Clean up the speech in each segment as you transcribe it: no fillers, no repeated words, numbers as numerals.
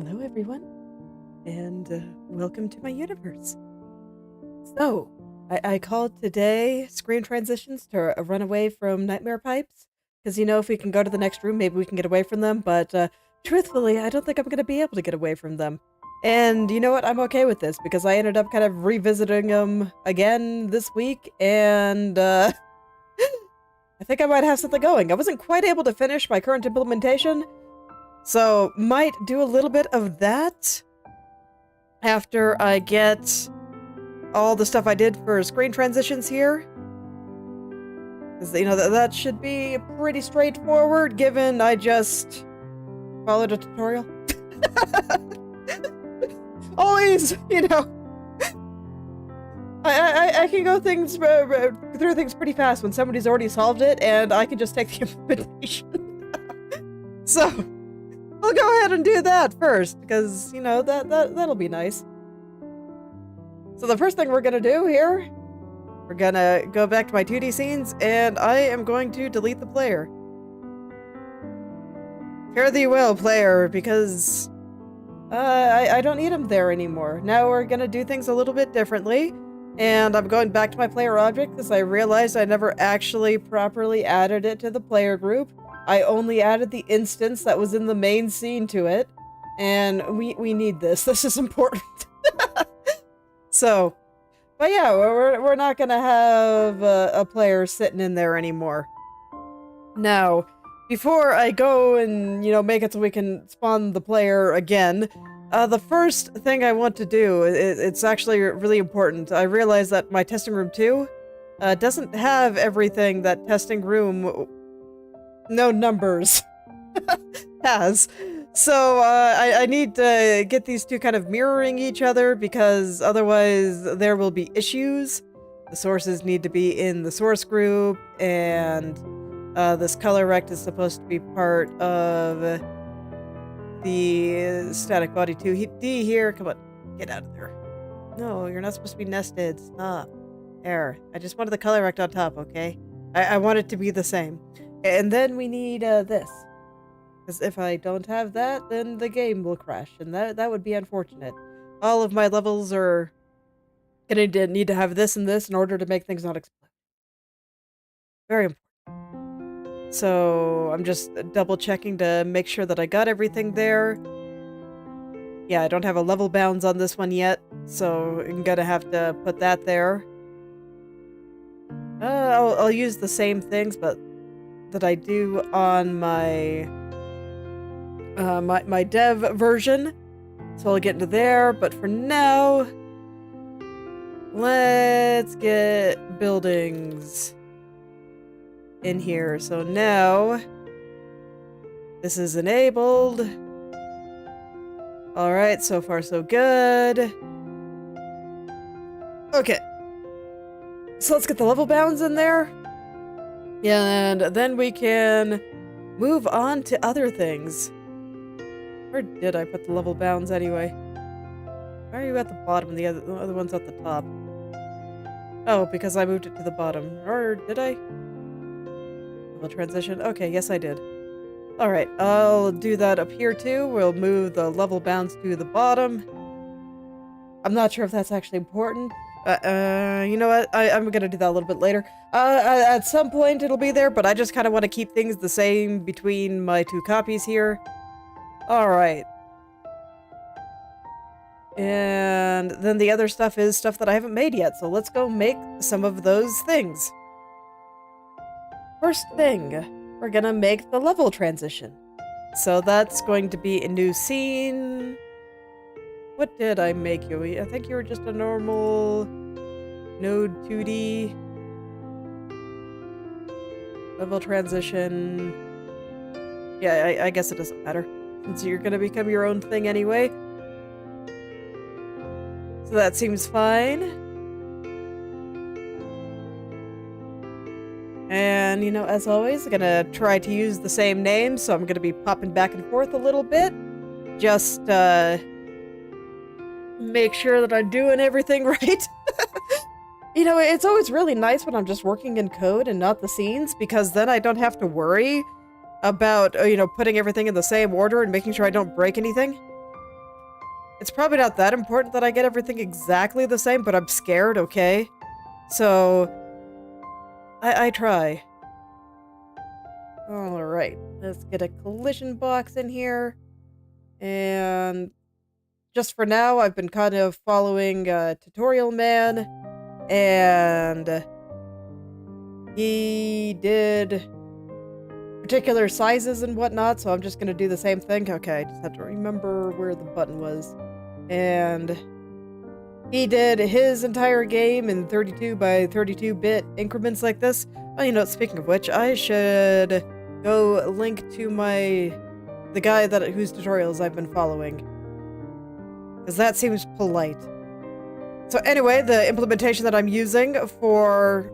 Hello, everyone, and welcome to my universe. So, I called today screen transitions to run away from nightmare pipes, because if we can go to the next room, maybe we can get away from them, but truthfully, I don't think I'm going to be able to get away from them. And you know what? I'm okay with this, because I ended up kind of revisiting them again this week, and I think I might have something going. I wasn't quite able to finish my current implementation, so might do a little bit of that after I get all the stuff I did for screen transitions here. Because, that should be pretty straightforward, given I just followed a tutorial. Always, I can go through things pretty fast when somebody's already solved it, and I can just take the implementation. So, I'll go ahead and do that first, because, that'll be nice. So the first thing we're gonna do here, we're gonna go back to my 2D scenes, and I am going to delete the player. Fare thee well, player, because I don't need him there anymore. Now we're gonna do things a little bit differently, and I'm going back to my player object because I realized I never actually properly added it to the player group. I only added the instance that was in the main scene to it, and we need this. This is important. So, but yeah, we're not gonna have a player sitting in there anymore. Now, before I go and, make it so we can spawn the player again, the first thing I want to do, it's actually really important. I realize that my testing room 2 doesn't have everything that testing room no numbers has. So I need to get these two kind of mirroring each other, because otherwise there will be issues. The sources need to be in the source group, and this color rect is supposed to be part of the static body 2D here. Come on, get out of there. No, you're not supposed to be nested. Stop. There. I just wanted the color rect on top, okay? I want it to be the same. And then we need this. Because if I don't have that, then the game will crash, and that would be unfortunate. All of my levels are gonna need to have this and this in order to make things not explode. Very important. So I'm just double checking to make sure that I got everything there. Yeah, I don't have a level bounds on this one yet, so I'm gonna have to put that there. I'll use the same things, but that I do on my my dev version. So I'll get into there, but for now, let's get buildings in here. So now, this is enabled. Alright, so far so good. Okay. So let's get the level bounds in there. And then we can move on to other things. Where did I put the level bounds anyway? Why are you at the bottom and the other one's at the top? Oh, because I moved it to the bottom. Or did I? Level transition? Okay, yes I did. Alright, I'll do that up here too. We'll move the level bounds to the bottom. I'm not sure if that's actually important. You know what? I'm gonna do that a little bit later. At some point it'll be there, but I just kind of want to keep things the same between my two copies here. Alright. And then the other stuff is stuff that I haven't made yet, so let's go make some of those things. First thing, we're gonna make the level transition. So that's going to be a new scene. What did I make you? I think you were just a normal node 2D level transition. Yeah, I guess it doesn't matter, since you're gonna become your own thing anyway. So that seems fine. And, as always, I'm gonna try to use the same name, so I'm gonna be popping back and forth a little bit. Just, make sure that I'm doing everything right. It's always really nice when I'm just working in code and not the scenes, because then I don't have to worry about, putting everything in the same order and making sure I don't break anything. it's probably not that important that I get everything exactly the same, but I'm scared, okay? So, I try. Alright, let's get a collision box in here. And just for now, I've been kind of following Tutorial Man, and he did particular sizes and whatnot, so I'm just gonna do the same thing. Okay, I just have to remember where the button was. And he did his entire game in 32 by 32-bit increments like this. Oh, you know, speaking of which, I should go link to the guy whose tutorials I've been following, because that seems polite. So anyway, the implementation that I'm using for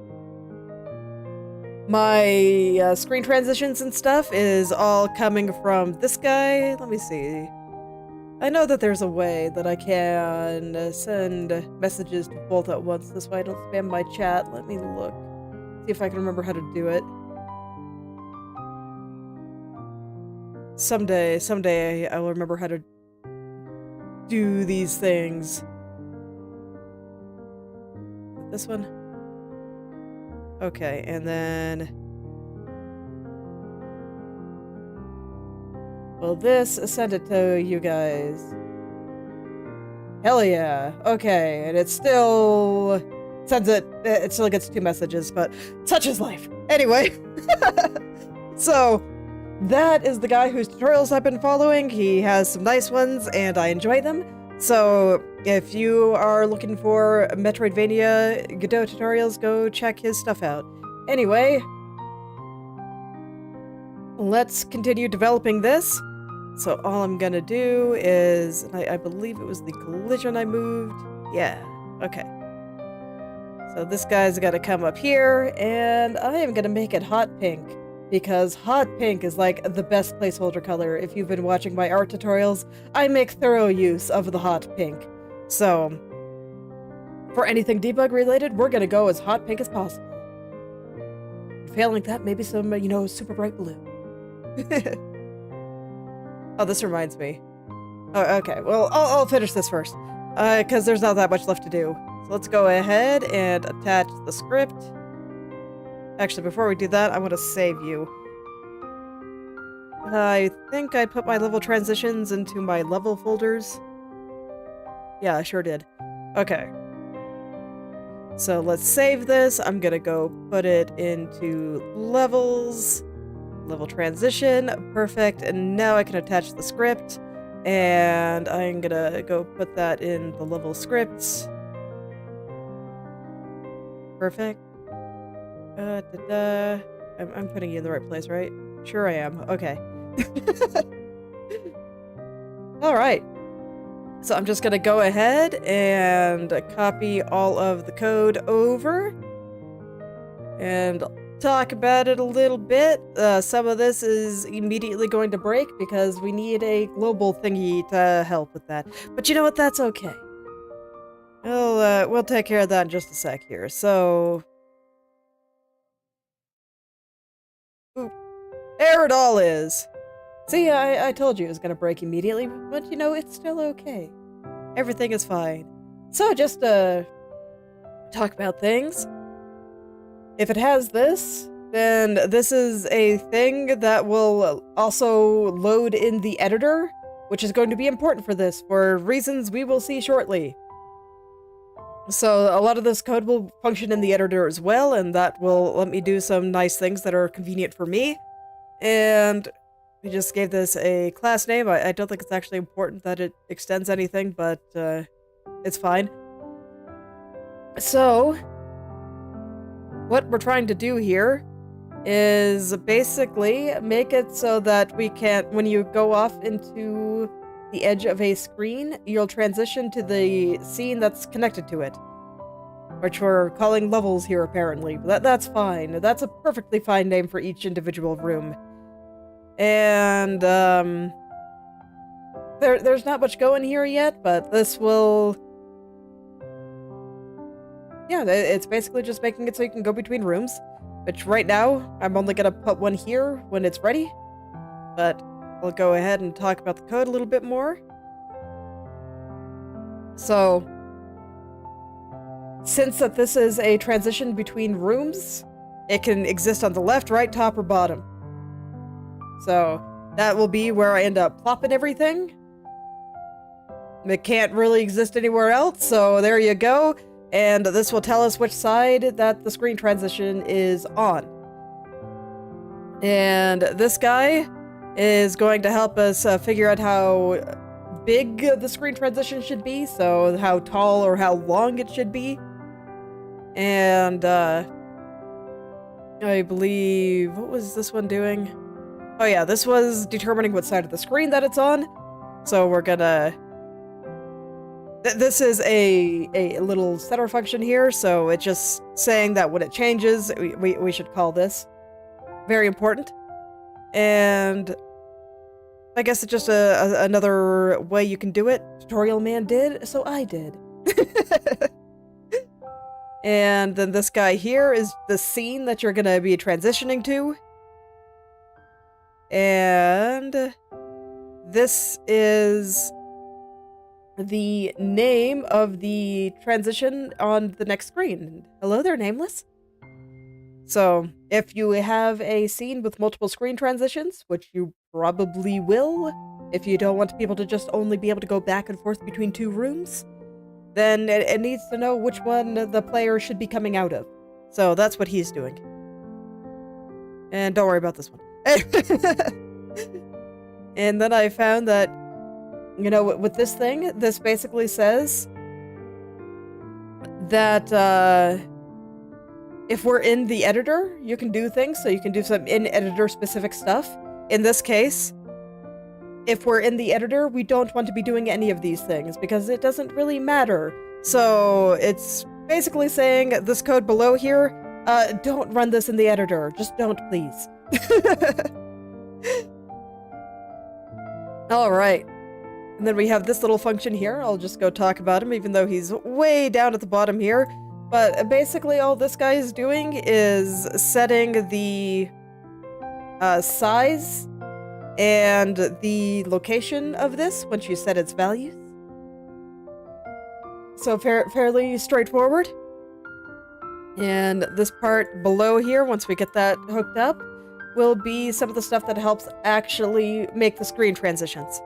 my screen transitions and stuff is all coming from this guy. Let me see. I know that there's a way that I can send messages to both at once. This way I don't spam my chat. Let me look. See if I can remember how to do it. Someday I will remember how to do these things. This one? Okay, and then... well, this send it to you guys. Hell yeah. Okay, and it still sends it still gets 2 messages, but such is life. Anyway. So, that is the guy whose tutorials I've been following. He has some nice ones, and I enjoy them. So, if you are looking for Metroidvania Godot tutorials, go check his stuff out. Anyway, let's continue developing this. So all I'm gonna do is, I believe it was the collision I moved. Yeah, okay. So this guy's gotta come up here, and I am gonna make it hot pink, because hot pink is like the best placeholder color. If you've been watching my art tutorials, I make thorough use of the hot pink. So, for anything debug related, we're gonna go as hot pink as possible. Failing that, maybe some, you know, super bright blue. Oh, this reminds me. Oh, okay, well, I'll finish this first, because there's not that much left to do. So let's go ahead and attach the script. Actually, before we do that, I want to save you. I think I put my level transitions into my level folders. Yeah, I sure did. Okay. So let's save this. I'm gonna go put it into levels. Level transition. Perfect. And now I can attach the script. And I'm gonna go put that in the level scripts. Perfect. I'm putting you in the right place, right? Sure I am. Okay. Alright. So I'm just gonna go ahead and copy all of the code over. And talk about it a little bit. Some of this is immediately going to break because we need a global thingy to help with that. But you know what? That's okay. We'll take care of that in just a sec here. So... oop. There it all is. See, I told you it was gonna break immediately, but you know, it's still okay. Everything is fine. So just, talk about things. If it has this, then this is a thing that will also load in the editor, which is going to be important for this, for reasons we will see shortly. So a lot of this code will function in the editor as well, and that will let me do some nice things that are convenient for me. And we just gave this a class name. I don't think it's actually important that it extends anything, but it's fine. So, what we're trying to do here is basically make it so that we can't, when you go off into the edge of a screen, you'll transition to the scene that's connected to it. Which we're calling levels here, apparently. That's fine. That's a perfectly fine name for each individual room. And, there's not much going here yet, but this will... yeah, it's basically just making it so you can go between rooms. Which, right now, I'm only gonna put one here when it's ready. But I'll go ahead and talk about the code a little bit more. So, since that this is a transition between rooms, it can exist on the left, right, top, or bottom. So, that will be where I end up plopping everything. It can't really exist anywhere else, so there you go. And this will tell us which side that the screen transition is on. And this guy is going to help us figure out how big the screen transition should be, so how tall or how long it should be. And I believe, what was this one doing? Oh yeah, this was determining what side of the screen that it's on. So we're gonna... This is a little setter function here, so it's just saying that when it changes, we should call this. Very important. And I guess it's just another way you can do it. Tutorial man did, so I did. And then this guy here is the scene that you're gonna be transitioning to. And this is the name of the transition on the next screen. Hello there, Nameless. So, if you have a scene with multiple screen transitions, which you probably will, if you don't want people to just only be able to go back and forth between two rooms, then it needs to know which one the player should be coming out of. So that's what he's doing. And don't worry about this one. And then I found that, you know, with this thing, this basically says that if we're in the editor, you can do things, so you can do some in-editor specific stuff. In this case, if we're in the editor, we don't want to be doing any of these things, because it doesn't really matter. So it's basically saying, this code below here, don't run this in the editor. Just don't, please. Alright. And then we have this little function here. I'll just go talk about him, even though he's way down at the bottom here. But basically all this guy is doing is setting the size and the location of this once you set its values. So fairly straightforward. And this part below here, once we get that hooked up, will be some of the stuff that helps actually make the screen transitions.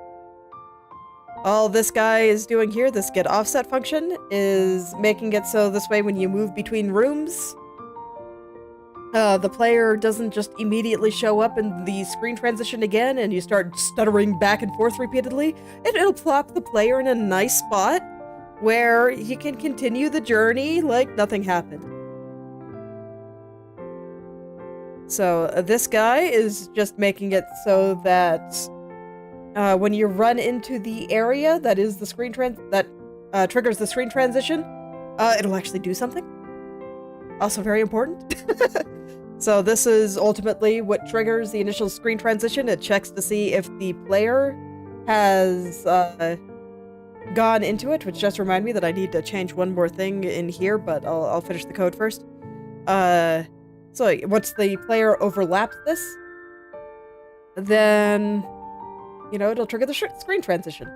All this guy is doing here, this get offset function, is making it so this way when you move between rooms, the player doesn't just immediately show up in the screen transition again and you start stuttering back and forth repeatedly. It'll plop the player in a nice spot where he can continue the journey like nothing happened. So this guy is just making it so that when you run into the area that is the screen triggers the screen transition, it'll actually do something. Also very important. So this is ultimately what triggers the initial screen transition. It checks to see if the player has gone into it, which just reminded me that I need to change one more thing in here, but I'll finish the code first. So once the player overlaps this, then, you know, it'll trigger the screen transition.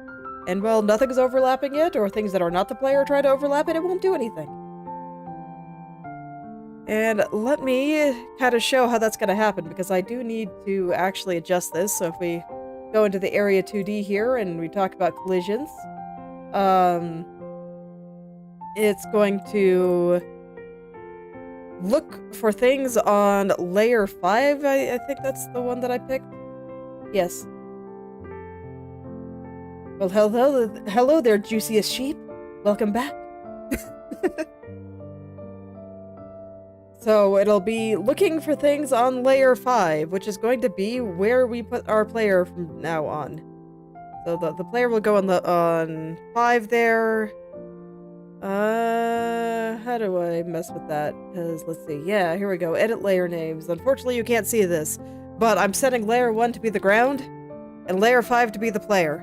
And while nothing's overlapping it, or things that are not the player try to overlap it, it won't do anything. And let me kind of show how that's going to happen, because I do need to actually adjust this. So if we go into the area 2D here and we talk about collisions, it's going to look for things on layer 5. I think that's the one that I picked. Yes. Well, hello there, juiciest sheep. Welcome back. So it'll be looking for things on layer 5, which is going to be where we put our player from now on. So the player will go on 5 there. How do I mess with that? Because, let's see. Yeah, here we go. Edit layer names. Unfortunately, you can't see this, but I'm setting layer 1 to be the ground and layer 5 to be the player.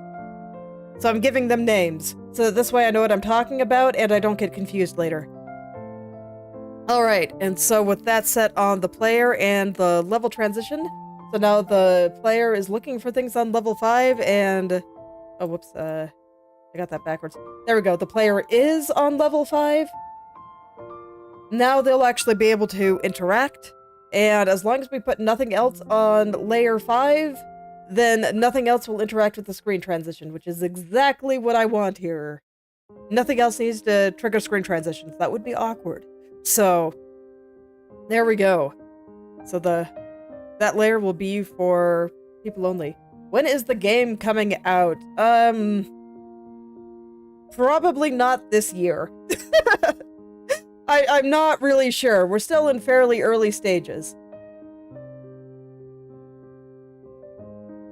So I'm giving them names, so that this way I know what I'm talking about and I don't get confused later. Alright, and so with that set on the player and the level transition, so now the player is looking for things on level 5 and... Oh, whoops, I got that backwards. There we go. The player is on level 5. Now they'll actually be able to interact. And as long as we put nothing else on layer 5, then nothing else will interact with the screen transition, which is exactly what I want here. Nothing else needs to trigger screen transitions. That would be awkward. So, there we go. So that layer will be for people only. When is the game coming out? Probably not this year. I'm not really sure. We're still in fairly early stages.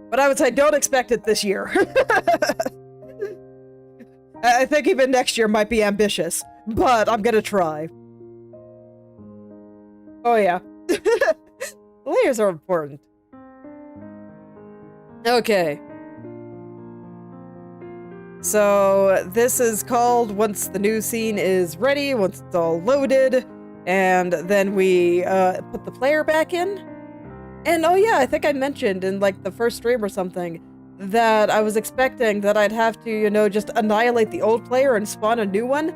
But I would say don't expect it this year. I think even next year might be ambitious, but I'm gonna try. Oh yeah. Layers are important. Okay. So this is called once the new scene is ready, once it's all loaded, and then we put the player back in. And oh yeah, I think I mentioned in like the first stream or something that I was expecting that I'd have to, you know, just annihilate the old player and spawn a new one.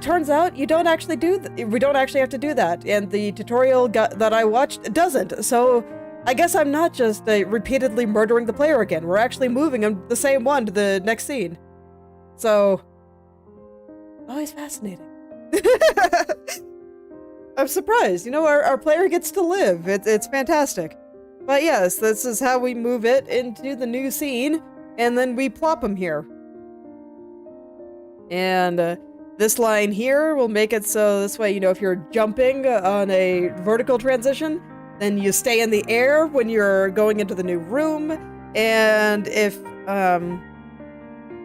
Turns out you don't actually we don't actually have to do that, and the tutorial that I watched doesn't. So I guess I'm not just repeatedly murdering the player again. We're actually moving him the same one to the next scene. So, always fascinating. I'm surprised. You know, our player gets to live. It's fantastic. But yes, this is how we move it into the new scene, and then we plop him here. And this line here will make it so this way, you know, if you're jumping on a vertical transition, then you stay in the air when you're going into the new room, and if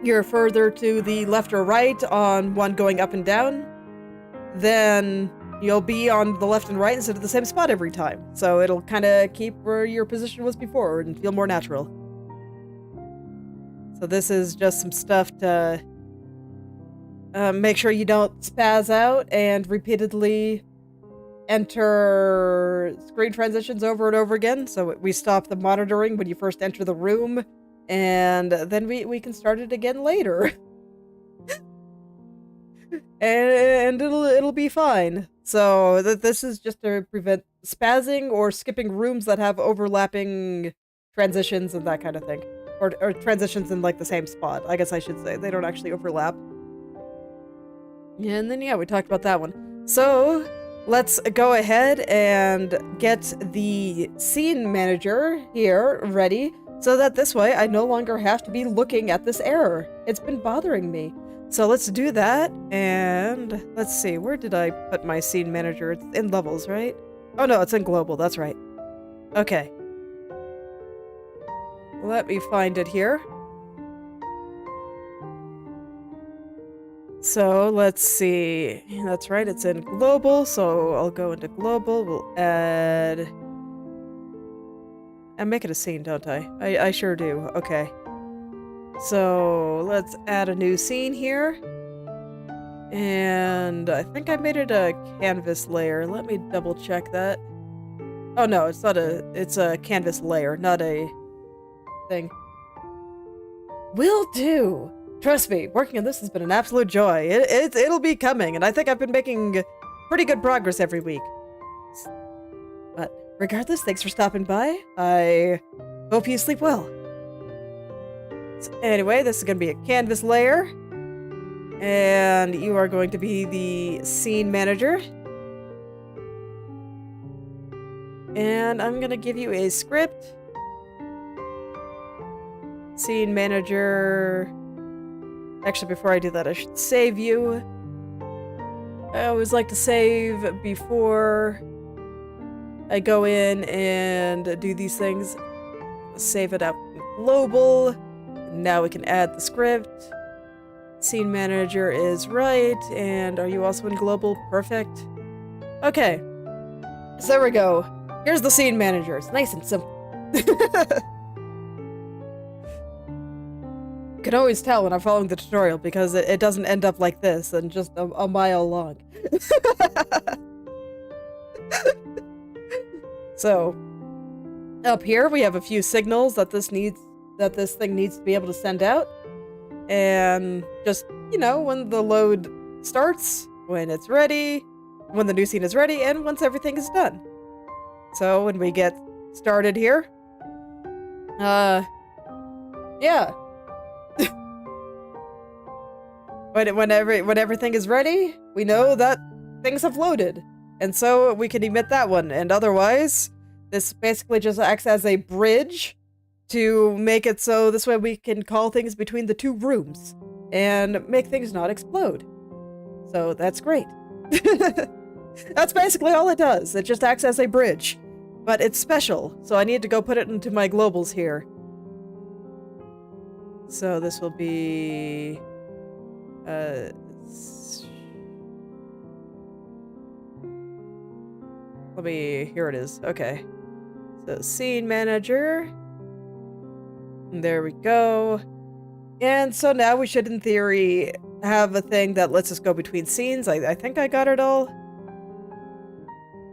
you're further to the left or right on one going up and down, then you'll be on the left and right instead of the same spot every time. So it'll kind of keep where your position was before and feel more natural. So this is just some stuff to make sure you don't spaz out and repeatedly enter screen transitions over and over again. So we stop the monitoring when you first enter the room, and then we can start it again later. and it'll be fine. So this is just to prevent spazzing or skipping rooms that have overlapping transitions and that kind of thing. Or transitions in like the same spot, I guess I should say. They don't actually overlap. And then yeah, we talked about that one. So let's go ahead and get the scene manager here ready, so that this way I no longer have to be looking at this error. It's been bothering me. So let's do that, and let's see, where did I put my scene manager? It's in levels, right? Oh no, it's in global, that's right. Okay. Let me find it here. So let's see, that's right, it's in global, so I'll go into global, we'll add... I make it a scene, don't I? I sure do, okay. So let's add a new scene here. And I think I made it a canvas layer. Let me double check that. Oh no, it's not it's a canvas layer, not a thing. Will do! Trust me, working on this has been an absolute joy. It'll be coming, and I think I've been making pretty good progress every week. But regardless, thanks for stopping by. I hope you sleep well. So anyway, this is going to be a canvas layer, and you are going to be the scene manager. And I'm going to give you a script. Scene manager. Actually, before I do that, I should save you. I always like to save before I go in and do these things. Save it out in global. Now we can add the script. Scene manager is right, and are you also in global? Perfect. Okay. So there we go. Here's the scene manager. It's nice and simple. You can always tell when I'm following the tutorial because it doesn't end up like this and just a mile long. So, up here we have a few signals that this thing needs to be able to send out. and just, when the load starts, when it's ready, when the new scene is ready, and once everything is done. So when we get started here, yeah. when everything is ready, we know that things have loaded. And so we can emit that one. And otherwise, this basically just acts as a bridge to make it so this way we can call things between the two rooms and make things not explode. So that's great. That's basically all it does. It just acts as a bridge. But it's special, so I need to go put it into my globals here. So this will be... here it is. Okay. So scene manager. There we go. And so now we should, in theory, have a thing that lets us go between scenes. I think I got it all.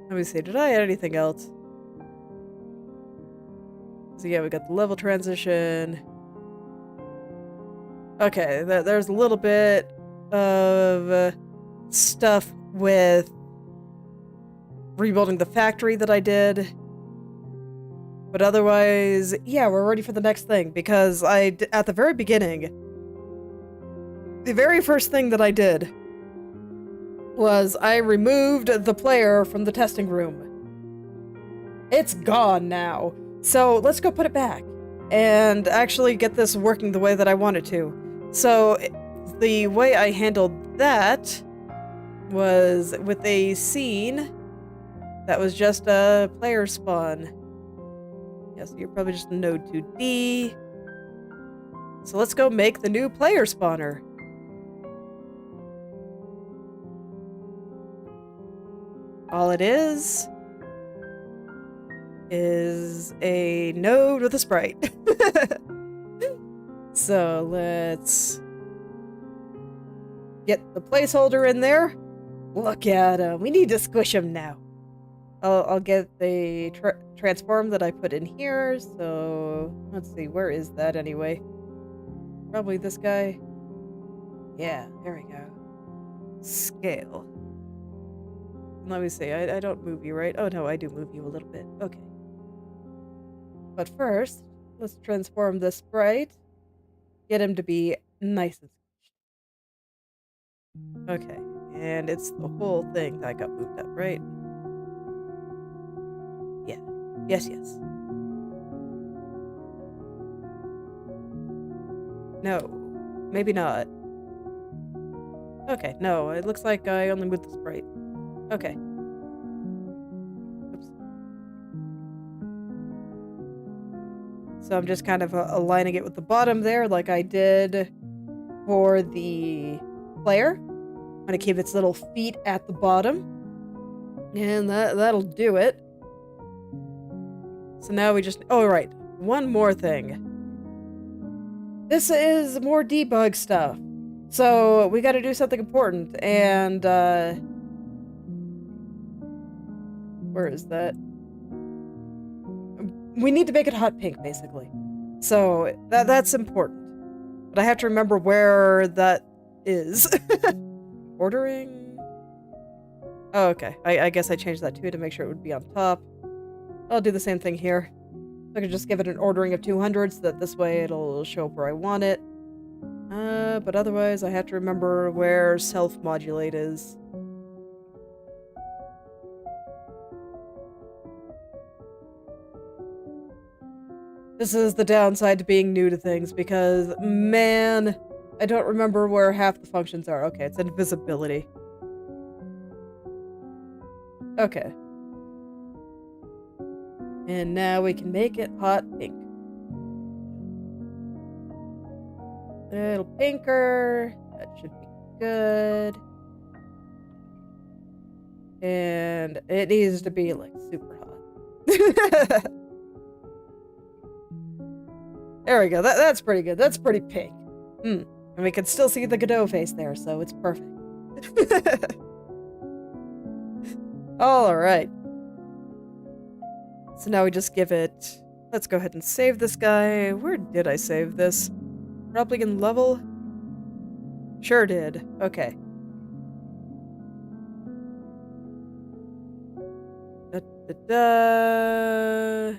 Let me see, did I add anything else? So yeah, we got the level transition. Okay, there's a little bit of stuff with rebuilding the factory that I did. But otherwise, yeah, we're ready for the next thing, because at the very beginning, the very first thing that I did was I removed the player from the testing room. It's gone now. So let's go put it back and actually get this working the way that I want it to. So the way I handled that was with a scene that was just a player spawn. Yes, you're probably just a node 2D. So let's go make the new player spawner. All it is a node with a sprite. So let's get the placeholder in there. Look at him. We need to squish him now. I'll get the transform that I put in here. So let's see, where is that anyway? Probably this guy. Yeah, there we go. Scale. Let me see, I don't move you, right? Oh no, I do move you a little bit. Okay. But first, let's transform this sprite. Get him to be nice and squished. Okay, and it's the whole thing that got moved up, right? Yeah. Yes, yes. No. Maybe not. Okay, no, it looks like I only moved the sprite. Okay. Oops. So I'm just kind of aligning it with the bottom there like I did for the player. I'm going to keep its little feet at the bottom. And that'll do it. So now we just... Oh, right. One more thing. This is more debug stuff. So we got to do something important. And, where is that? We need to make it hot pink, basically. So that's important. But I have to remember where that is. Ordering? Oh, okay. I guess I changed that too to make sure it would be on top. I'll do the same thing here. I could just give it an ordering of 200 so that this way it'll show up where I want it. But otherwise I have to remember where self-modulate is. This is the downside to being new to things, because, man, I don't remember where half the functions are. Okay, it's invisibility. Okay. And now we can make it hot pink. A little pinker. That should be good. And it needs to be, like, super hot. There we go. That's pretty good. That's pretty pink. And we can still see the Godot face there, so it's perfect. Alright. So now we just give it... Let's go ahead and save this guy. Where did I save this? Probably in level? Sure did. Okay. Da, da, da.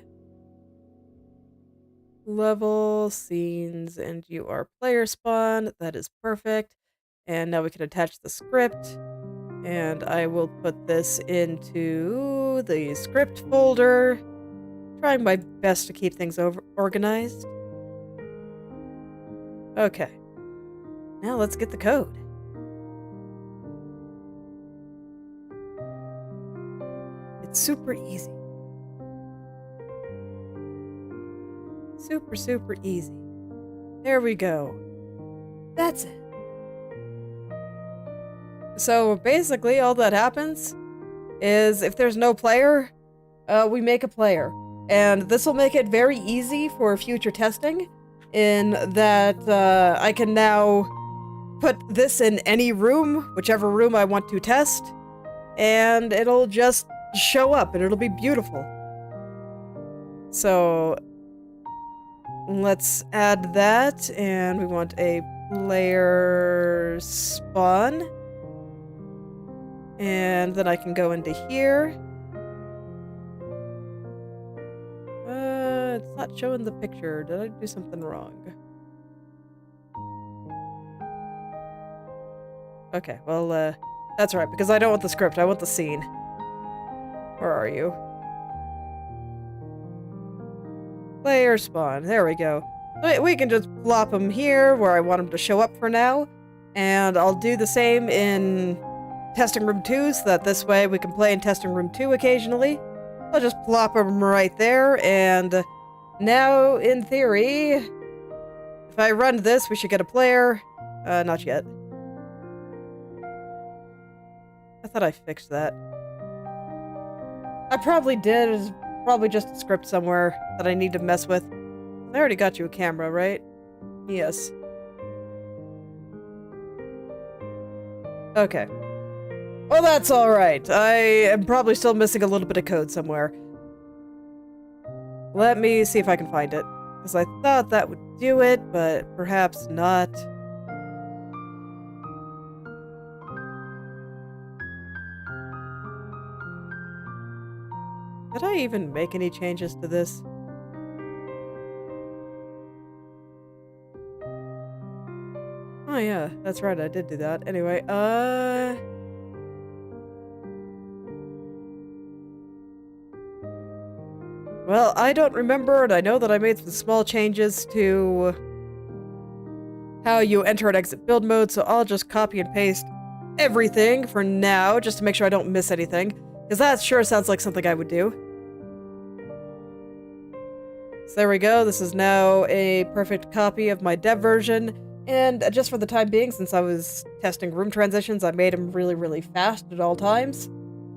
Level, scenes, and you are player spawn. That is perfect. And now we can attach the script. And I will put this into the script folder. Trying my best to keep things organized. Okay. Now let's get the code. It's super easy. Super, super easy. There we go. That's it. So basically all that happens is if there's no player, we make a player. And this will make it very easy for future testing in that I can now put this in any room, whichever room I want to test, and it'll just show up and it'll be beautiful. So let's add that, and we want a player spawn. And then I can go into here. It's not showing the picture. Did I do something wrong? Okay, well, that's right, because I don't want the script, I want the scene. Where are you? Player spawn, there we go. We can just plop him here, where I want him to show up for now, and I'll do the same in Testing Room 2, so that this way we can play in Testing Room 2 occasionally. I'll just plop him right there, and now, in theory, if I run this, we should get a player. Not yet. I thought I fixed that. I probably did. It's probably just a script somewhere that I need to mess with. I already got you a camera, right? Yes. Okay. Well, that's alright. I am probably still missing a little bit of code somewhere. Let me see if I can find it. Because I thought that would do it, but perhaps not. Did I even make any changes to this? Oh yeah, that's right, I did do that. Anyway, well, I don't remember, and I know that I made some small changes to how you enter and exit build mode, so I'll just copy and paste everything for now, just to make sure I don't miss anything, because that sure sounds like something I would do. So there we go, this is now a perfect copy of my dev version, and just for the time being, since I was testing room transitions, I made them really, really fast at all times.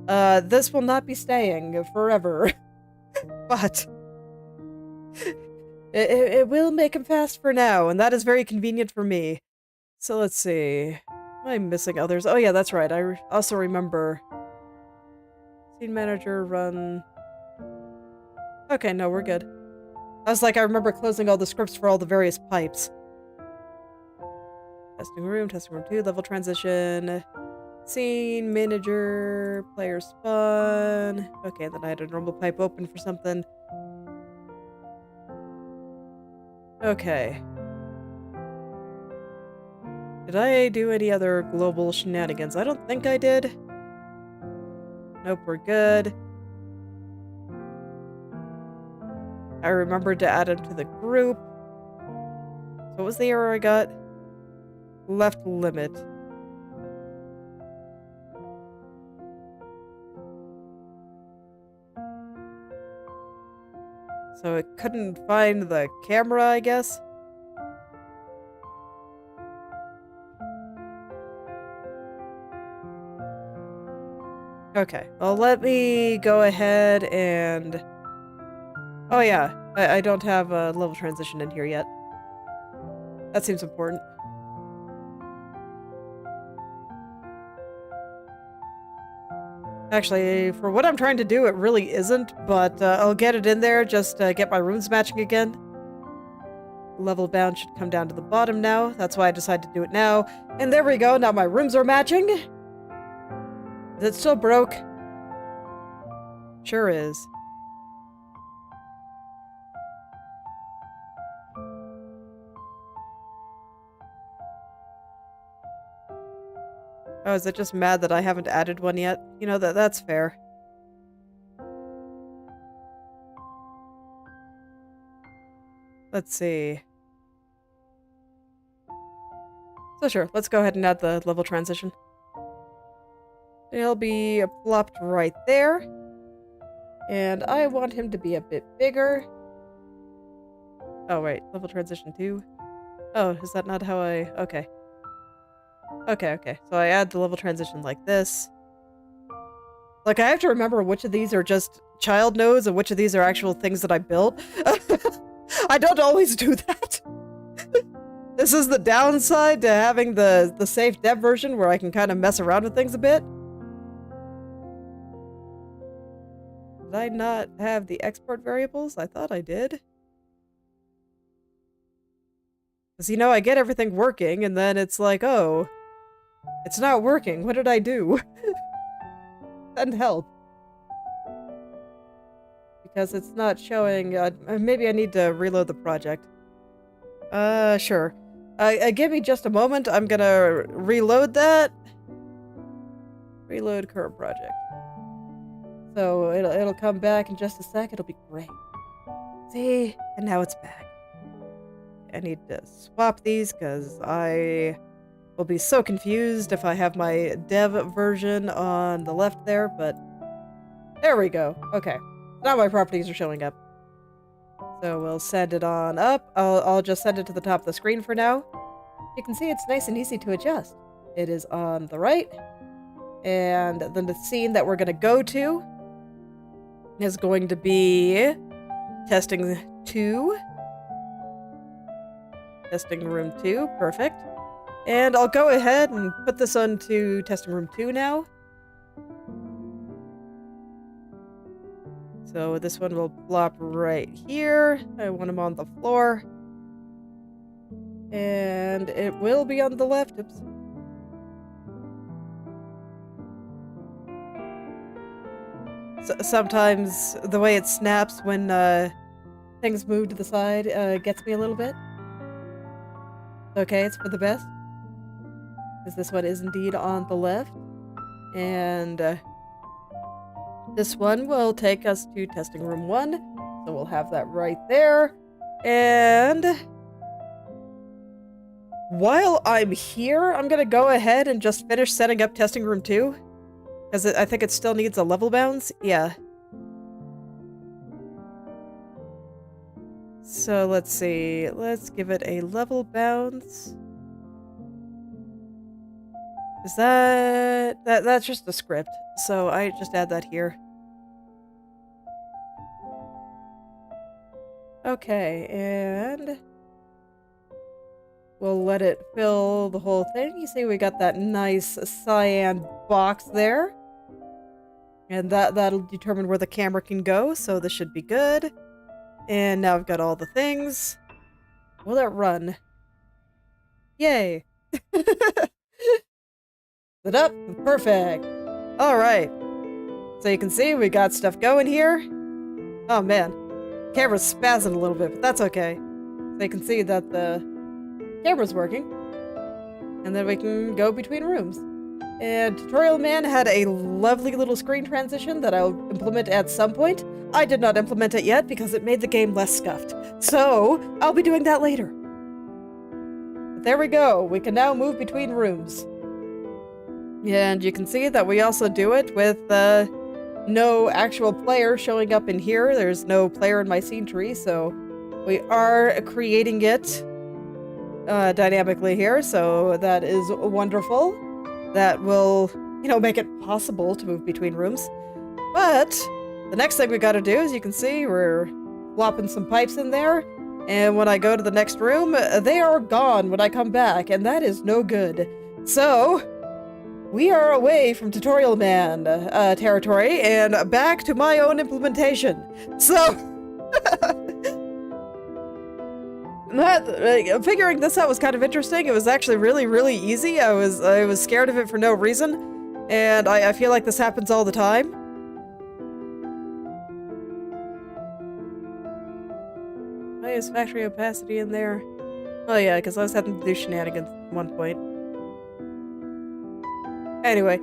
This will not be staying forever. But it will make him fast for now, and that is very convenient for me. So let's see. Am I missing others? Oh yeah, that's right. I also remember. Scene manager, run. Okay, no, we're good. I was like, I remember closing all the scripts for all the various pipes. Testing room 2, level transition. Scene, manager, player spawn. Okay, then I had a normal pipe open for something. Okay. Did I do any other global shenanigans? I don't think I did. Nope, we're good. I remembered to add him to the group. So what was the error I got? Left limit. So it couldn't find the camera, I guess? Okay, well let me go ahead and... Oh yeah, I don't have a level transition in here yet. That seems important. Actually, for what I'm trying to do, it really isn't, but I'll get it in there just to get my rooms matching again. level bound should come down to the bottom now. That's why I decided to do it now. And there we go. Now my rooms are matching. Is it still broke? Sure is. Oh, is it just mad that I haven't added one yet? You know, that's fair. Let's see. So sure, let's go ahead and add the level transition. It'll be plopped right there. And I want him to be a bit bigger. Oh wait, level transition 2. Oh, is that not how I... Okay. Okay. So I add the level transition like this. Like, I have to remember which of these are just child nodes and which of these are actual things that I built. I don't always do that. This is the downside to having the safe dev version where I can kind of mess around with things a bit. Did I not have the export variables? I thought I did. Because, you know, I get everything working and then it's like, oh, it's not working. What did I do? Send help. Because it's not showing, maybe I need to reload the project. Sure. Give me just a moment. I'm gonna reload that. Reload current project. So it'll come back in just a sec. It'll be great. See? And now it's back. I need to swap these because I will be so confused if I have my dev version on the left there, but there we go. Okay. Now my properties are showing up. So we'll send it on up. I'll just send it to the top of the screen for now. You can see it's nice and easy to adjust. It is on the right. And then the scene that we're going to go to is going to be testing 2. Testing room 2. Perfect. And I'll go ahead and put this onto testing room 2 now. So this one will plop right here. I want him on the floor. And it will be on the left. Oops. Sometimes the way it snaps when things move to the side gets me a little bit. Okay, it's for the best. Because this one is indeed on the left. And this one will take us to testing room 1. So we'll have that right there. And while I'm here, I'm going to go ahead and just finish setting up testing room 2. Because I think it still needs a level bounds. Yeah. So let's see. Let's give it a level bounds. Is that's just the script. So I just add that here. Okay, and we'll let it fill the whole thing. You see we got that nice cyan box there. And that'll determine where the camera can go, so this should be good. And now I've got all the things. Will it run? Yay! It up? Perfect! Alright. So you can see we got stuff going here. Oh man. Camera's spazzing a little bit, but that's okay. So you can see that the camera's working. And then we can go between rooms. And Tutorial Man had a lovely little screen transition that I'll implement at some point. I did not implement it yet because it made the game less scuffed. So, I'll be doing that later. But there we go. We can now move between rooms. And you can see that we also do it with no actual player showing up in here. There's no player in my scene tree, so we are creating it dynamically here, so that is wonderful. That will, you know, make it possible to move between rooms. But the next thing we gotta do, as you can see, we're flopping some pipes in there, and when I go to the next room, they are gone when I come back, and that is no good. So, we are away from Tutorial Man territory, and back to my own implementation. So, figuring this out was kind of interesting. It was actually really, really easy. I was scared of it for no reason, and I feel like this happens all the time. I use factory opacity in there. Oh yeah, because I was having to do shenanigans at one point. Anyway,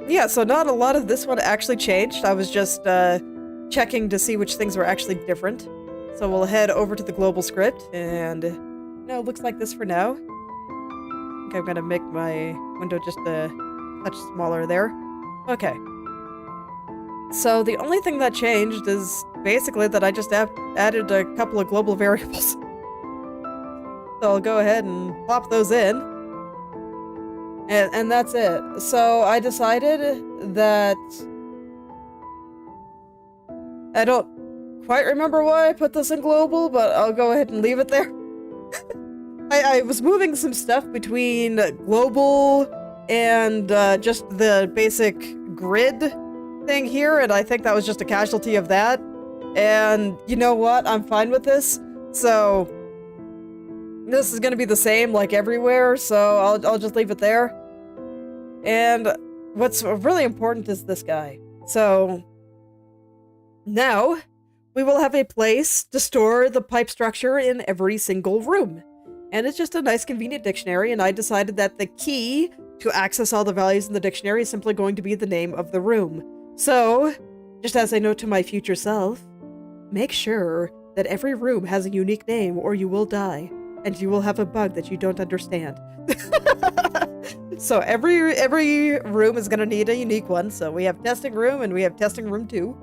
yeah, so not a lot of this one actually changed. I was just checking to see which things were actually different. So we'll head over to the global script, and no, it looks like this for now. I think I'm gonna make my window just a touch smaller there. Okay. So the only thing that changed is basically that I just added a couple of global variables. So I'll go ahead and plop those in. And that's it. So I decided that I don't quite remember why I put this in global, but I'll go ahead and leave it there. I was moving some stuff between global and just the basic grid thing here, and I think that was just a casualty of that. And you know what? I'm fine with this. So this is gonna be the same like everywhere, so I'll just leave it there. And what's really important is this guy. So now we will have a place to store the pipe structure in every single room. And it's just a nice convenient dictionary, and I decided that the key to access all the values in the dictionary is simply going to be the name of the room. So, just as a note to my future self, make sure that every room has a unique name or you will die, and you will have a bug that you don't understand. So every room is going to need a unique one. So we have testing room and we have testing room 2.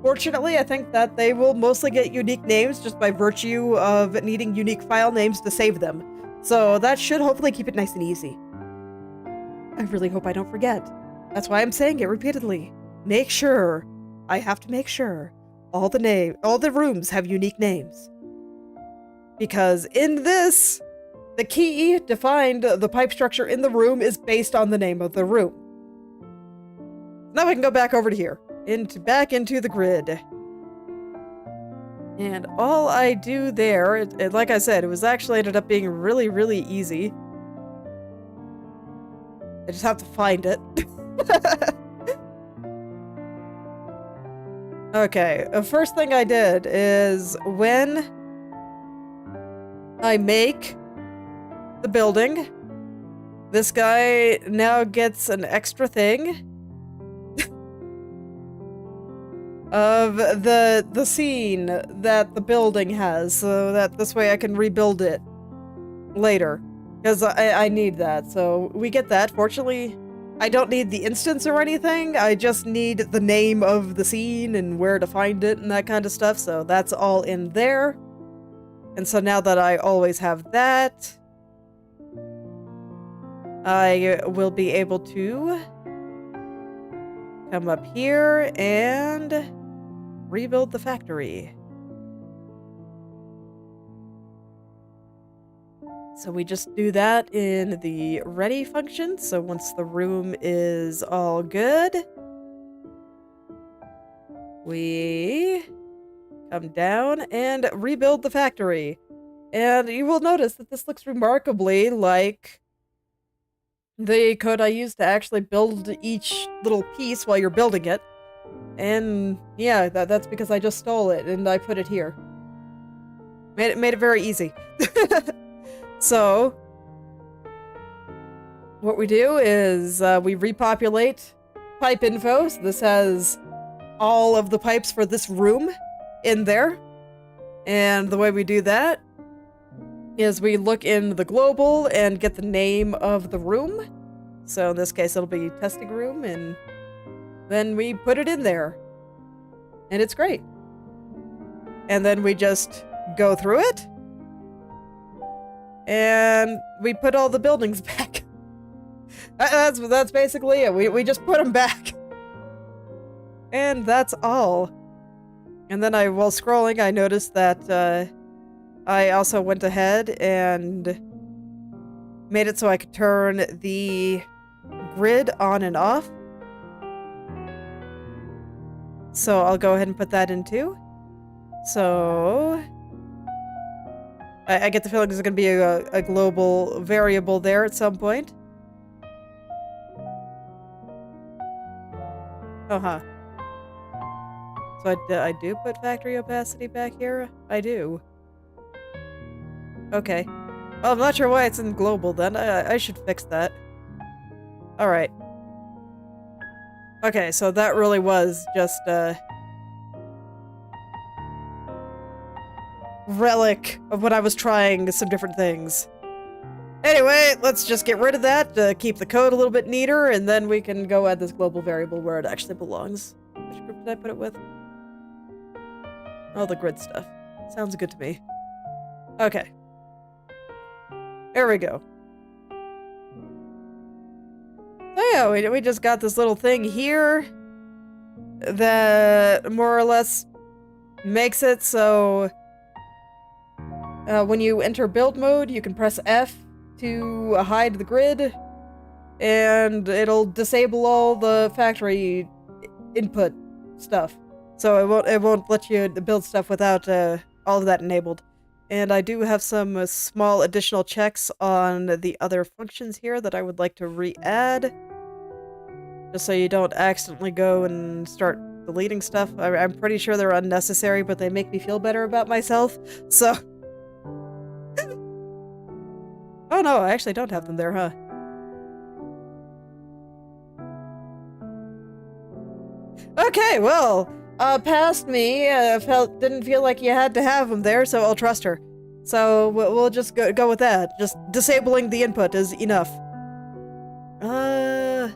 Fortunately, I think that they will mostly get unique names just by virtue of needing unique file names to save them. So that should hopefully keep it nice and easy. I really hope I don't forget. That's why I'm saying it repeatedly. Make sure, I have to make sure, all the rooms have unique names. Because in this, the key to find the pipe structure in the room is based on the name of the room. Now we can go back over to here, back into the grid. And all I do there, like I said, it was actually ended up being really, really easy. I just have to find it. Okay, the first thing I did is when I make the building, this guy now gets an extra thing of the scene that the building has, so that this way I can rebuild it later, because I need that. So we get that. Fortunately, I don't need the instance or anything. I just need the name of the scene and where to find it and that kind of stuff. So that's all in there. And so now that I always have that, I will be able to come up here and rebuild the factory. So we just do that in the ready function. So once the room is all good, we come down and rebuild the factory. And you will notice that this looks remarkably like the code I used to actually build each little piece while you're building it. And yeah, that's because I just stole it and I put it here. Made it very easy. So what we do is we repopulate pipe info. So this has all of the pipes for this room in there. And the way we do that is we look in the global and get the name of the room. So in this case, it'll be testing room, and then we put it in there. And it's great. And then we just go through it. And we put all the buildings back. That's basically it. We just put them back. And that's all. And then while scrolling, I noticed that I also went ahead and made it so I could turn the grid on and off. So I'll go ahead and put that in too. So I get the feeling there's going to be a global variable there at some point. Uh-huh. So I do put factory opacity back here? I do. Okay. Well, I'm not sure why it's in global then. I should fix that. Alright. Okay, so that really was just a relic of when I was trying some different things. Anyway, let's just get rid of that to keep the code a little bit neater, and then we can go add this global variable where it actually belongs. Which group did I put it with? Oh, the grid stuff. Sounds good to me. Okay. There we go. So yeah, we just got this little thing here that more or less makes it so when you enter build mode, you can press F to hide the grid, and it'll disable all the factory input stuff. So it won't let you build stuff without all of that enabled. And I do have some small additional checks on the other functions here that I would like to re-add, just so you don't accidentally go and start deleting stuff. I'm pretty sure they're unnecessary, but they make me feel better about myself, so... Oh no, I actually don't have them there, huh? Okay, well, past me didn't feel like you had to have them there, so I'll trust her. So we'll just go with that. Just disabling the input is enough. I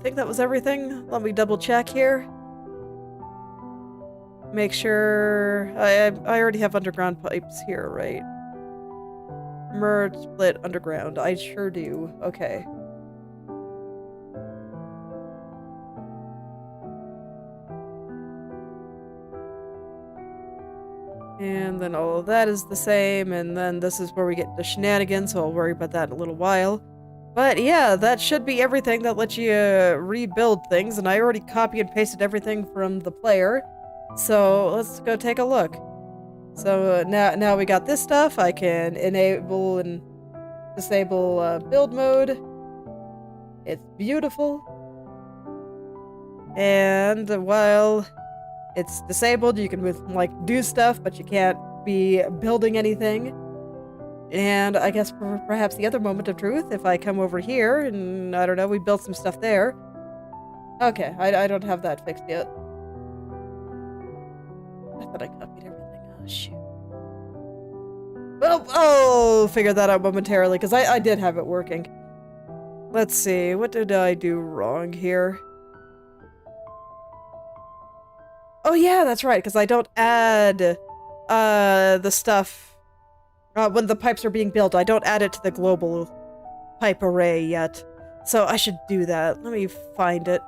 think that was everything. Let me double check here. Make sure I already have underground pipes here, right? Merge, split, underground. I sure do. Okay. And then all of that is the same, and then this is where we get the shenanigans, so I'll worry about that in a little while. But yeah, that should be everything that lets you rebuild things, and I already copy and pasted everything from the player. So let's go take a look. So now we got this stuff. I can enable and disable build mode. It's beautiful. And while it's disabled, you can like do stuff, but you can't be building anything. And I guess perhaps the other moment of truth, if I come over here and I don't know, we built some stuff there. Okay, I don't have that fixed yet. I thought I copied everything. Oh shoot. Well, I'll figure that out momentarily, because I did have it working. Let's see, what did I do wrong here? Oh yeah, that's right, because I don't add the stuff when the pipes are being built. I don't add it to the global pipe array yet. So I should do that. Let me find it.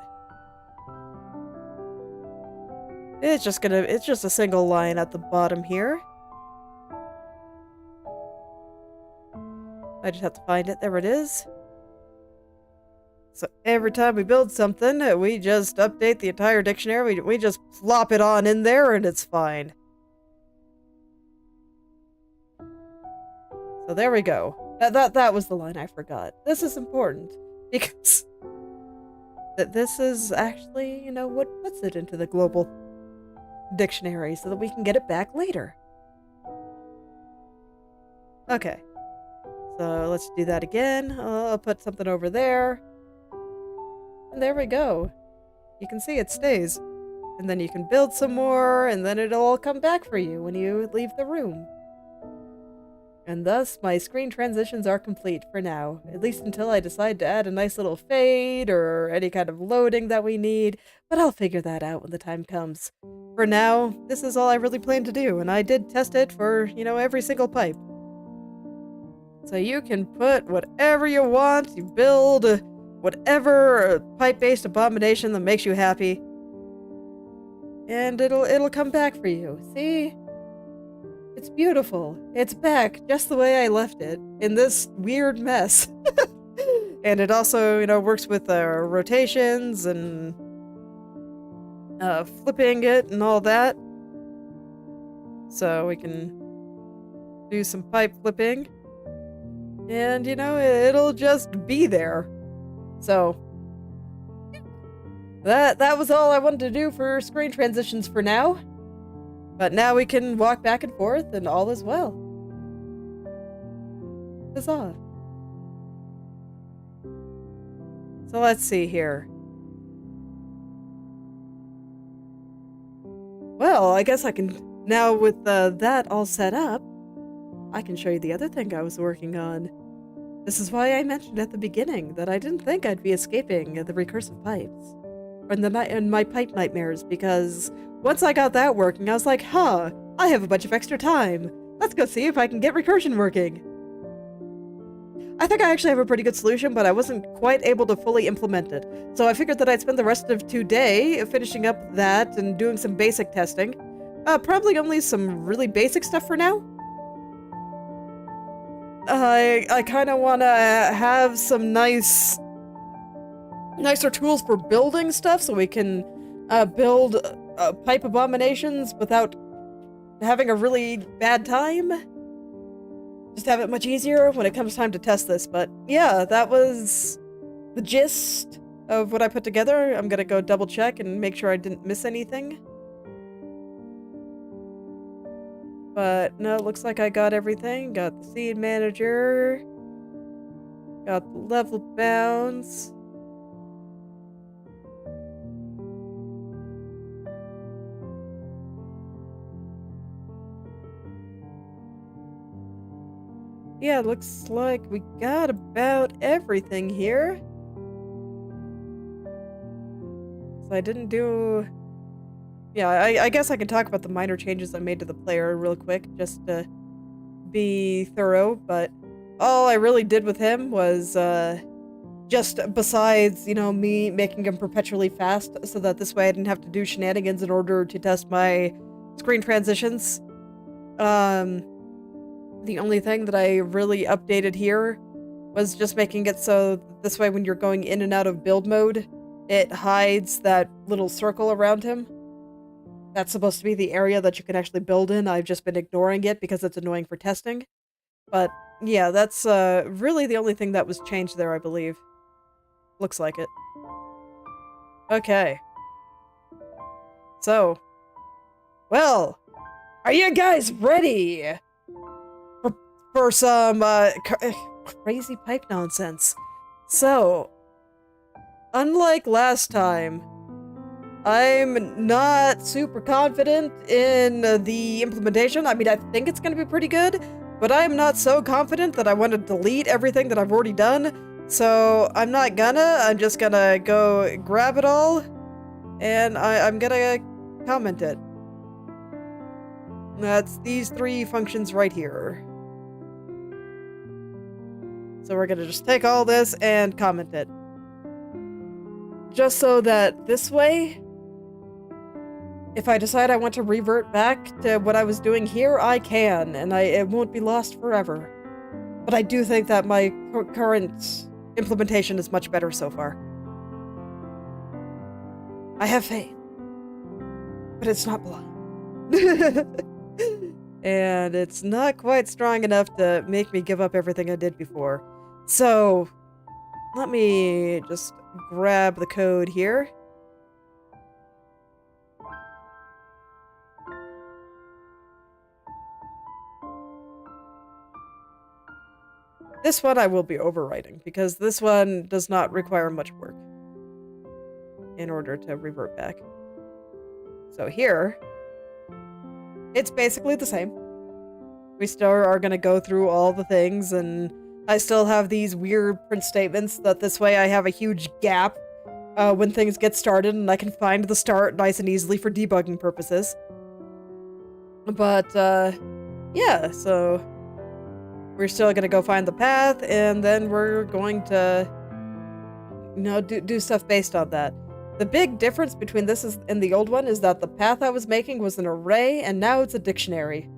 It's just a single line at the bottom here. I just have to find it. There it is. So every time we build something, we just update the entire dictionary. We just plop it on in there and it's fine. So there we go. That was the line I forgot. This is important because this is actually, you know, what puts it into the global dictionary so that we can get it back later. Okay. So let's do that again. I'll put something over there. And there we go. You can see it stays. And then you can build some more, and then it'll all come back for you when you leave the room. And thus, my screen transitions are complete for now. At least until I decide to add a nice little fade or any kind of loading that we need. But I'll figure that out when the time comes. For now, this is all I really plan to do, and I did test it for, you know, every single pipe. So you can put whatever you want, you build whatever pipe-based abomination that makes you happy. And it'll come back for you. See? It's beautiful. It's back just the way I left it, in this weird mess. And it also, you know, works with rotations and flipping it and all that. So we can do some pipe flipping. And, you know, it'll just be there. So, that was all I wanted to do for screen transitions for now. But now we can walk back and forth and all is well. Huzzah. So let's see here. Well, I guess I can, now with that all set up, I can show you the other thing I was working on. This is why I mentioned at the beginning that I didn't think I'd be escaping the recursive pipes. Or in my pipe nightmares, because once I got that working, I was like, huh, I have a bunch of extra time. Let's go see if I can get recursion working. I think I actually have a pretty good solution, but I wasn't quite able to fully implement it. So I figured that I'd spend the rest of today finishing up that and doing some basic testing. Probably only some really basic stuff for now. I kind of want to have some nicer tools for building stuff so we can build pipe abominations without having a really bad time. Just have it much easier when it comes time to test this. But yeah, that was the gist of what I put together. I'm gonna go double check and make sure I didn't miss anything. But no, it looks like I got everything. Got the seed manager. Got the level bounds. Yeah, looks like we got about everything here. So I didn't do... Yeah, I guess I can talk about the minor changes I made to the player real quick, just to be thorough, but all I really did with him was, just besides, you know, me making him perpetually fast, so that this way I didn't have to do shenanigans in order to test my screen transitions. The only thing that I really updated here was just making it so this way when you're going in and out of build mode, it hides that little circle around him. That's supposed to be the area that you can actually build in. I've just been ignoring it because it's annoying for testing. But yeah, that's really the only thing that was changed there, I believe. Looks like it. Okay. So, well, are you guys ready for some crazy pipe nonsense? So, unlike last time, I'm not super confident in the implementation. I mean, I think it's gonna be pretty good, but I'm not so confident that I want to delete everything that I've already done. So I'm not gonna. I'm just gonna go grab it all, and I'm gonna comment it. That's these three functions right here. So we're gonna just take all this and comment it. Just so that this way, if I decide I want to revert back to what I was doing here, I can, and it won't be lost forever. But I do think that my current implementation is much better so far. I have faith, but it's not blind. And it's not quite strong enough to make me give up everything I did before. So, let me just grab the code here. This one I will be overwriting, because this one does not require much work in order to revert back. So here, it's basically the same. We still are going to go through all the things, and I still have these weird print statements that this way I have a huge gap when things get started, and I can find the start nice and easily for debugging purposes. But, yeah, so we're still gonna go find the path, and then we're going to, you know, do stuff based on that. The big difference between this and the old one is that the path I was making was an array, and now it's a dictionary.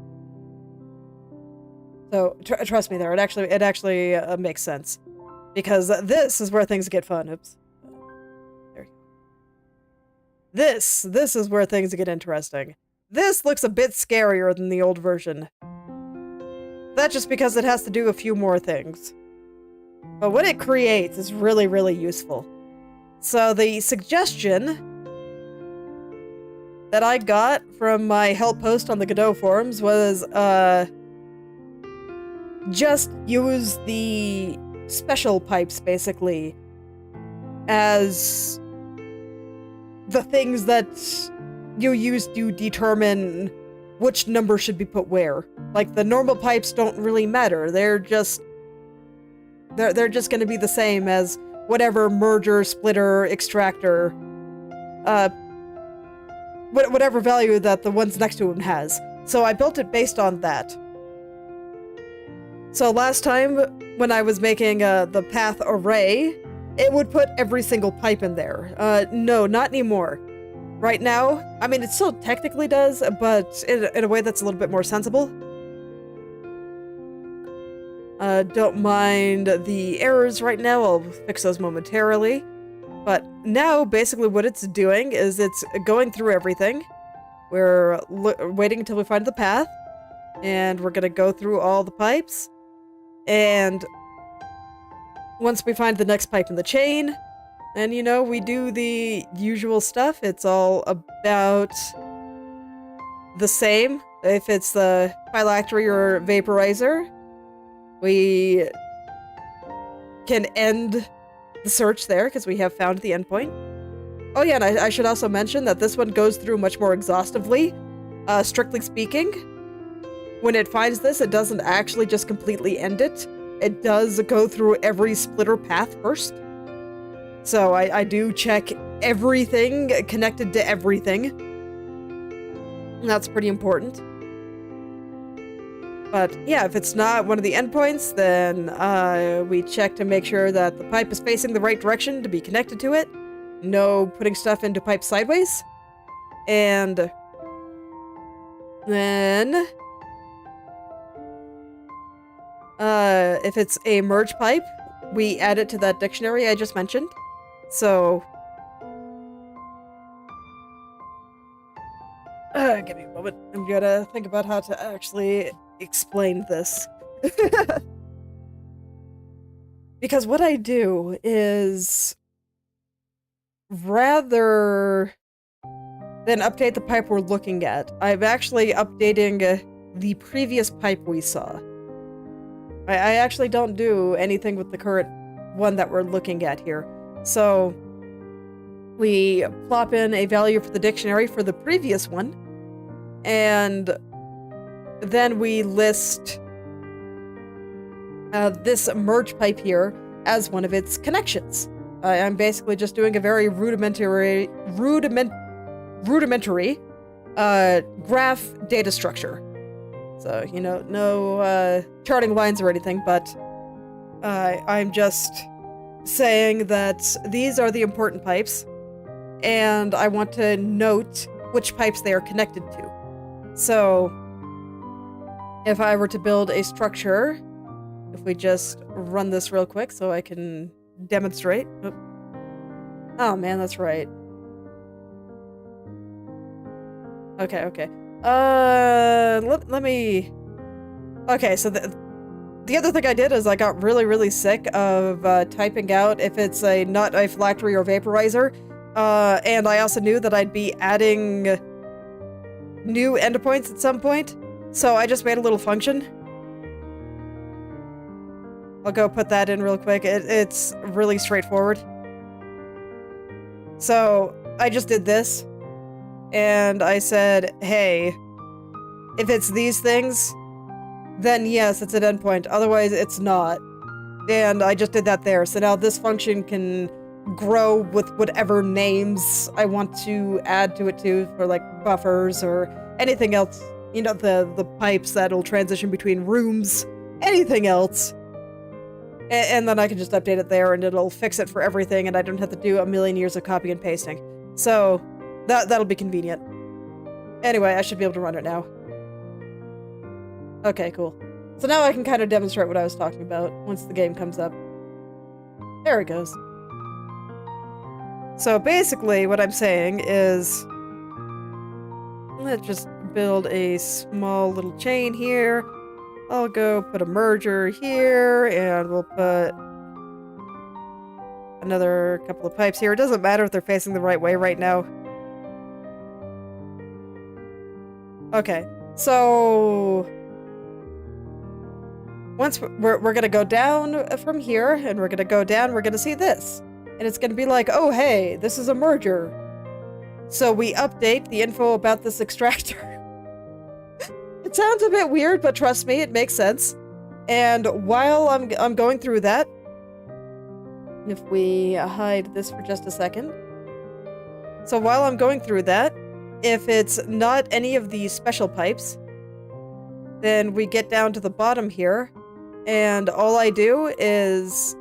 So trust me, there, it actually makes sense, because this is where things get fun. Oops. There you go. This is where things get interesting. This looks a bit scarier than the old version. That's just because it has to do a few more things. But what it creates is really, really useful. So the suggestion that I got from my help post on the Godot forums was, just use the special pipes, basically, as the things that you use to determine which number should be put where. Like, the normal pipes don't really matter. They're just gonna be the same as whatever merger, splitter, extractor, whatever value that the ones next to them has. So I built it based on that. So last time, when I was making the path array, it would put every single pipe in there. No, not anymore. Right now, I mean, it still technically does, but in a way that's a little bit more sensible. Don't mind the errors right now, I'll fix those momentarily. But now, basically what it's doing is it's going through everything. We're waiting until we find the path, and we're gonna go through all the pipes. And once we find the next pipe in the chain, then, you know, we do the usual stuff. It's all about the same. If it's the phylactery or vaporizer, we can end the search there because we have found the endpoint. Oh yeah, and I should also mention that this one goes through much more exhaustively. Strictly speaking, when it finds this, it doesn't actually just completely end it. It does go through every splitter path first. So I do check everything connected to everything. And that's pretty important. But yeah, if it's not one of the endpoints, then we check to make sure that the pipe is facing the right direction to be connected to it. No putting stuff into pipes sideways. And then if it's a merge pipe, we add it to that dictionary I just mentioned. So give me a moment. I'm gonna think about how to actually explain this. Because what I do is, rather than update the pipe we're looking at, I'm actually updating the previous pipe we saw. I actually don't do anything with the current one that we're looking at here. So we plop in a value for the dictionary for the previous one, and then we list this merge pipe here as one of its connections. I'm basically just doing a very rudimentary graph data structure. So, you know, no charting lines or anything, but I'm just saying that these are the important pipes, and I want to note which pipes they are connected to. So, if I were to build a structure, if we just run this real quick so I can demonstrate. Oh man, that's right. Okay. Let me... Okay, so the other thing I did is I got really, really sick of typing out if it's not a phylactery or vaporizer, and I also knew that I'd be adding new endpoints at some point, so I just made a little function. I'll go put that in real quick. It's really straightforward. So I just did this, and I said, hey, if it's these things, then yes, it's an endpoint. Otherwise, it's not. And I just did that there. So now this function can grow with whatever names I want to add to it too, for like buffers or anything else. You know, the pipes that'll transition between rooms, anything else. And then I can just update it there and it'll fix it for everything, and I don't have to do a million years of copy and pasting. So that'll be convenient. Anyway, I should be able to run it now. Okay, cool. So now I can kind of demonstrate what I was talking about once the game comes up. There it goes. So basically what I'm saying is, let's just build a small little chain here. I'll go put a merger here, and we'll put another couple of pipes here. It doesn't matter if they're facing the right way right now. Okay, so once we're gonna go down from here, and we're gonna go down, we're gonna see this. And it's gonna be like, oh hey, this is a merger. So we update the info about this extractor. It sounds a bit weird, but trust me, it makes sense. And while I'm going through that, if we hide this for just a second. So while I'm going through that, if it's not any of these special pipes, then we get down to the bottom here, and all I do is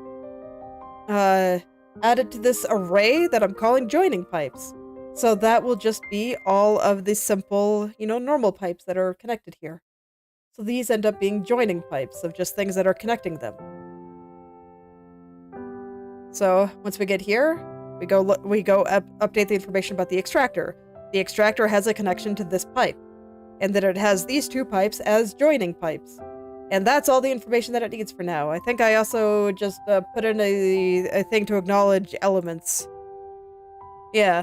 add it to this array that I'm calling joining pipes. So that will just be all of the simple, normal pipes that are connected here. So these end up being joining pipes of just things that are connecting them. So once we get here, we go update the information about the extractor. The extractor has a connection to this pipe, and then it has these two pipes as joining pipes. And that's all the information that it needs for now. I think I also just put in a thing to acknowledge elements. Yeah.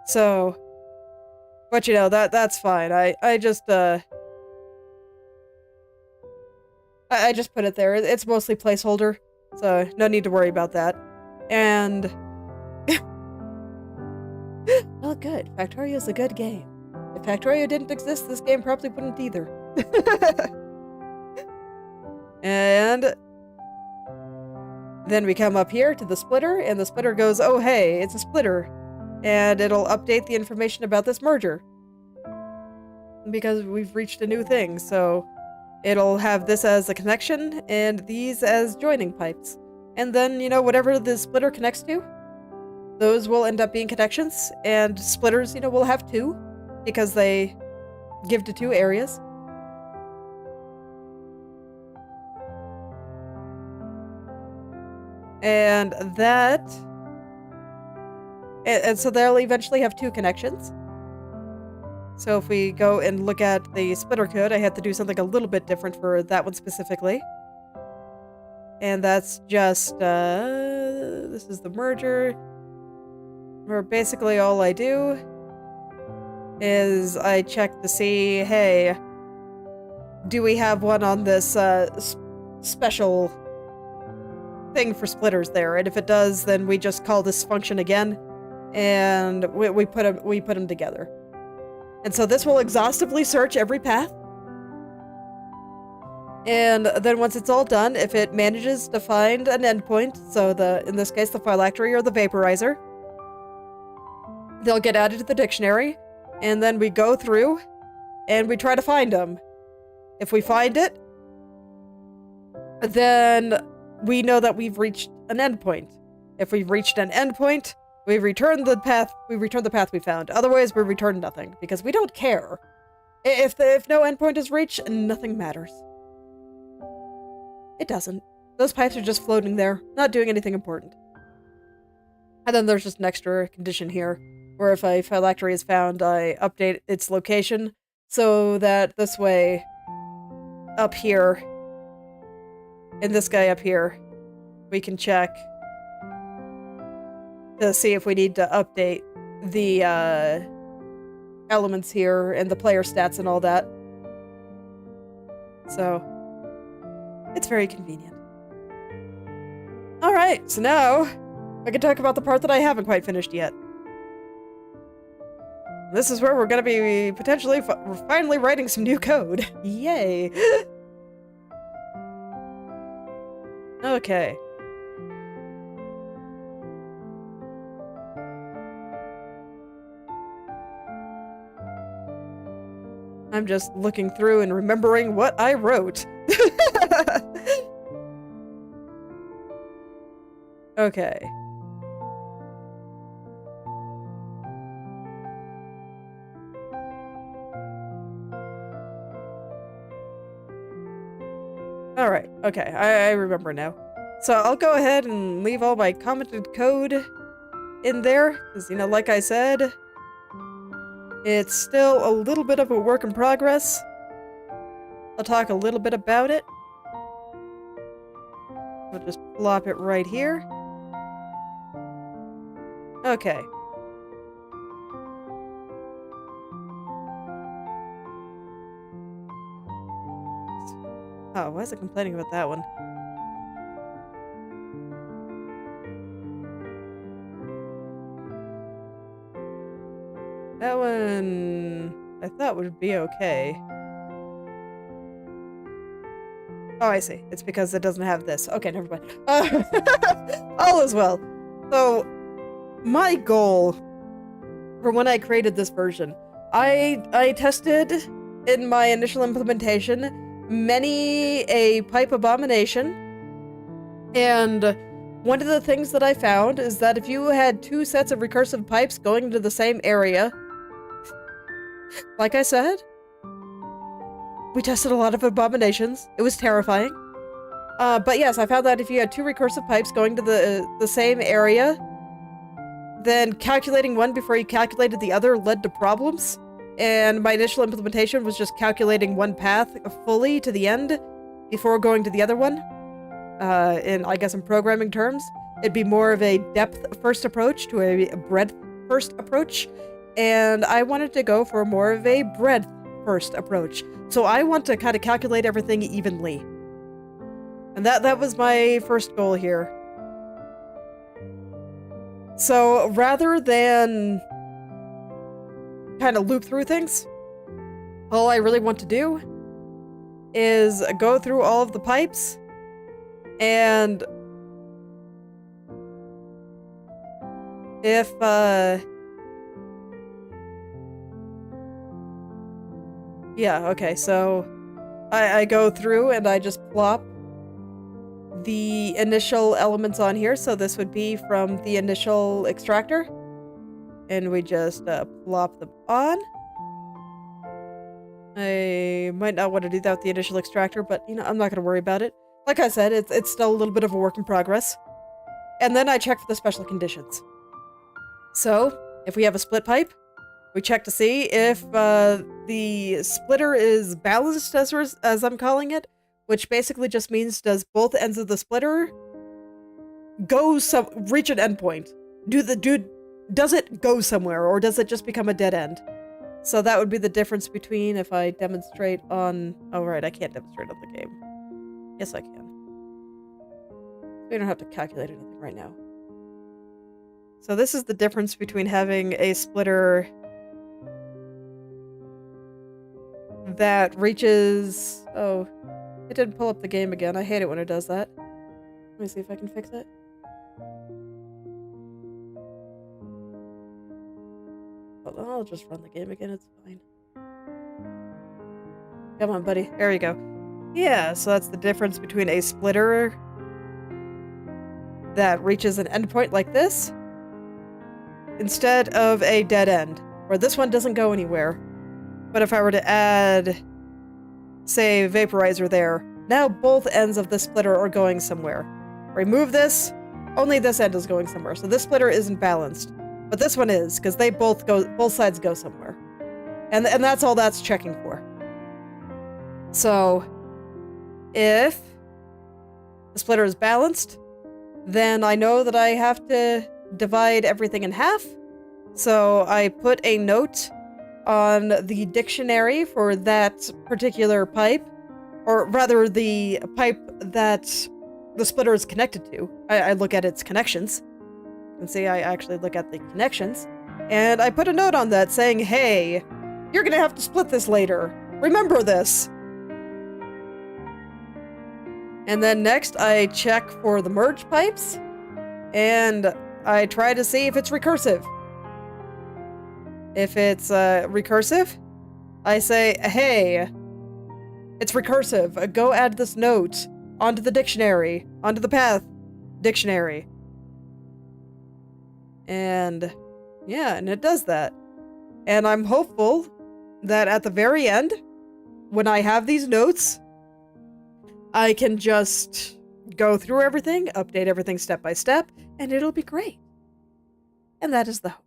So, but that's fine. I just put it there. It's mostly placeholder, so no need to worry about that. And well, good. Factorio's a good game. If Factorio didn't exist, this game probably wouldn't either. And then we come up here to the splitter, and the splitter goes, oh hey, it's a splitter. And it'll update the information about this merger. Because we've reached a new thing, so it'll have this as a connection, and these as joining pipes. And then, whatever the splitter connects to, those will end up being connections, and splitters, will have two, because they give to two areas. And that... And so they'll eventually have two connections. So if we go and look at the splitter code, I had to do something a little bit different for that one specifically. And that's just, this is the merger, where basically all I do is I check to see, hey, do we have one on this special thing for splitters there? And if it does, then we just call this function again, and we put them together. And so this will exhaustively search every path. And then once it's all done, if it manages to find an endpoint, so in this case the phylactery or the vaporizer, they'll get added to the dictionary, and then we go through and we try to find them. If we find it, then we know that we've reached an endpoint. If we've reached an endpoint, we return the path we found. Otherwise, we return nothing, because we don't care. If no endpoint is reached, nothing matters. It doesn't. Those pipes are just floating there, not doing anything important. And then there's just an extra condition here, where if a phylactery is found, I update its location, so that this way, up here, in this guy up here, we can check to see if we need to update the elements here and the player stats and all that. So, it's very convenient. Alright, so now I can talk about the part that I haven't quite finished yet. This is where we're gonna be potentially finally writing some new code. Yay! Okay. I'm just looking through and remembering what I wrote. Okay. Alright, okay, I remember now. So I'll go ahead and leave all my commented code in there, because, like I said, it's still a little bit of a work in progress. I'll talk a little bit about it. We'll just plop it right here. Okay. Oh, why is it complaining about that one? That one I thought would be okay. Oh, I see. It's because it doesn't have this. Okay, never mind. All is well. So, my goal for when I created this version, I tested in my initial implementation many a pipe abomination, and one of the things that I found is that if you had two sets of recursive pipes going to the same area, like I said, we tested a lot of abominations. It was terrifying. But yes, I found that if you had two recursive pipes going to the same area, then calculating one before you calculated the other led to problems. And my initial implementation was just calculating one path fully to the end before going to the other one. I guess in programming terms, it'd be more of a depth-first approach to a breadth-first approach. And I wanted to go for more of a breadth-first approach. So I want to kind of calculate everything evenly. And that was my first goal here. So rather than kind of loop through things, all I really want to do is go through all of the pipes and if yeah, okay, so I go through and I just plop the initial elements on here. So this would be from the initial extractor. And we just plop them on. I might not want to do that with the initial extractor, but, I'm not going to worry about it. Like I said, it's still a little bit of a work in progress. And then I check for the special conditions. So, if we have a split pipe, we check to see if the splitter is balanced, as I'm calling it, which basically just means does both ends of the splitter reach an endpoint? Does it go somewhere, or does it just become a dead end? So that would be the difference between if I demonstrate on... Oh, right, I can't demonstrate on the game. Yes, I can. We don't have to calculate anything right now. So this is the difference between having a splitter that reaches... Oh, it didn't pull up the game again. I hate it when it does that. Let me see if I can fix it. I'll just run the game again, it's fine. Come on, buddy. There you go. Yeah, so that's the difference between a splitter that reaches an endpoint like this instead of a dead end, where this one doesn't go anywhere. But if I were to add, say, vaporizer there, now both ends of the splitter are going somewhere. Remove this, only this end is going somewhere, so this splitter isn't balanced. But this one is, because they both sides go somewhere. And that's all that's checking for. So, if the splitter is balanced, then I know that I have to divide everything in half. So I put a note on the dictionary for that particular pipe, or rather the pipe that the splitter is connected to. I look at its connections. And see, I actually look at the connections, and I put a note on that saying, hey, you're gonna have to split this later. Remember this. And then next, I check for the merge pipes, and I try to see if it's recursive. If it's recursive, I say, hey, it's recursive. Go add this note onto the dictionary, onto the path dictionary. And yeah, and it does that. And I'm hopeful that at the very end, when I have these notes, I can just go through everything, update everything step by step, and it'll be great. And that is the hope.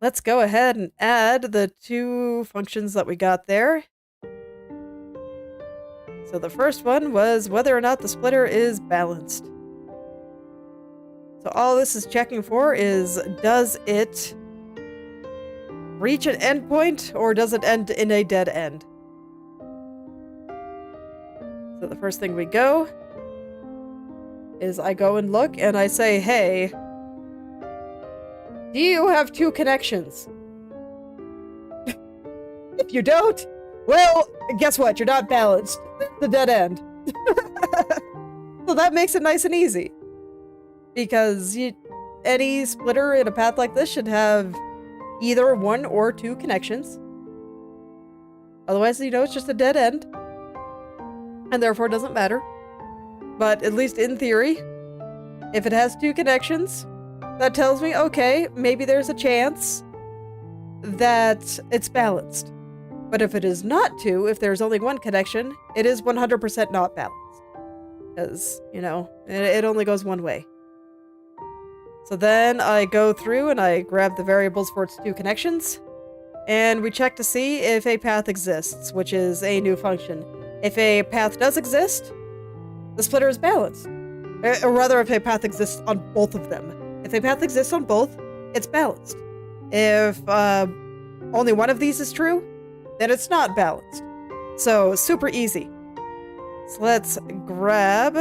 Let's go ahead and add the 2 functions that we got there. So the first one was whether or not the splitter is balanced. So all this is checking for is, does it reach an endpoint or does it end in a dead end? So the first thing we go is I go and look and I say, hey, do you have 2 connections? If you don't, well, guess what? You're not balanced. The dead end. So that makes it nice and easy. Because any splitter in a path like this should have either 1 or 2 connections. Otherwise, it's just a dead end. And therefore it doesn't matter. But at least in theory, if it has 2 connections, that tells me, okay, maybe there's a chance that it's balanced. But if it is not 2, if there's only 1 connection, it is 100% not balanced. Because, it only goes one way. So then I go through and I grab the variables for its 2 connections, and we check to see if a path exists, which is a new function. If a path does exist, the splitter is balanced. Or rather, if a path exists on both of them. If a path exists on both, it's balanced. If only one of these is true, then it's not balanced. So, super easy. So let's grab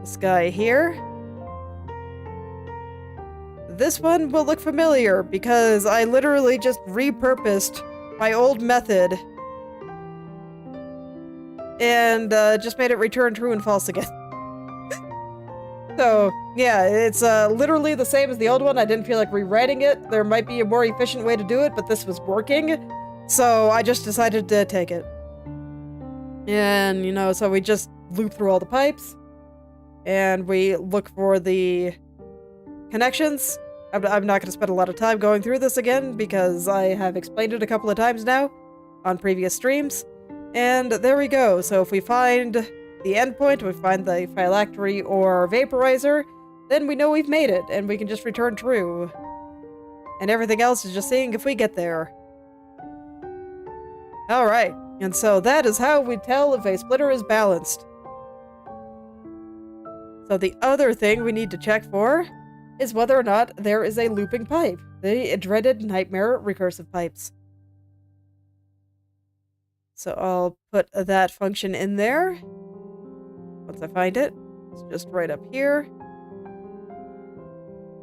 this guy here. This one will look familiar because I literally just repurposed my old method and just made it return true and false again. So, yeah, it's literally the same as the old one. I didn't feel like rewriting it. There might be a more efficient way to do it, but this was working. So I just decided to take it. And, so we just loop through all the pipes. And we look for the connections. I'm not going to spend a lot of time going through this again because I have explained it a couple of times now on previous streams. And there we go. So if we find the endpoint, we find the phylactery or vaporizer, then we know we've made it, and we can just return true. And everything else is just seeing if we get there. Alright, and so that is how we tell if a splitter is balanced. So the other thing we need to check for is whether or not there is a looping pipe, the dreaded nightmare recursive pipes. So I'll put that function in there. Once I find it, it's just right up here.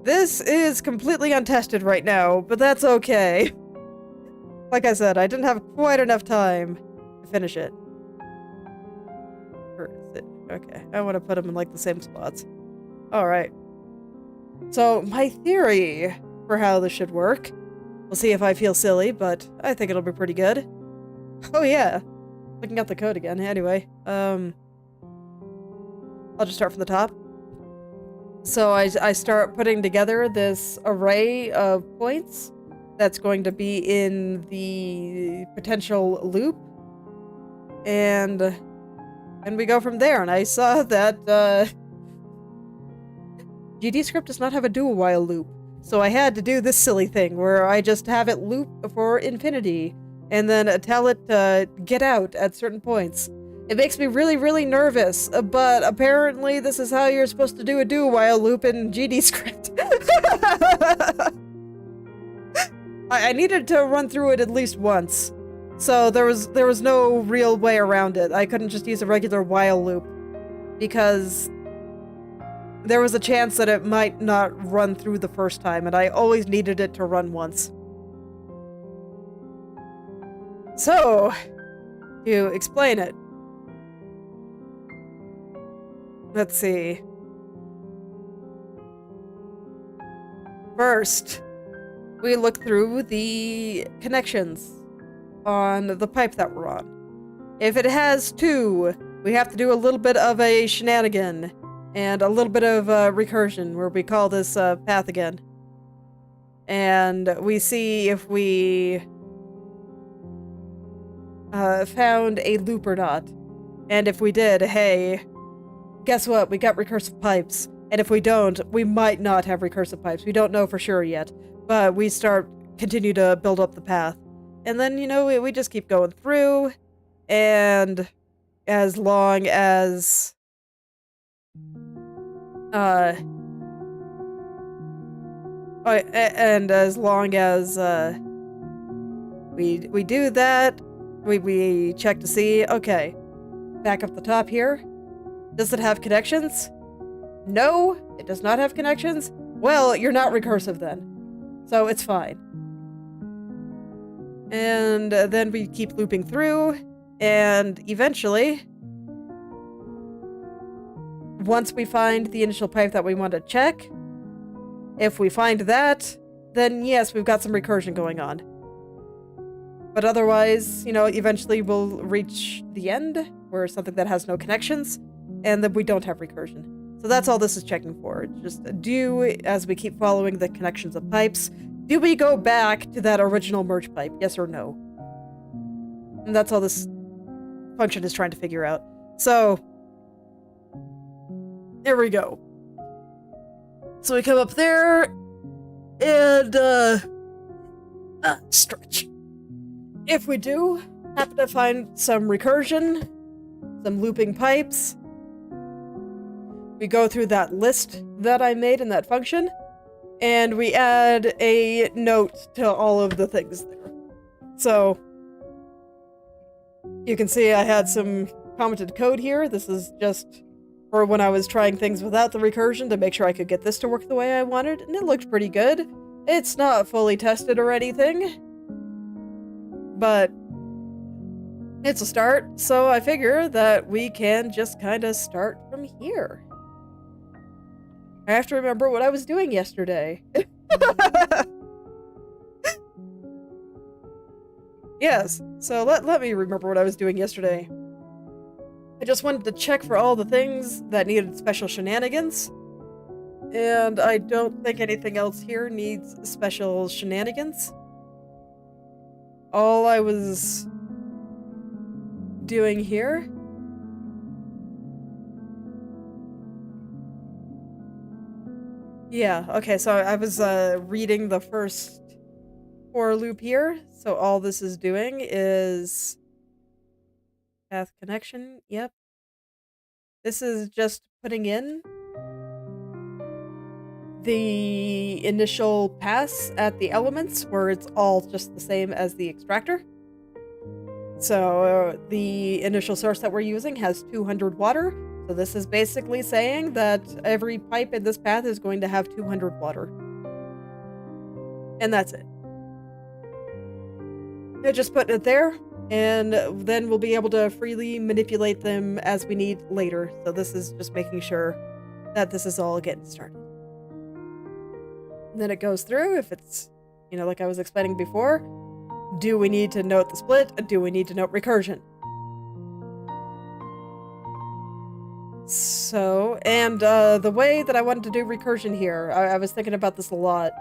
This is completely untested right now, but that's okay. Like I said, I didn't have quite enough time to finish it. Where is it? Okay, I want to put them in like the same spots. Alright. So my theory for how this should work, we'll see if I feel silly, but I think it'll be pretty good. Oh yeah, looking at the code again. Anyway, I'll just start from the top. So I start putting together this array of points that's going to be in the potential loop, and we go from there. And I saw that GDScript does not have a do while loop, so I had to do this silly thing where I just have it loop for infinity and then tell it to get out at certain points. It makes me really, really nervous, but apparently this is how you're supposed to do a do-while loop in GDScript. I needed to run through it at least once, so there was no real way around it. I couldn't just use a regular while loop, because there was a chance that it might not run through the first time, and I always needed it to run once. So, to explain it, let's see. First, we look through the connections on the pipe that we're on. If it has 2, we have to do a little bit of a shenanigan and a little bit of recursion, where we call this path again. And we see if we found a loop or not. And if we did, hey, guess what? We got recursive pipes. And if we don't, we might not have recursive pipes. We don't know for sure yet. But we continue to build up the path. And then, we just keep going through. And as long as... and as long as, we do that, we check to see, okay, back up the top here. Does it have connections? No, it does not have connections. Well, you're not recursive then. So it's fine. And then we keep looping through, and eventually, once we find the initial pipe that we want to check, if we find that, then yes, we've got some recursion going on. But otherwise, eventually we'll reach the end, where something that has no connections, and then we don't have recursion. So that's all this is checking for. Just as we keep following the connections of pipes, do we go back to that original merge pipe, yes or no? And that's all this function is trying to figure out. So, there we go. So we come up there, and, stretch. If we do happen to find some recursion, some looping pipes, we go through that list that I made in that function, and we add a note to all of the things there. So, you can see I had some commented code here. This is just for when I was trying things without the recursion to make sure I could get this to work the way I wanted, and it looked pretty good. It's not fully tested or anything, but it's a start, so I figure that we can just kind of start from here. I have to remember what I was doing yesterday. Yes, so let me remember what I was doing yesterday. I just wanted to check for all the things that needed special shenanigans. And I don't think anything else here needs special shenanigans. All I was doing here yeah, okay, so I was reading the first for loop here. So all this is doing is path connection. Yep. This is just putting in the initial pass at the elements where it's all just the same as the extractor. So the initial source that we're using has 200 water. So this is basically saying that every pipe in this path is going to have 200 water. And that's it. They're just putting it there, and then we'll be able to freely manipulate them as we need later. So this is just making sure that this is all getting started. And then it goes through if it's, like I was explaining before. Do we need to note the split? Do we need to note recursion? So, and the way that I wanted to do recursion here, I was thinking about this a lot,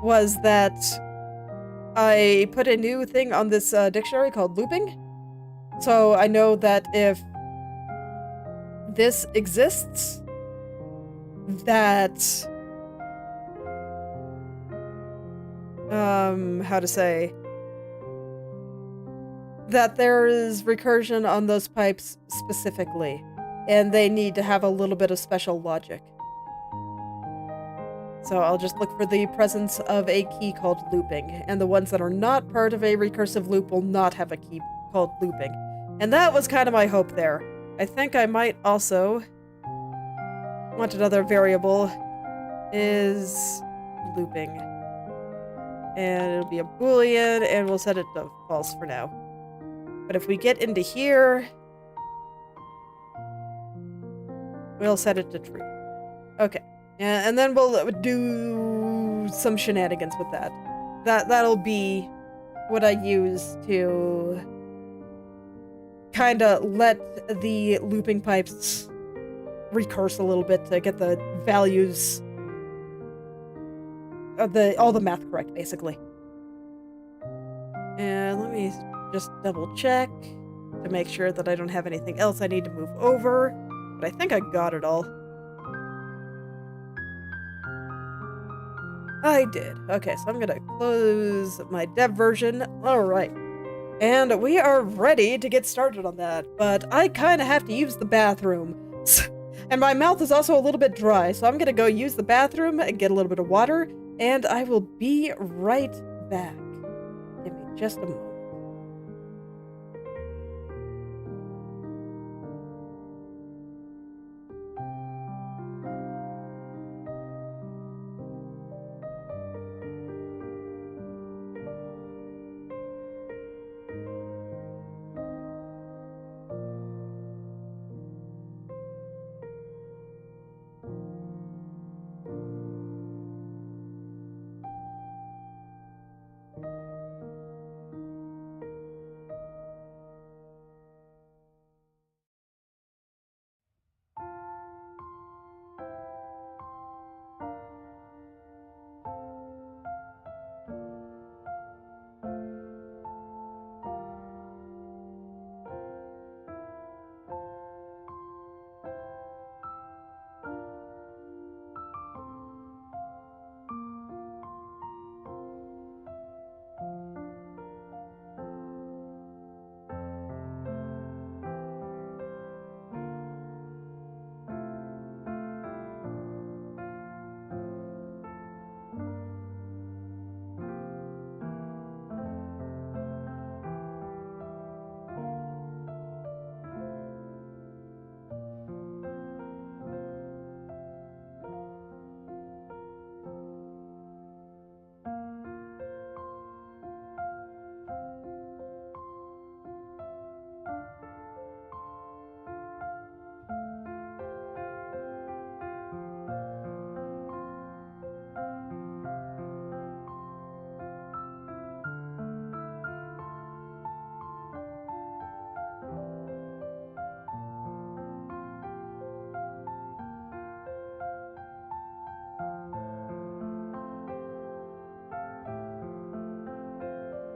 was that I put a new thing on this dictionary called looping. So I know that if this exists, that, how to say, that there is recursion on those pipes specifically. And they need to have a little bit of special logic. So I'll just look for the presence of a key called looping, and the ones that are not part of a recursive loop will not have a key called looping. And that was kind of my hope there. I think I might also want another variable is looping. And it'll be a boolean, and we'll set it to false for now. But if we get into here, we'll set it to true. Okay. And then we'll do some shenanigans with that. That'll be what I use to kind of let the looping pipes recurse a little bit to get the values of all the math correct, basically. And let me just double check to make sure that I don't have anything else I need to move over. But but I think I got it all. I did. Okay, so I'm gonna close my dev version. Alright. And we are ready to get started on that, but I kind of have to use the bathroom. And my mouth is also a little bit dry, so I'm gonna go use the bathroom and get a little bit of water, and I will be right back. Give me just a moment.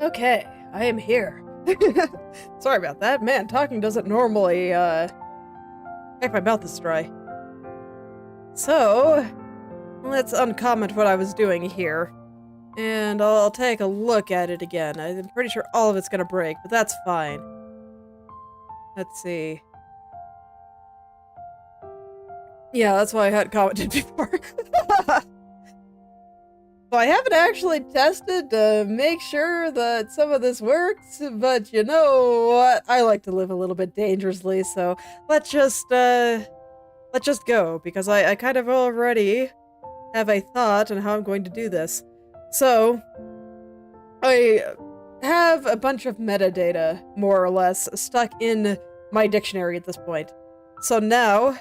Okay, I am here. Sorry about that. Man, talking doesn't normally, make my mouth is dry. So, let's uncomment what I was doing here. And I'll take a look at it again. I'm pretty sure all of it's gonna break, but that's fine. Let's see. Yeah, that's why I hadn't commented before. So I haven't actually tested to make sure that some of this works, but you know what? I like to live a little bit dangerously, so let's just go, because I kind of already have a thought on how I'm going to do this. So, I have a bunch of metadata, more or less, stuck in my dictionary at this point. So now,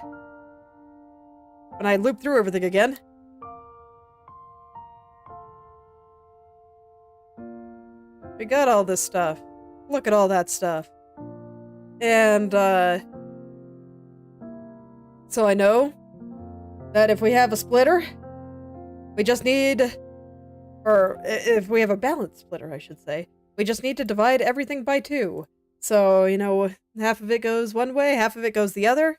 when I loop through everything again, we got all this stuff. Look at all that stuff. And, so I know that if we have a splitter, we just need, or if we have a balanced splitter, I should say, we just need to divide everything by 2. So, you know, half of it goes one way, half of it goes the other.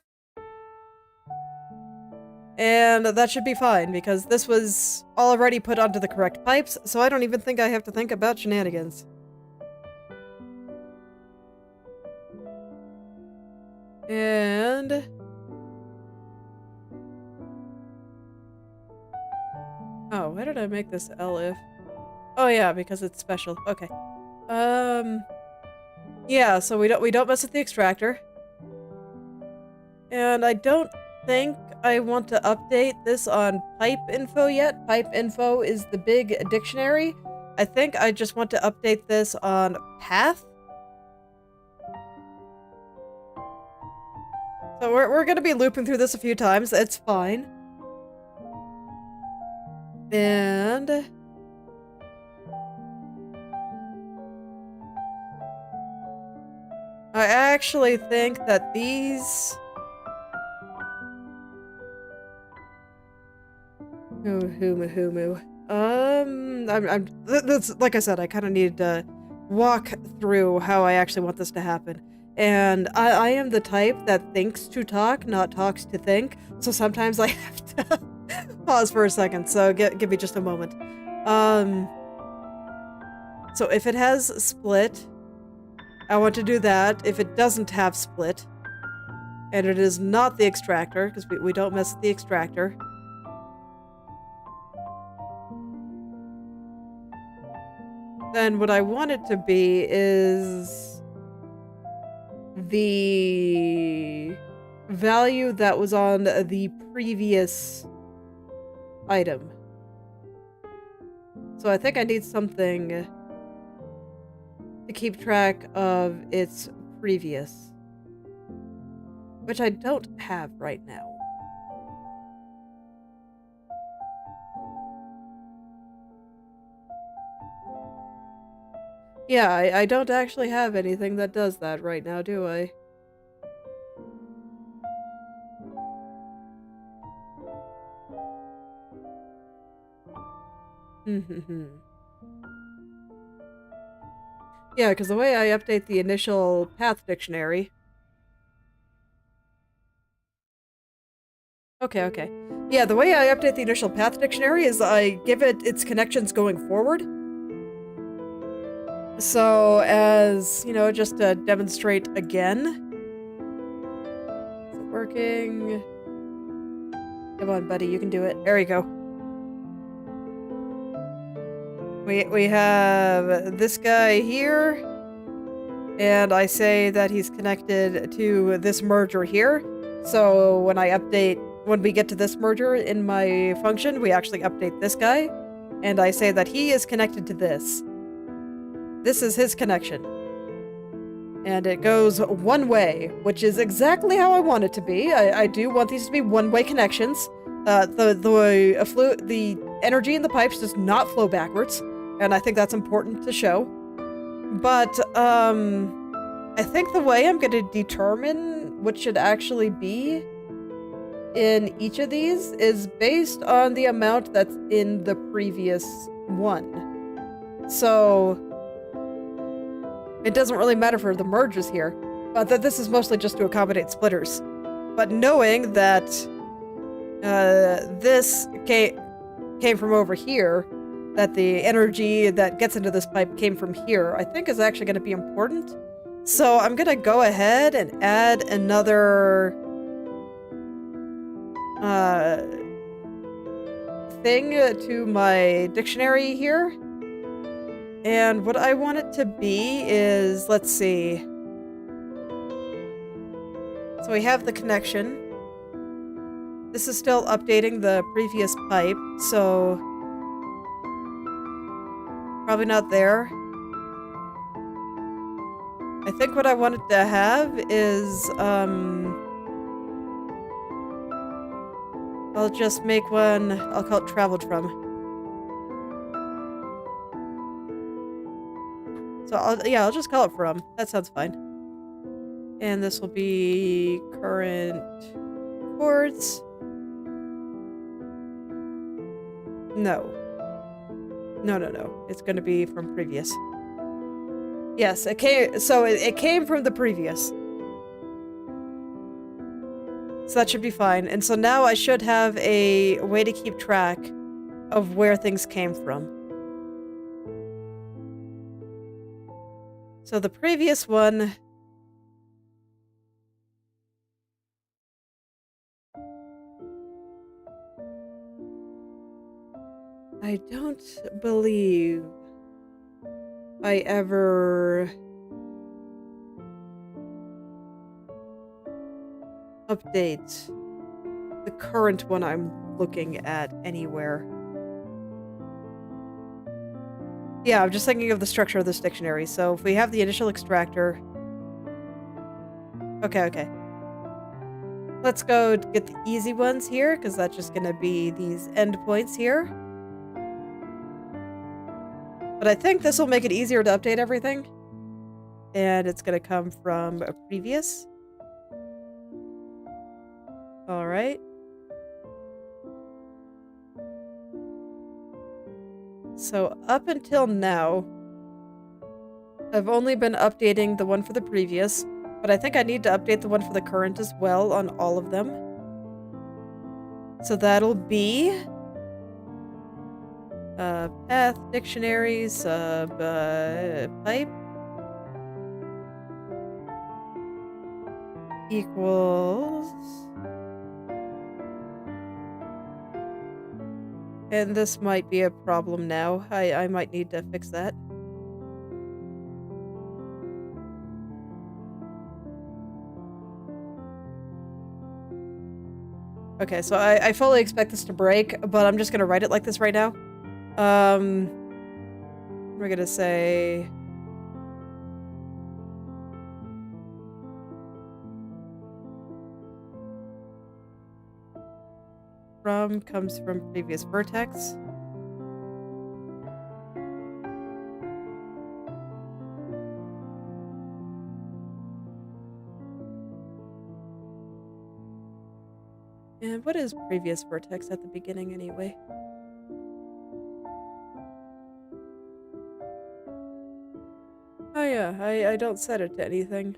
And that should be fine, because this was already put onto the correct pipes, so I don't even think I have to think about shenanigans. And... oh, why did I make this elif? Oh yeah, because it's special. Okay. Yeah, so we don't mess with the extractor. And I don't think I want to update this on pipe info yet. Pipe info is the big dictionary. I think I just want to update this on path. So we're gonna be looping through this a few times. It's fine. And I actually think that these... that's like I said, I kind of need to walk through how I actually want this to happen. and I am the type that thinks to talk, not talks to think. So sometimes I have to pause for a second. So give me just a moment. So if it has split, I want to do that. If it doesn't have split, and it is not the extractor, because we don't mess with the extractor. Then what I want it to be is the value that was on the previous item. So I think I need something to keep track of its previous, which I don't have right now. Yeah, I don't actually have anything that does that right now, do I? Yeah, because the way I update the initial path dictionary... Okay. Yeah, the way I update the initial path dictionary is I give it its connections going forward. So, as, you know, just to demonstrate again. Is it working? Come on, buddy, you can do it. There you go. We have this guy here, and I say that he's connected to this merger here. So when we get to this merger in my function, we actually update this guy, and I say that he is connected to this. This is his connection. And it goes one way, which is exactly how I want it to be. I do want these to be one-way connections. The energy in the pipes does not flow backwards, and I think that's important to show. But, I think the way I'm going to determine what should actually be in each of these is based on the amount that's in the previous one. So, it doesn't really matter for the merges here, but that this is mostly just to accommodate splitters. But knowing that this came from over here, that the energy that gets into this pipe came from here, I think is actually going to be important. So I'm going to go ahead and add another thing to my dictionary here. And what I want it to be is, let's see. So we have the connection. This is still updating the previous pipe, so probably not there. I think what I wanted to have is, I'll just make one, I'll call it traveled from. So I'll just call it from. That sounds fine. And this will be current chords. No. It's going to be from previous. Yes, it came from the previous. So that should be fine. And so now I should have a way to keep track of where things came from. So the previous one... I don't believe I ever update the current one I'm looking at anywhere. Yeah, I'm just thinking of the structure of this dictionary. So if we have the initial extractor... Okay. Let's go get the easy ones here, because that's just going to be these endpoints here. But I think this will make it easier to update everything. And it's going to come from a previous. Alright. So up until now, I've only been updating the one for the previous, But I think I need to update the one for the current as well on all of them. So that'll be path, dictionary, sub, pipe equals, and this might be a problem now. I might need to fix that. Okay, so I fully expect this to break, but I'm just gonna write it like this right now. We're gonna say from comes from previous vertex. And what is previous vertex at the beginning anyway? Oh yeah, I don't set it to anything.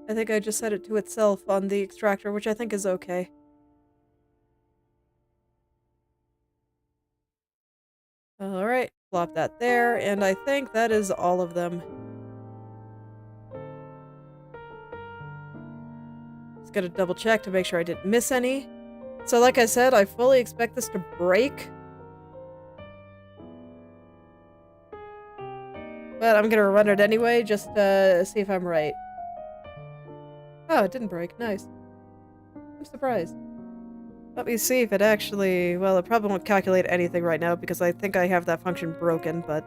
I think I just set it to itself on the extractor, which I think is okay. Alright, plop that there, and I think that is all of them. Just gotta double check to make sure I didn't miss any. So like I said, I fully expect this to break. But I'm gonna run it anyway, just to see if I'm right. Oh, it didn't break. Nice. I'm surprised. Let me see if it actually... Well, it probably won't calculate anything right now because I think I have that function broken, but...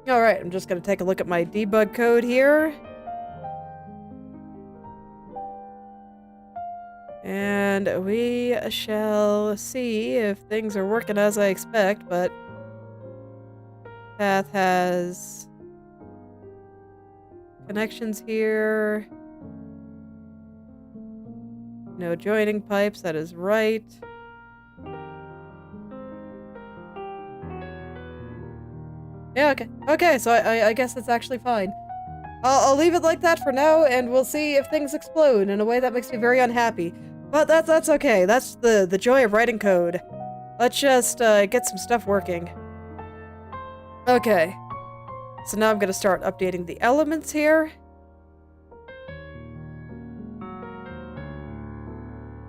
Alright, I'm just gonna take a look at my debug code here. And we shall see if things are working as I expect, but... Path has... connections here. No joining pipes, that is right. Yeah, okay. Okay, so I guess that's actually fine. I'll leave it like that for now, and we'll see if things explode in a way that makes me very unhappy. But that's okay. That's the joy of writing code. Let's just get some stuff working. Okay. So now I'm gonna start updating the elements here.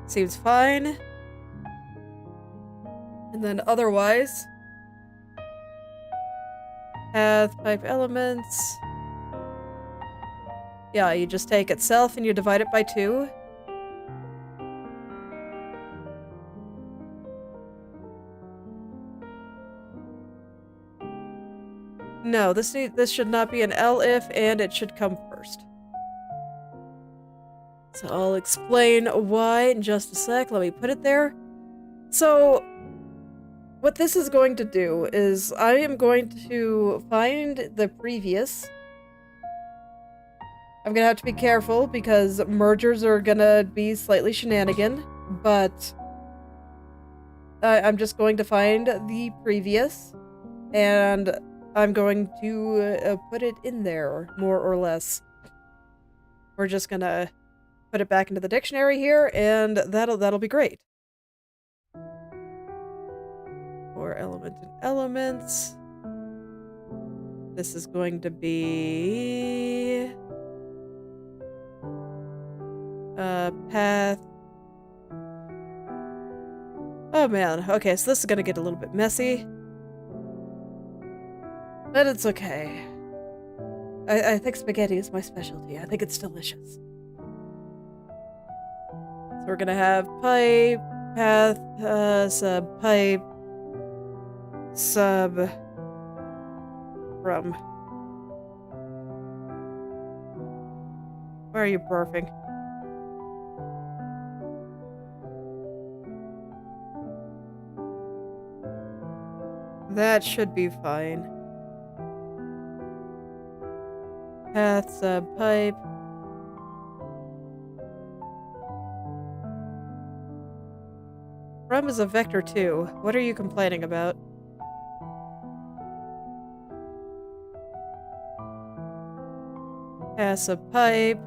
Seems fine. And then otherwise... Path, pipe elements... Yeah, you just take itself and you divide it by 2. No, this should not be an elif, and it should come first. So I'll explain why in just a sec. Let me put it there. So, what this is going to do is I am going to find the previous. I'm gonna have to be careful because mergers are gonna be slightly shenanigan, but I'm just going to find the previous, and I'm going to put it in there, more or less. We're just gonna put it back into the dictionary here, and that'll be great. For element and elements. This is going to be... path. Oh man, okay, so this is gonna get a little bit messy. But it's okay. I think spaghetti is my specialty. I think it's delicious. So we're gonna have pipe, path, sub, pipe, sub, from. Why are you barfing? That should be fine. Path, sub, pipe. From is a vector too. What are you complaining about? pass sub pipe.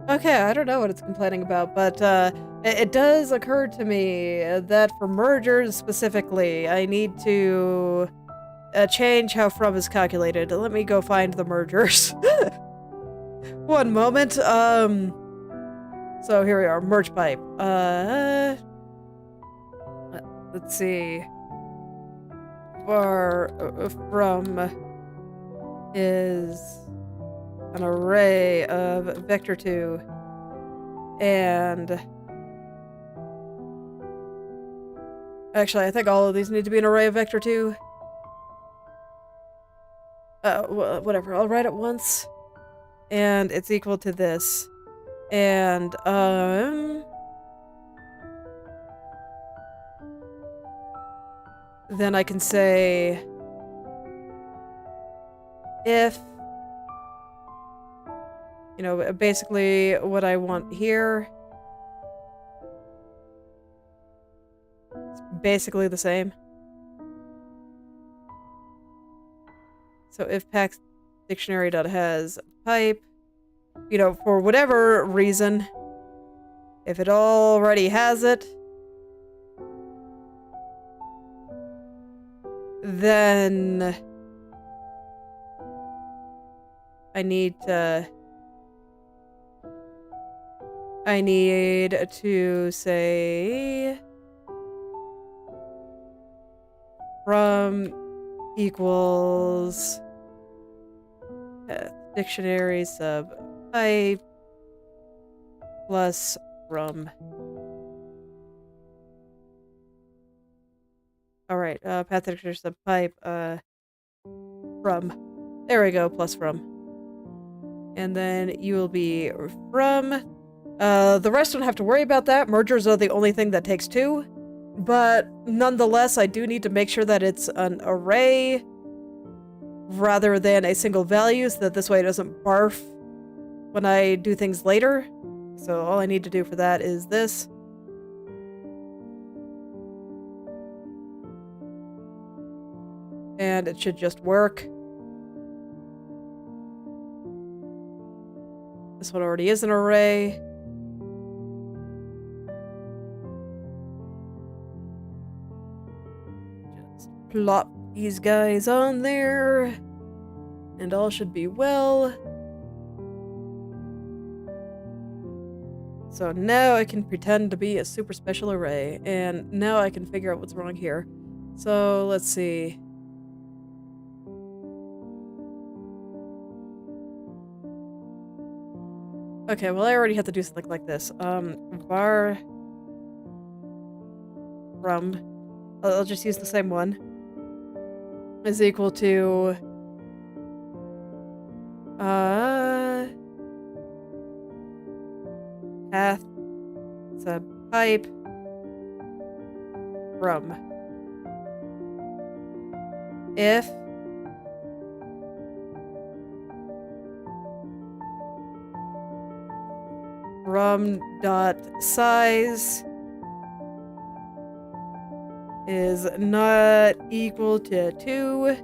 Okay, I don't know what it's complaining about, but it does occur to me that for mergers specifically, I need to change how from is calculated. Let me go find the mergers. One moment. So here we are, merge pipe. Let's see. Var from is an array of vector 2 and actually I think all of these need to be an array of vector 2. Whatever, I'll write it once and it's equal to this and then I can say if, you know, basically what I want here is basically the same. So if pax dictionary.has pipe, you know, for whatever reason, if it already has it, then I need to say from equals dictionary sub pipe plus from. All right, path dictionary sub pipe from. There we go, plus from. And then you will be from. The rest don't have to worry about that. Mergers are the only thing that takes 2. But nonetheless, I do need to make sure that it's an array rather than a single value so that this way it doesn't barf when I do things later. So all I need to do for that is this. And it should just work. This one already is an array. Just plop these guys on there. And all should be well. So now I can pretend to be a super special array. And now I can figure out what's wrong here. So let's see. Okay, well I already have to do something like this. Var from, I'll just use the same one, is equal to path sub pipe from if from dot size is not equal to 2,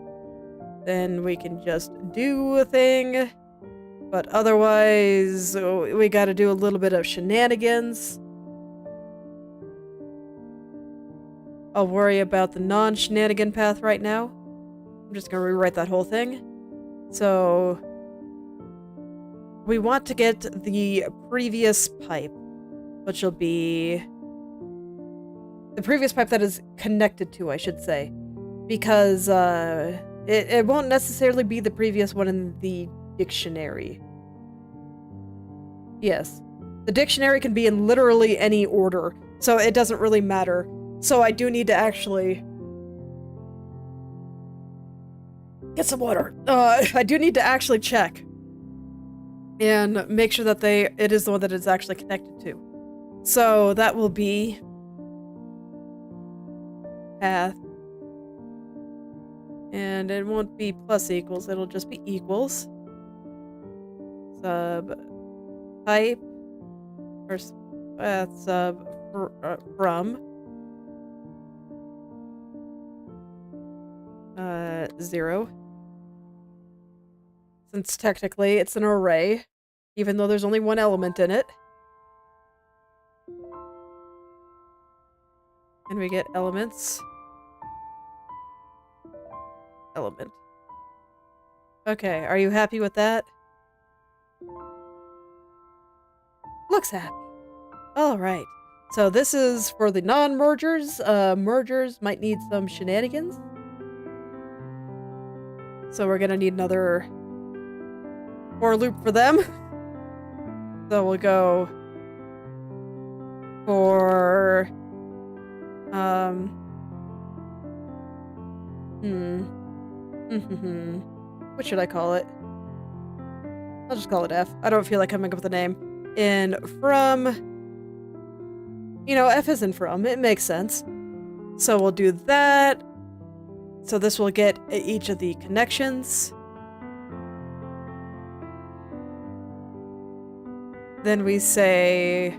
then we can just do a thing. But otherwise, we gotta do a little bit of shenanigans. I'll worry about the non-shenanigan path right now. I'm just gonna rewrite that whole thing. So we want to get the previous pipe, which will be the previous pipe that is connected to, I should say, because it won't necessarily be the previous one in the dictionary. Yes, the dictionary can be in literally any order, so it doesn't really matter. So I do need to actually get some water. I do need to actually check and make sure that it is the one that it's actually connected to. So that will be path, and it won't be plus equals, it'll just be equals sub pipe or path sub from 0 since technically it's an array, even though there's only one element in it. And we get elements. Element. Okay, are you happy with that? Looks happy. Alright. So this is for the non-mergers. Mergers might need some shenanigans. So we're gonna need another for loop for them. So we'll go for what should I call it? I'll just call it F. I don't feel like coming up with a name. And from, you know, F isn't from. It makes sense. So we'll do that. So this will get each of the connections. Then we say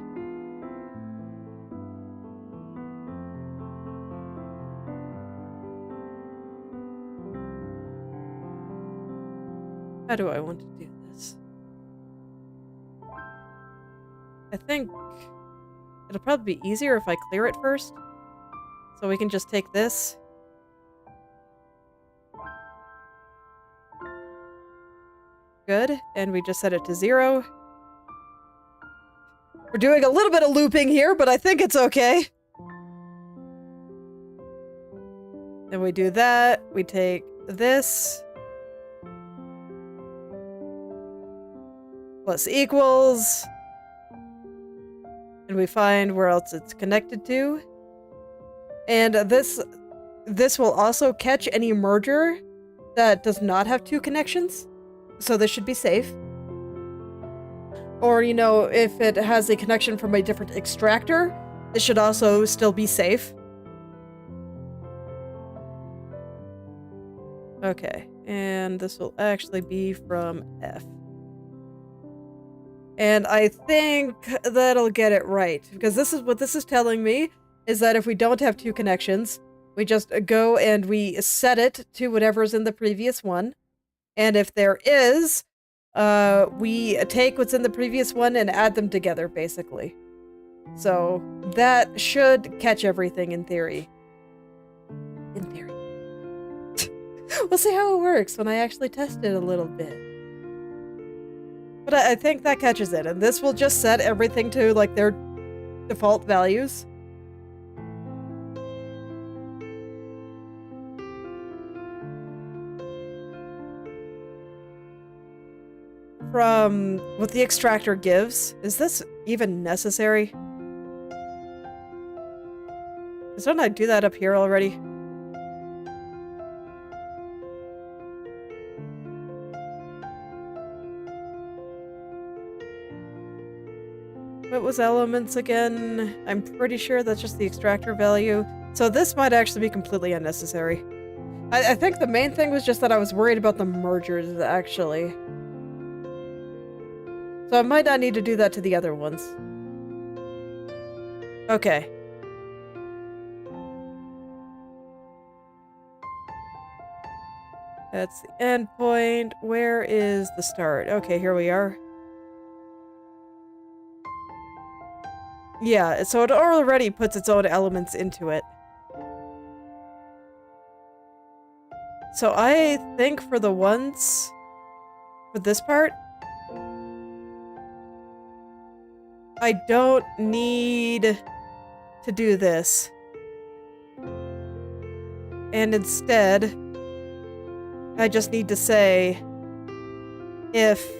how do I want to do this? I think it'll probably be easier if I clear it first. So we can just take this. Good, and we just set it to 0. We're doing a little bit of looping here, but I think it's okay. Then we do that. We take this. Plus equals. And we find where else it's connected to. And this will also catch any merger that does not have 2 connections. So this should be safe. Or, you know, if it has a connection from a different extractor, this should also still be safe. Okay, and this will actually be from F. And I think that'll get it right, because this is what this is telling me, is that if we don't have 2 connections, we just go and we set it to whatever's in the previous one. And if there is, we take what's in the previous one and add them together, basically. So that should catch everything in theory. In theory. We'll see how it works when I actually test it a little bit. But I think that catches it, and this will just set everything to, like, their default values. From what the extractor gives, is this even necessary? Don't I do that up here already? What was elements again? I'm pretty sure that's just the extractor value. So this might actually be completely unnecessary. I think the main thing was just that I was worried about the mergers, actually. So I might not need to do that to the other ones. Okay. That's the endpoint. Where is the start? Okay, here we are. Yeah, so it already puts its own elements into it. So I think for the ones for this part, I don't need to do this. And instead, I just need to say if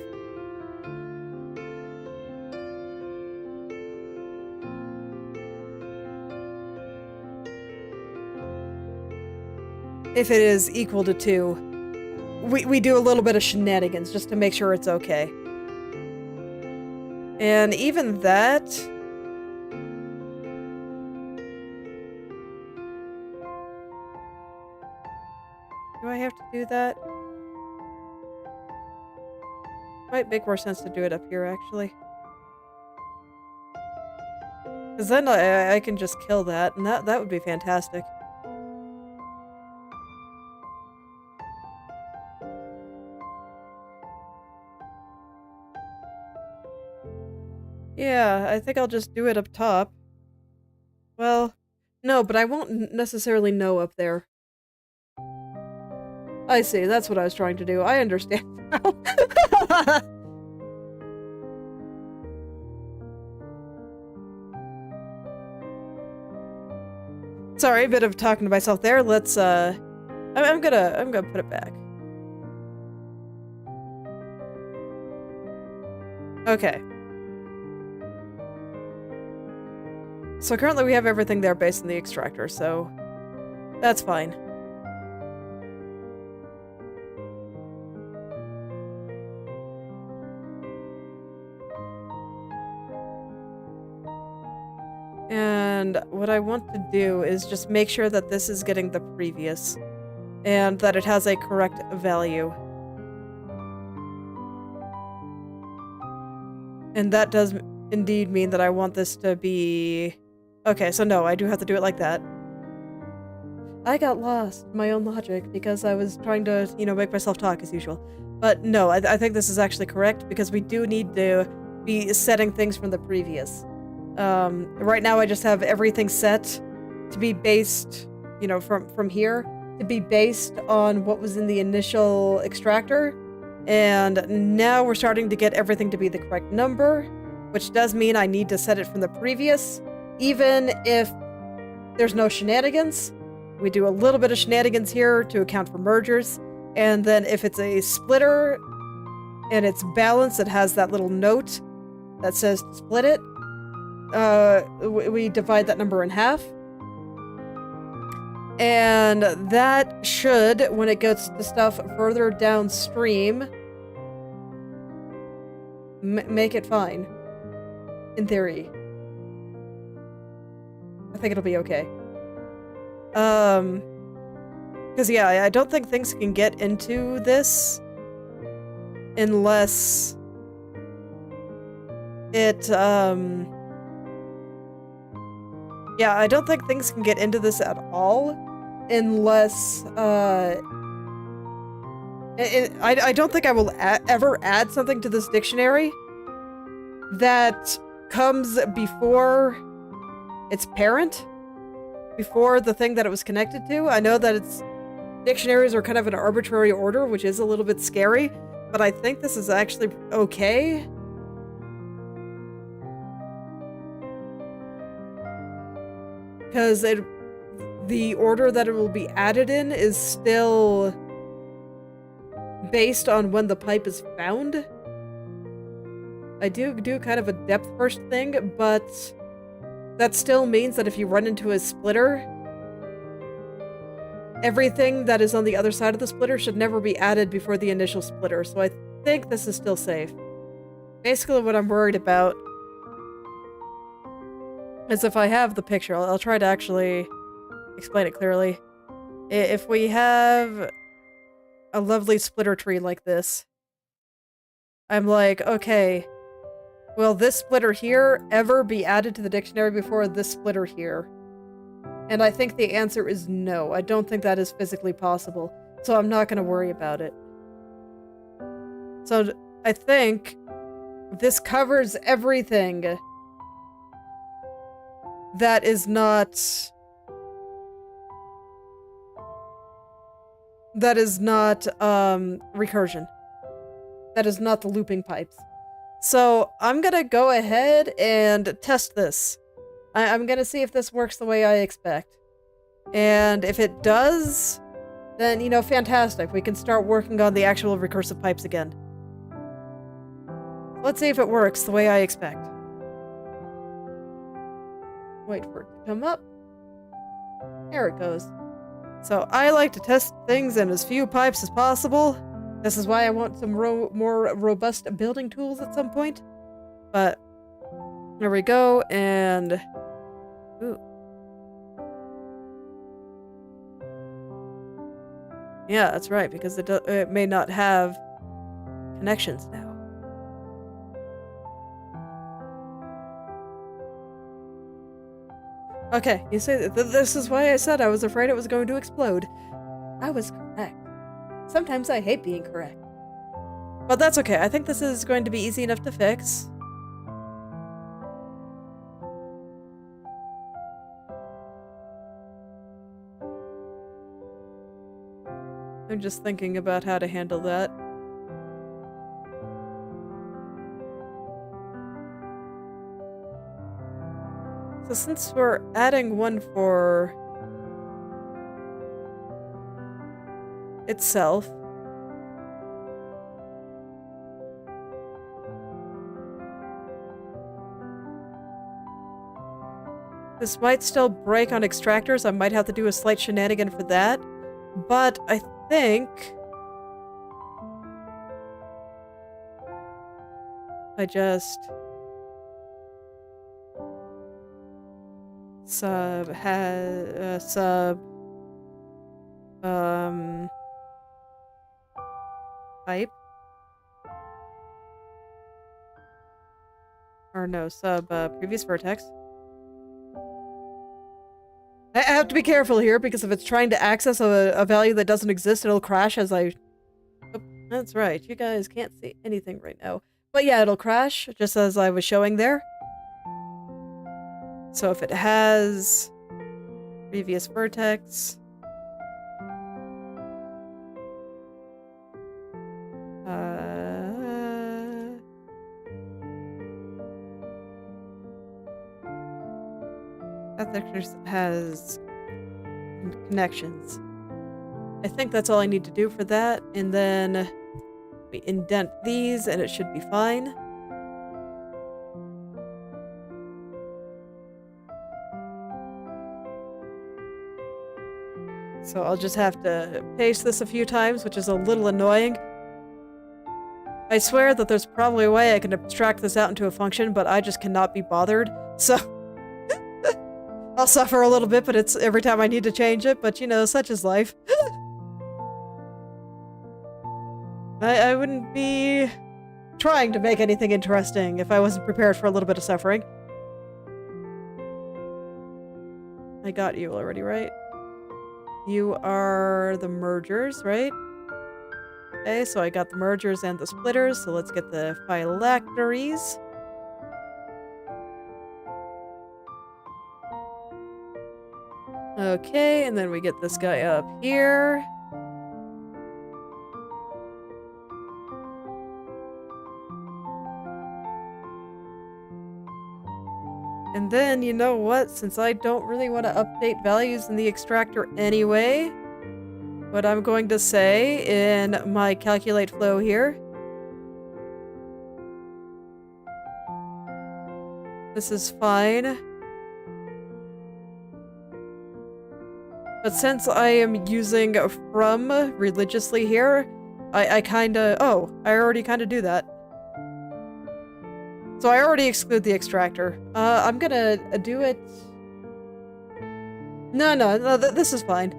it is equal to 2. We do a little bit of shenanigans just to make sure it's okay. And even that... Do I have to do that? Might make more sense to do it up here, actually. Because then I can just kill that, and that would be fantastic. Yeah, I think I'll just do it up top. Well, no, but I won't necessarily know up there. I see, that's what I was trying to do. I understand now. Sorry, a bit of talking to myself there. Let's, I'm gonna put it back. Okay. So currently we have everything there based on the extractor, so that's fine. And what I want to do is just make sure that this is getting the previous, and that it has a correct value. And that does indeed mean that I want this to be... Okay, so no, I do have to do it like that. I got lost in my own logic because I was trying to, you know, make myself talk as usual. But no, I think this is actually correct because we do need to be setting things from the previous. Right now I just have everything set to be based, you know, from here, to be based on what was in the initial extractor. And now we're starting to get everything to be the correct number, which does mean I need to set it from the previous, even if there's no shenanigans. We do a little bit of shenanigans here to account for mergers, and then if it's a splitter and it's balanced, it has that little note that says to split it. We divide that number in half. And that should, when it gets to stuff further downstream, make it fine. In theory. I think it'll be okay. Because yeah, I don't think things can get into this unless it, yeah, I don't think things can get into this at all unless, I don't think I will ever add something to this dictionary that comes before its parent, before the thing that it was connected to. I know that dictionaries are kind of an arbitrary order, which is a little bit scary, but I think this is actually okay. Because the order that it will be added in is still based on when the pipe is found. I do kind of a depth first thing, but that still means that if you run into a splitter, everything that is on the other side of the splitter should never be added before the initial splitter, so I think this is still safe. Basically what I'm worried about is if I have the picture, I'll try to actually explain it clearly. If we have a lovely splitter tree like this, I'm like, okay, will this splitter here ever be added to the dictionary before this splitter here? And I think the answer is no. I don't think that is physically possible, so I'm not going to worry about it. So I think this covers everything that is not recursion. That is not the looping pipes. So I'm gonna go ahead and test this. I'm gonna see if this works the way I expect. And if it does, then, you know, fantastic. We can start working on the actual recursive pipes again. Let's see if it works the way I expect. Wait for it to come up. There it goes. So I like to test things in as few pipes as possible. This is why I want some more robust building tools at some point. But there we go, and ooh. Yeah, that's right, because it may not have connections now. Okay, you say this is why I said I was afraid it was going to explode. I was correct. Sometimes I hate being correct. But that's okay. I think this is going to be easy enough to fix. I'm just thinking about how to handle that. So since we're adding one for itself, this might still break on extractors. I might have to do a slight shenanigan for that. But I think I just pipe, or no, previous vertex. I have to be careful here because if it's trying to access a value that doesn't exist, it'll crash as I... Oh, that's right, you guys can't see anything right now. But yeah, it'll crash, just as I was showing there. So if it has previous vertex... That has connections. I think that's all I need to do for that, and then we indent these and it should be fine. So I'll just have to paste this a few times, which is a little annoying. I swear that there's probably a way I can abstract this out into a function, but I just cannot be bothered, so... I'll suffer a little bit, but it's every time I need to change it, but you know, such is life. I wouldn't be trying to make anything interesting if I wasn't prepared for a little bit of suffering. I got you already, right? You are the mergers, right? Okay, so I got the mergers and the splitters, so let's get the phylacteries. Okay, and then we get this guy up here. And then, you know what? Since I don't really want to update values in the extractor anyway, what I'm going to say in my calculate flow here, this is fine. But since I am using from religiously here, I kinda... Oh, I already kinda do that. So I already exclude the extractor. I'm gonna do it... No, this is fine.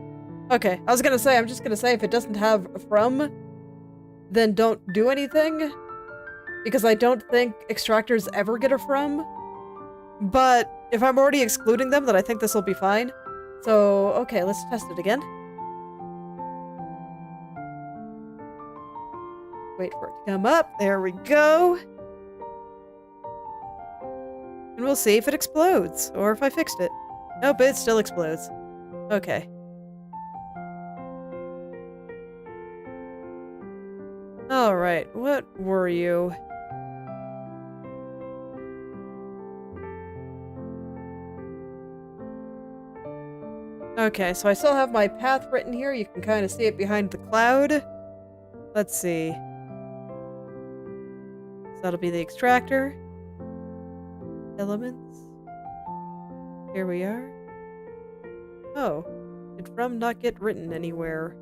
Okay, I was gonna say, I'm just gonna say if it doesn't have from, then don't do anything. Because I don't think extractors ever get a from. But if I'm already excluding them, then I think this will be fine. So, okay, let's test it again. Wait for it to come up. There we go. And we'll see if it explodes, or if I fixed it. Nope, it still explodes. Okay. Alright, what were you? Okay, so I still have my path written here. You can kind of see it behind the cloud. Let's see. So that'll be the extractor. Elements. Here we are. Oh, did from not get written anywhere?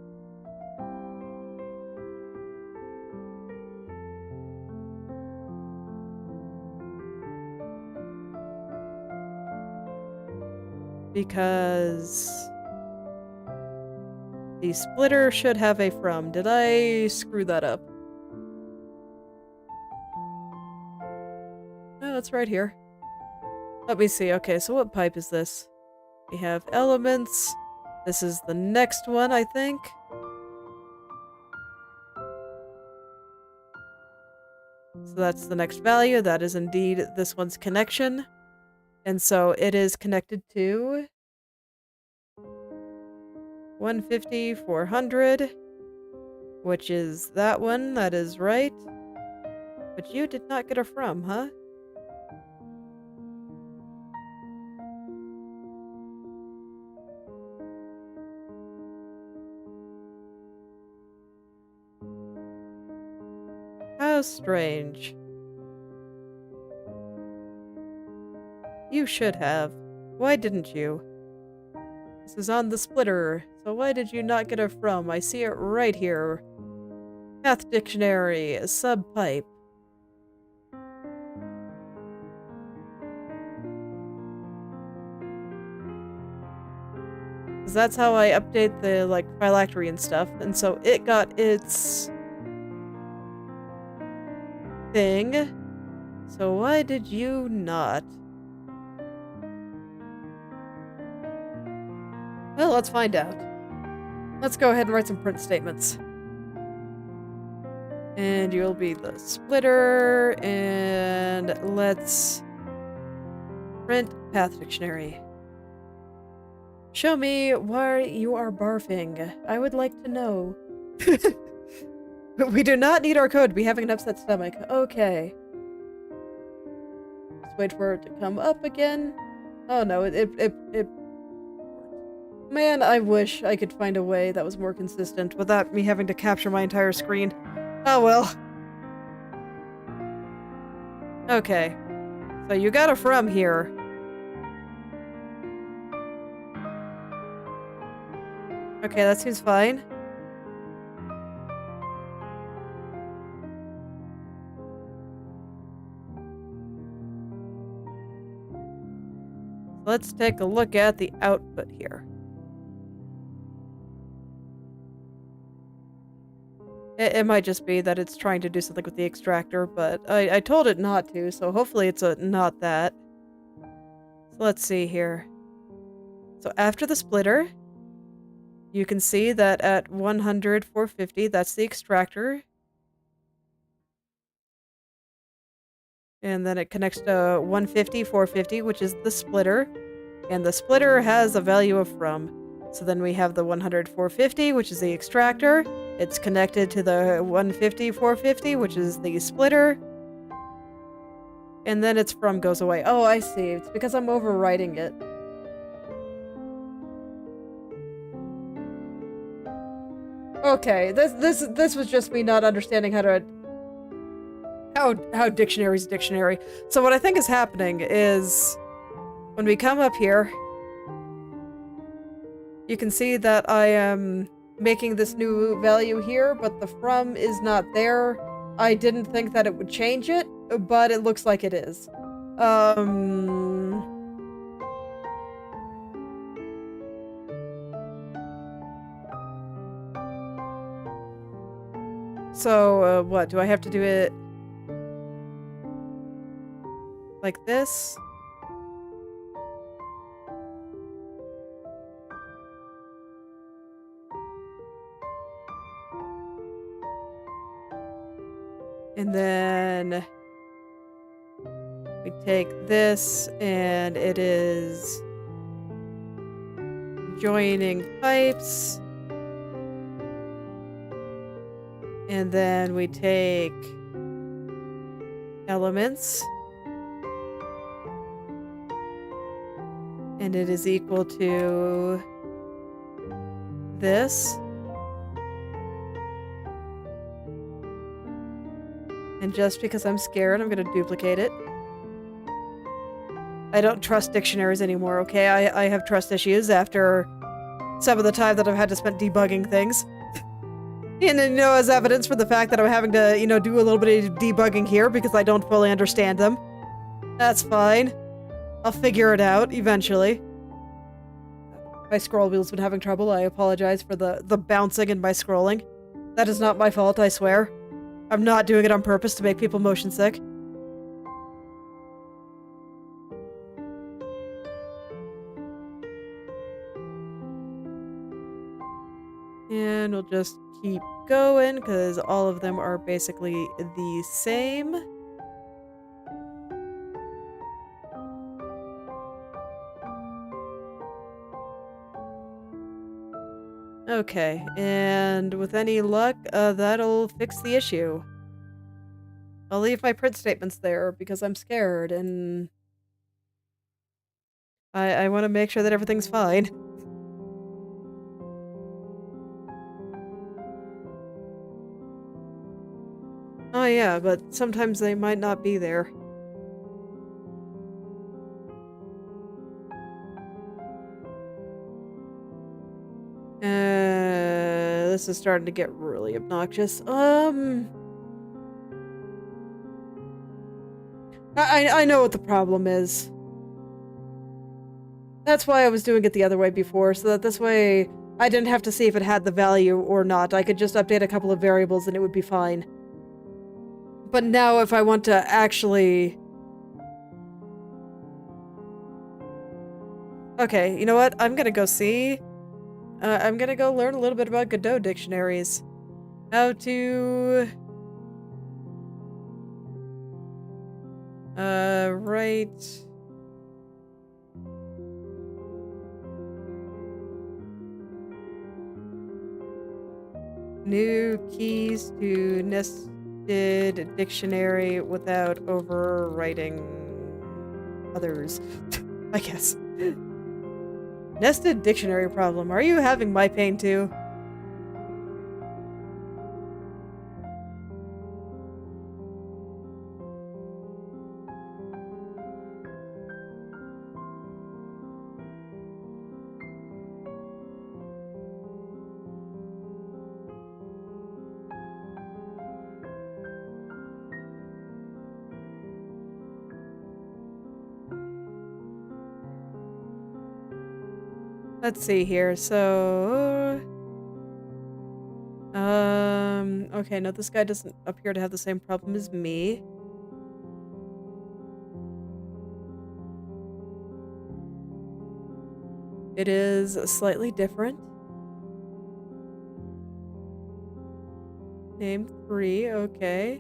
Because the splitter should have a from. Did I screw that up? No, it's right here. Let me see. Okay, so what pipe is this? We have elements. This is the next one, I think. So that's the next value. That is indeed this one's connection. And so it is connected to 150, 400. which is that one. That is right. But you did not get a from, huh? How strange. You should have. Why didn't you? This is on the splitter, so why did you not get a from? I see it right here. Path dictionary, subpipe. Because that's how I update the, like, phylactery and stuff, and so it got its thing. So why did you not? Well, let's find out. Let's go ahead and write some print statements. And you'll be the splitter, and let's print path dictionary. Show me why you are barfing. I would like to know. We do not need our code to be having an upset stomach. Okay. Just wait for it to come up again. Oh no, it Man, I wish I could find a way that was more consistent without me having to capture my entire screen. Oh well. Okay. So you got a from here. Okay, that seems fine. Let's take a look at the output here. It might just be that it's trying to do something with the extractor, but I told it not to, so hopefully it's not that. So let's see here. So after the splitter, you can see that at 100, 450, that's the extractor. And then it connects to 150, 450, which is the splitter. And the splitter has a value of from. So then we have the 100, 450, which is the extractor. It's connected to the 150, 450, which is the splitter. And then its from goes away. Oh, I see. It's because I'm overwriting it. Okay, this was just me not understanding how dictionary's dictionary. So what I think is happening is when we come up here, you can see that I am making this new value here, but the from is not there. I didn't think that it would change it, but it looks like it is. So, what? Do I have to do it like this? And then we take this, and it is joining pipes. And then we take elements. And it is equal to this. And just because I'm scared, I'm gonna duplicate it. I don't trust dictionaries anymore, okay? I have trust issues after some of the time that I've had to spend debugging things. And, you know, as evidence for the fact that I'm having to, you know, do a little bit of debugging here because I don't fully understand them. That's fine. I'll figure it out eventually. My scroll wheel's been having trouble. I apologize for the bouncing in my scrolling. That is not my fault, I swear. I'm not doing it on purpose to make people motion sick. And we'll just keep going, because all of them are basically the same. Okay, and with any luck, that'll fix the issue. I'll leave my print statements there because I'm scared and I want to make sure that everything's fine. Oh yeah, but sometimes they might not be there. This is starting to get really obnoxious. I know what the problem is. That's why I was doing it the other way before, so that this way I didn't have to see if it had the value or not. I could just update a couple of variables and it would be fine. But now if I want to actually... Okay, you know what? I'm gonna go see. I'm gonna go learn a little bit about Godot dictionaries. How to... write... New keys to nested dictionary without overwriting others. I guess. Nested dictionary problem. Are you having my pain too? Let's see here. So, okay, no, this guy doesn't appear to have the same problem as me. It is slightly different. Name 3, okay.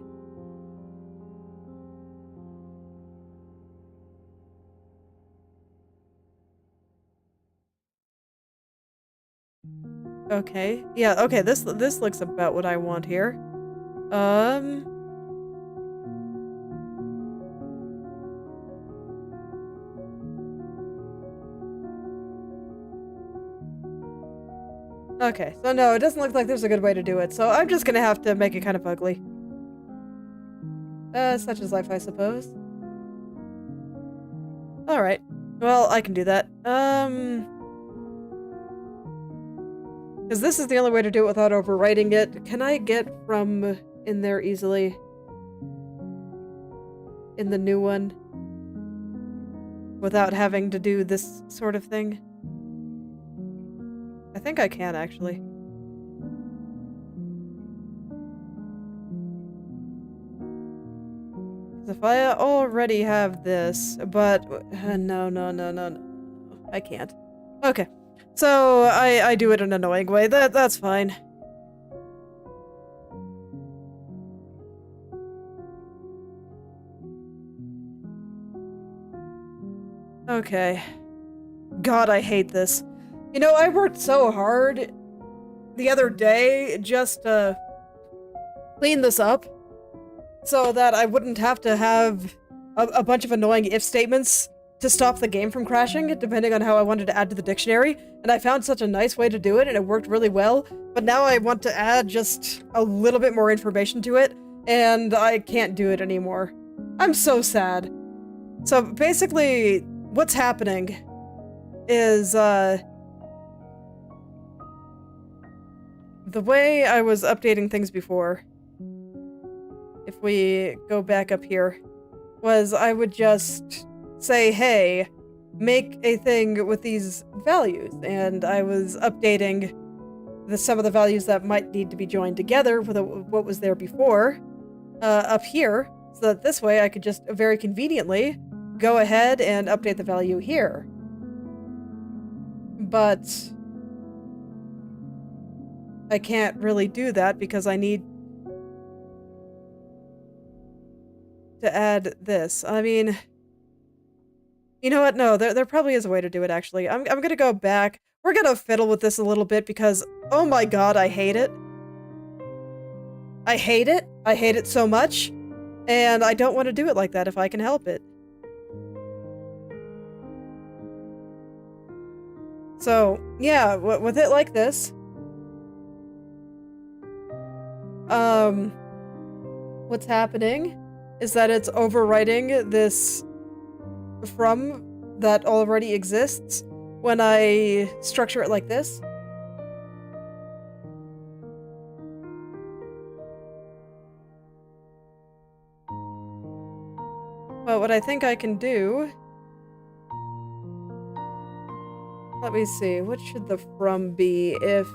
Okay. Yeah, okay, this looks about what I want here. Okay, so no, it doesn't look like there's a good way to do it, so I'm just gonna have to make it kind of ugly. Such is life, I suppose. Alright. Well, I can do that. Because this is the only way to do it without overwriting it. Can I get from in there easily? In the new one? Without having to do this sort of thing? I think I can, actually. Because if I already have this, but... no. I can't. Okay. So, I do it in an annoying way. That's fine. Okay. God, I hate this. You know, I worked so hard the other day just to clean this up so that I wouldn't have to have a bunch of annoying if statements to stop the game from crashing, depending on how I wanted to add to the dictionary, and I found such a nice way to do it, and it worked really well, but now I want to add just a little bit more information to it, and I can't do it anymore. I'm so sad. So basically, what's happening is, the way I was updating things before, if we go back up here, was I would just say, hey, make a thing with these values, and I was updating some of the values that might need to be joined together with what was there before up here, so that this way I could just very conveniently go ahead and update the value here. But I can't really do that because I need to add this. I mean, You know what? No, there probably is a way to do it, actually. I'm gonna go back. We're gonna fiddle with this a little bit because, oh my god, I hate it. I hate it. I hate it so much. And I don't want to do it like that if I can help it. So, yeah, with it like this, what's happening is that it's overwriting this from that already exists when I structure it like this. But what I think I can do... Let me see, what should the from be if...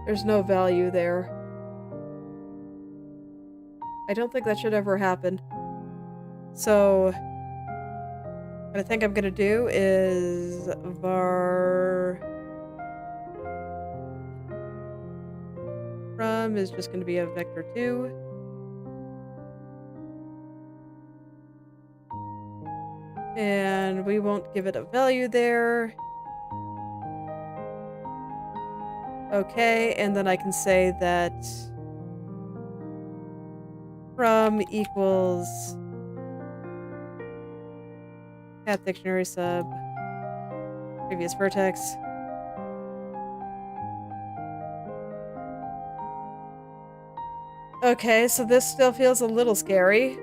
there's no value there. I don't think that should ever happen. So, what I think I'm gonna do is var from is just gonna be a vector 2. And we won't give it a value there. Okay, and then I can say that from equals path dictionary sub previous vertex. Okay, so this still feels a little scary.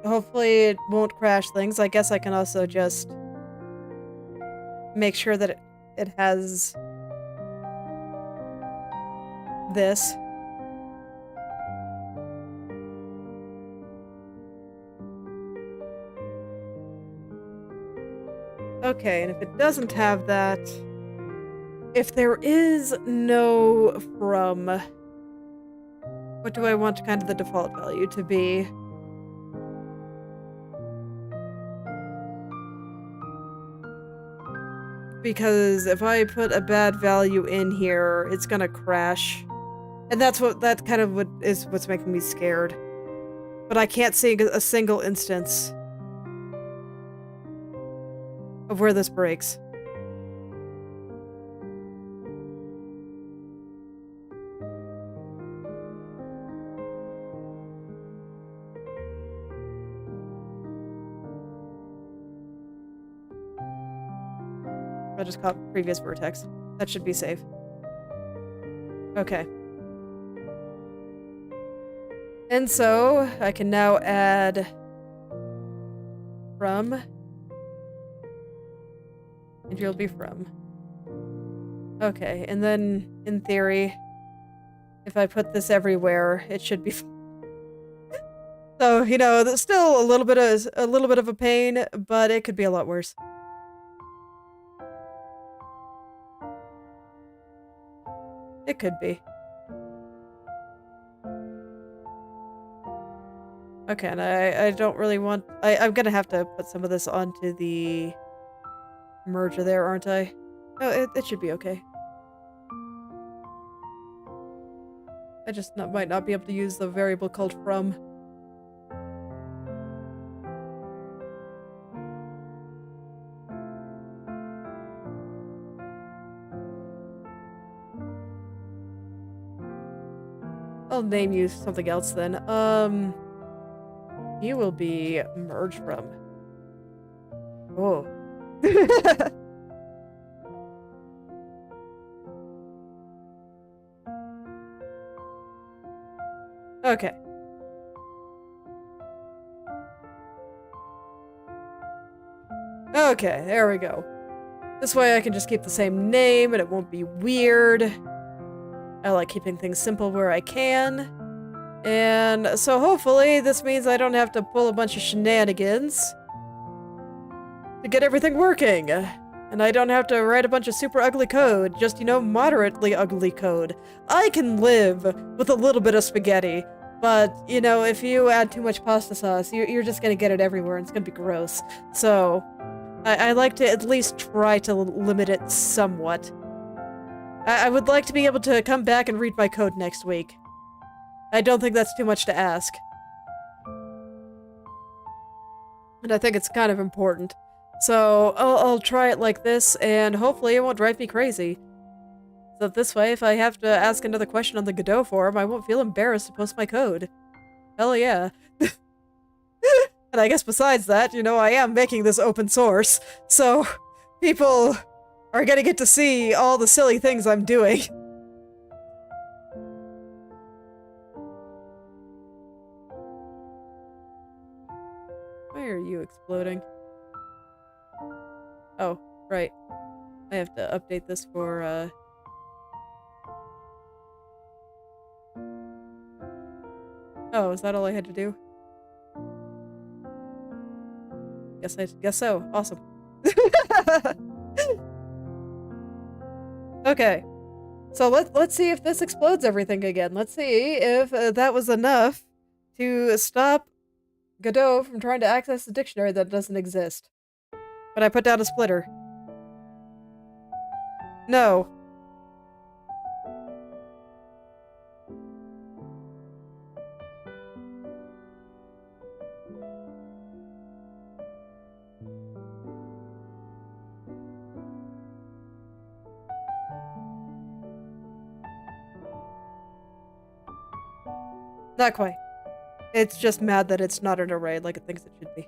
Hopefully it won't crash things. I guess I can also just make sure that it has this. Okay, and if it doesn't have that, if there is no from, what do I want kind of the default value to be? Because if I put a bad value in here, it's gonna crash. And that's kind of what's making me scared. But I can't see a single instance of where this breaks. I'll just call it previous vertex. That should be safe. Okay. And so, I can now add from, and you'll be from. Okay, and then, in theory, if I put this everywhere, it should be... So, you know, that's still a little bit of a pain, but it could be a lot worse. It could be. Okay, and I don't really want... I'm gonna have to put some of this onto the merger there, aren't I? Oh, it should be okay. I just might not be able to use the variable called from. I'll name you something else then. You will be merge from. Oh. Okay. Okay, there we go. This way I can just keep the same name and it won't be weird. I like keeping things simple where I can. And so hopefully this means I don't have to pull a bunch of shenanigans to get everything working. And I don't have to write a bunch of super ugly code, just, you know, moderately ugly code. I can live with a little bit of spaghetti, but, you know, if you add too much pasta sauce, you're just gonna get it everywhere and it's gonna be gross. So, I like to at least try to limit it somewhat. I would like to be able to come back and read my code next week. I don't think that's too much to ask. And I think it's kind of important. So I'll try it like this, and hopefully it won't drive me crazy. So this way, if I have to ask another question on the Godot forum, I won't feel embarrassed to post my code. Hell yeah. And I guess besides that, you know, I am making this open source, so people are gonna get to see all the silly things I'm doing. Why are you exploding? Oh, right. I have to update this for, Oh, is that all I had to do? Guess so. Awesome. Okay. So let's see if this explodes everything again. Let's see if that was enough to stop Godot from trying to access the dictionary that doesn't exist. But I put down a splitter. No. Not quite. It's just mad that it's not an array like it thinks it should be.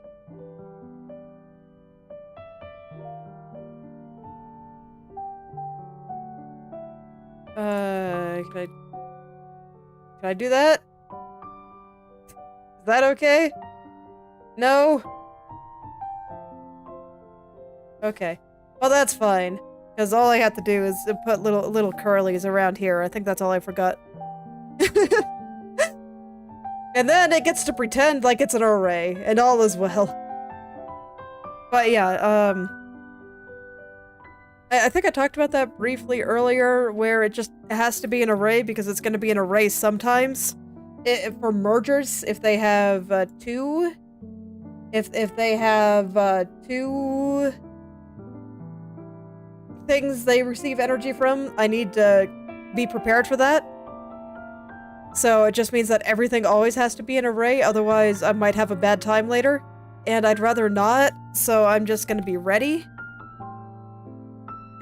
Can I do that? Is that okay? No? Okay. Well, that's fine. Because all I have to do is put little curlies around here. I think that's all I forgot. And then it gets to pretend like it's an array, and all is well. But yeah, I think I talked about that briefly earlier, where it just has to be an array because it's going to be an array sometimes. For mergers, if they have two... If they have two things they receive energy from, I need to be prepared for that. So it just means that everything always has to be an array, otherwise I might have a bad time later. And I'd rather not, so I'm just gonna be ready.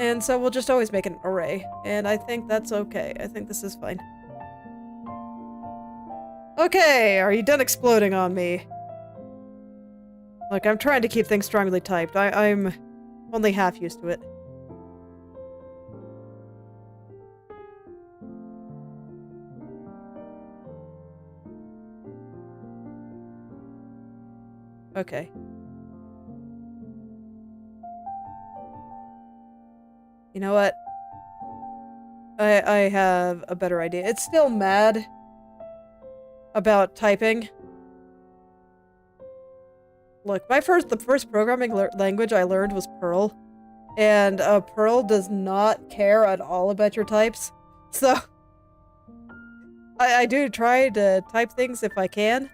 And so we'll just always make an array. And I think that's okay. I think this is fine. Okay, are you done exploding on me? Look, I'm trying to keep things strongly typed. I'm only half used to it. Okay. You know what? I have a better idea. It's still mad about typing. Look, the first programming language I learned was Perl. And Perl does not care at all about your types. So I do try to type things if I can.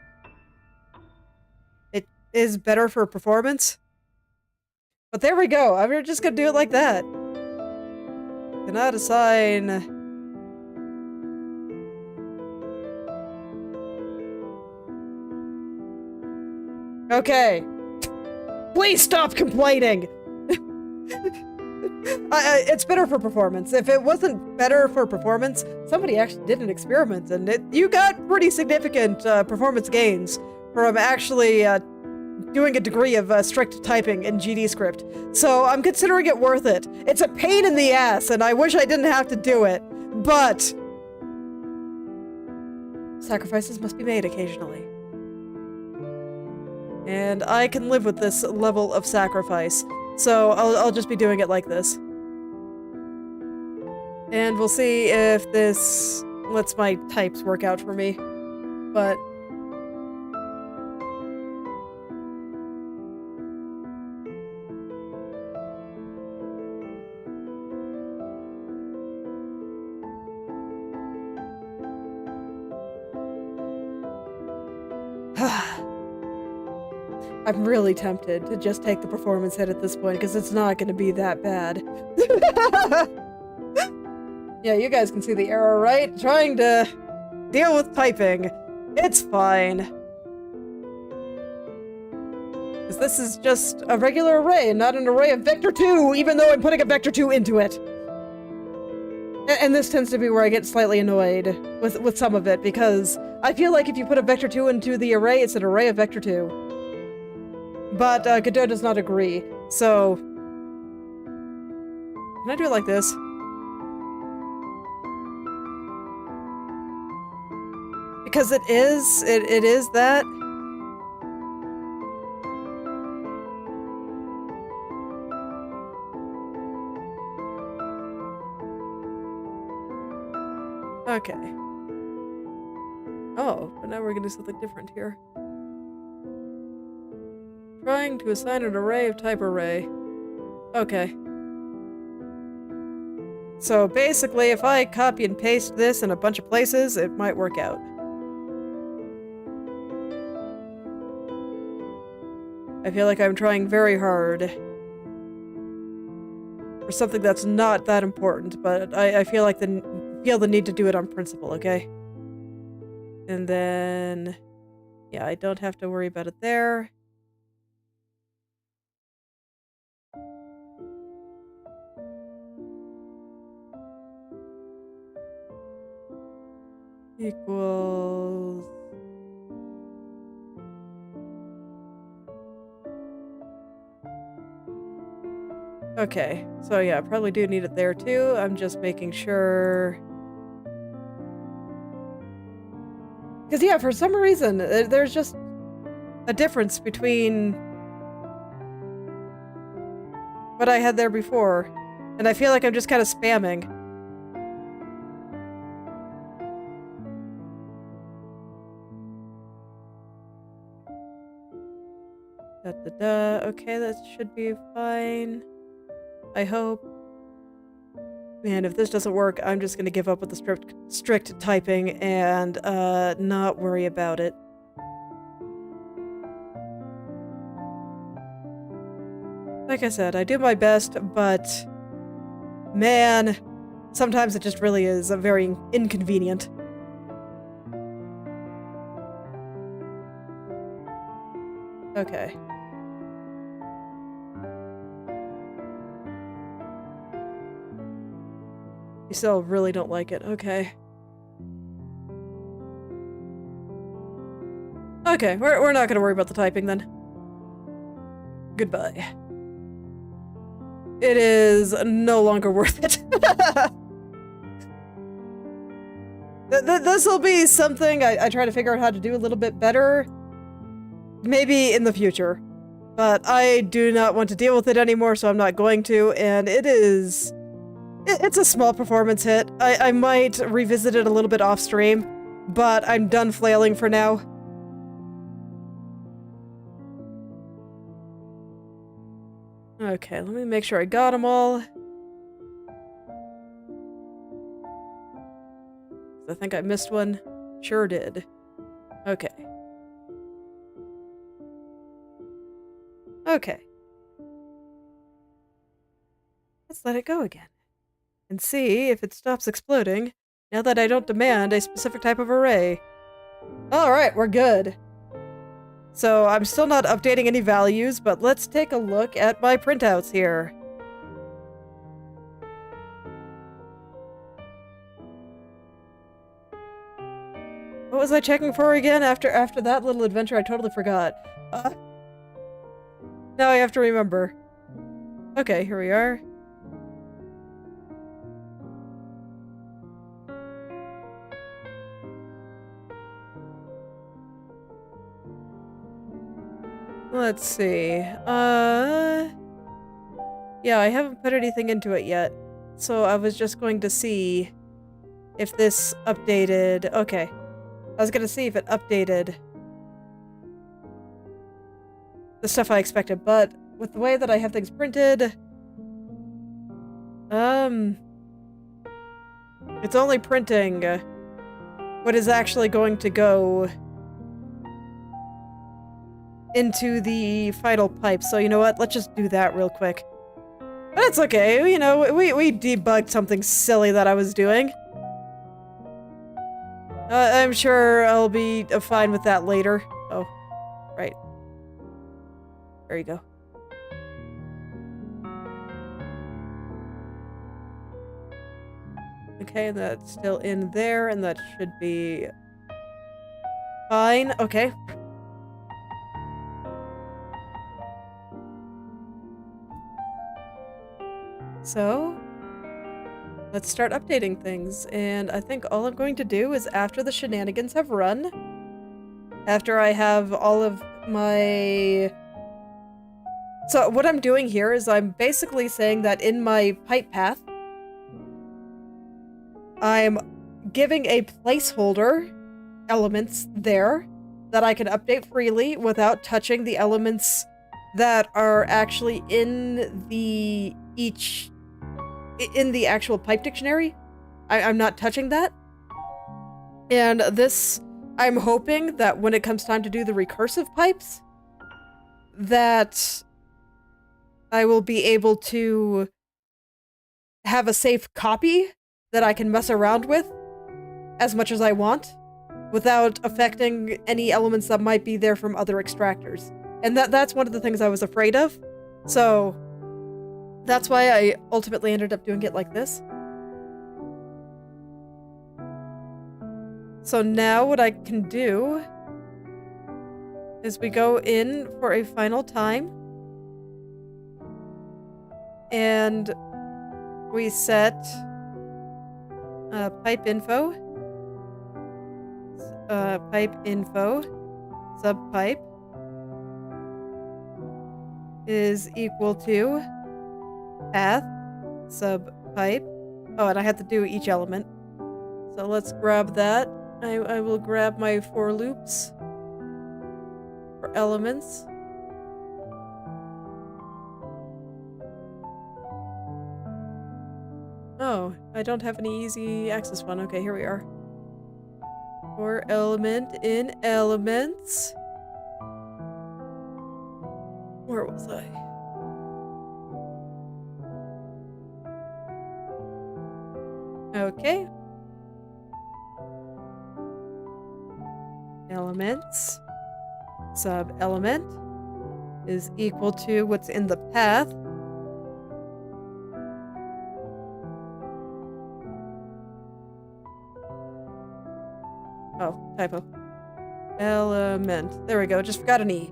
Is better for performance. But there we go. I'm just gonna do it like that. Cannot assign... Okay. Please stop complaining! It's better for performance. If it wasn't better for performance, somebody actually did an experiment, and you got pretty significant performance gains from actually doing a degree of strict typing in GD script. So I'm considering it worth it. It's a pain in the ass, and I wish I didn't have to do it, but sacrifices must be made occasionally. And I can live with this level of sacrifice, so I'll just be doing it like this. And we'll see if this lets my types work out for me, but... I'm really tempted to just take the performance hit at this point, because it's not going to be that bad. Yeah, you guys can see the error, right? Trying to deal with typing. It's fine. Because this is just a regular array and not an array of vector 2, even though I'm putting a vector 2 into it. And this tends to be where I get slightly annoyed with some of it, because I feel like if you put a vector 2 into the array, it's an array of vector 2. But Godot does not agree, so... Can I do it like this? Because it is that. Okay. Oh, but now we're gonna do something different here. Trying to assign an array of type array. Okay. So basically, if I copy and paste this in a bunch of places, it might work out. I feel like I'm trying very hard for something that's not that important, but I feel like feel the need to do it on principle, okay? And then, yeah, I don't have to worry about it there. Equals... Okay, so yeah, I probably do need it there too. I'm just making sure... Because yeah, for some reason, there's just a difference between what I had there before. And I feel like I'm just kind of spamming. Okay, that should be fine. I hope. Man, if this doesn't work, I'm just gonna give up with the strict typing and not worry about it. Like I said, I do my best, but man, sometimes it just really is very inconvenient. Okay. You still really don't like it. Okay. Okay, we're not gonna worry about the typing then. Goodbye. It is no longer worth it. This'll be something I try to figure out how to do a little bit better. Maybe in the future. But I do not want to deal with it anymore, so I'm not going to, and it is... It's a small performance hit. I might revisit it a little bit off stream, but I'm done flailing for now. Okay, let me make sure I got them all. I think I missed one. Sure did. Okay. Okay. Let's let it go again. And see if it stops exploding, now that I don't demand a specific type of array. Alright, we're good. So I'm still not updating any values, but let's take a look at my printouts here. What was I checking for again after that little adventure? I totally forgot. Now I have to remember. Okay, here we are. Let's see. Yeah, I haven't put anything into it yet. So I was just going to see if this updated... Okay. I was gonna see if it updated the stuff I expected, but with the way that I have things printed... It's only printing what is actually going to go into the final pipe. So you know what? Let's just do that real quick. But it's okay. You know, we debugged something silly that I was doing. I'm sure I'll be fine with that later. Oh, right. there you go. Okay, that's still in there, and that should be fine. Okay. So, let's start updating things, and I think all I'm going to do is after the shenanigans have run, after I have all of my... So what I'm doing here is I'm basically saying that in my pipe path, I'm giving a placeholder elements there that I can update freely without touching the elements that are actually in the actual pipe dictionary. I'm not touching that. And this, I'm hoping that when it comes time to do the recursive pipes, that I will be able to have a safe copy that I can mess around with as much as I want without affecting any elements that might be there from other extractors. And that's one of the things I was afraid of. So that's why I ultimately ended up doing it like this. So now what I can do is we go in for a final time and we set pipe info, subpipe is equal to path subpipe. Oh, and I have to do each element. So let's grab that. I will grab my for loops for elements. Oh, I don't have any easy access one. Okay, here we are. For element in elements. Where was I? Okay. Elements. Sub element is equal to what's in the path. Oh, typo. Element. There we go. Just forgot an E.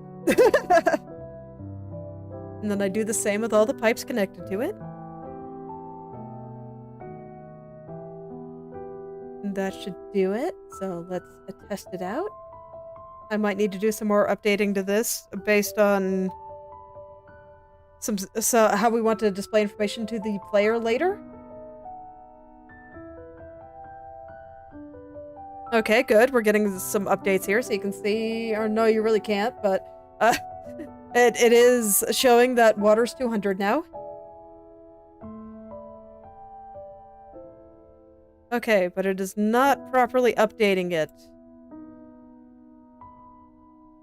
And then I do the same with all the pipes connected to it. And that should do it. So let's test it out. I might need to do some more updating to this based on how we want to display information to the player later. Okay, good. We're getting some updates here, so you can see, or no, you really can't, but it is showing that water's 200 now. Okay, but it is not properly updating it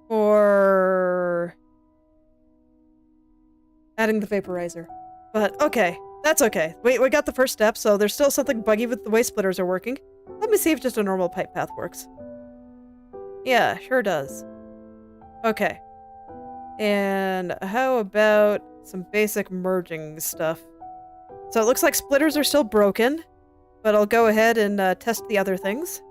for adding the vaporizer. But okay, that's okay. We got the first step, so there's still something buggy with the way splitters are working. Let me see if just a normal pipe path works. Yeah, sure does. Okay. And how about some basic merging stuff? So it looks like splitters are still broken, but I'll go ahead and test the other things.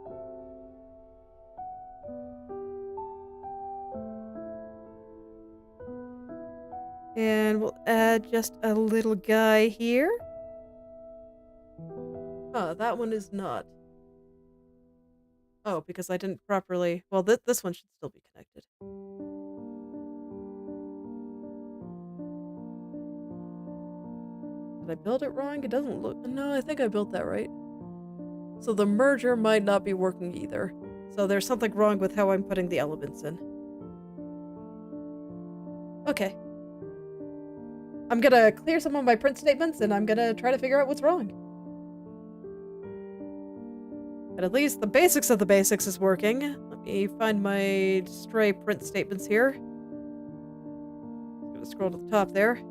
And we'll add just a little guy here. Oh, that one is not. Oh, because I didn't properly... Well, this one should still be connected. Did I build it wrong? It doesn't look... No, I think I built that right. So the merger might not be working either. So there's something wrong with how I'm putting the elements in. Okay. I'm gonna clear some of my print statements and I'm gonna try to figure out what's wrong. But at least the basics of the basics is working. Let me find my stray print statements here. I'm gonna scroll to the top there.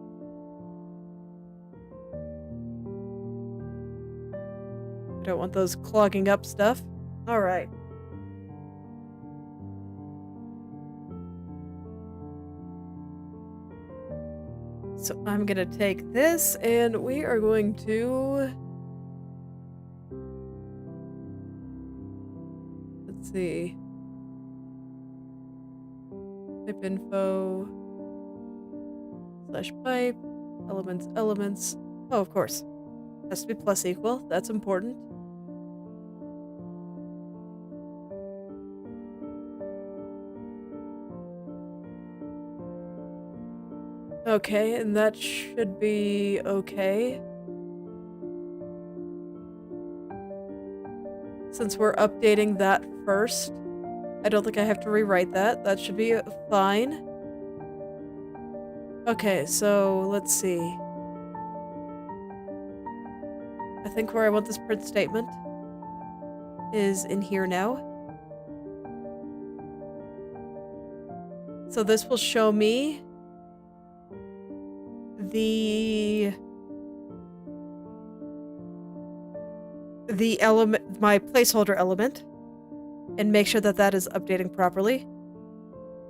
I don't want those clogging up stuff. Alright. So I'm gonna take this and we are going to... Let's see. Pipe info / pipe elements. Oh, of course. Has to be plus equal. That's important. Okay, and that should be okay. Since we're updating that first, I don't think I have to rewrite that. That should be fine. Okay, so let's see. I think where I want this print statement is in here now. So this will show me the element, my placeholder element, and make sure that that is updating properly.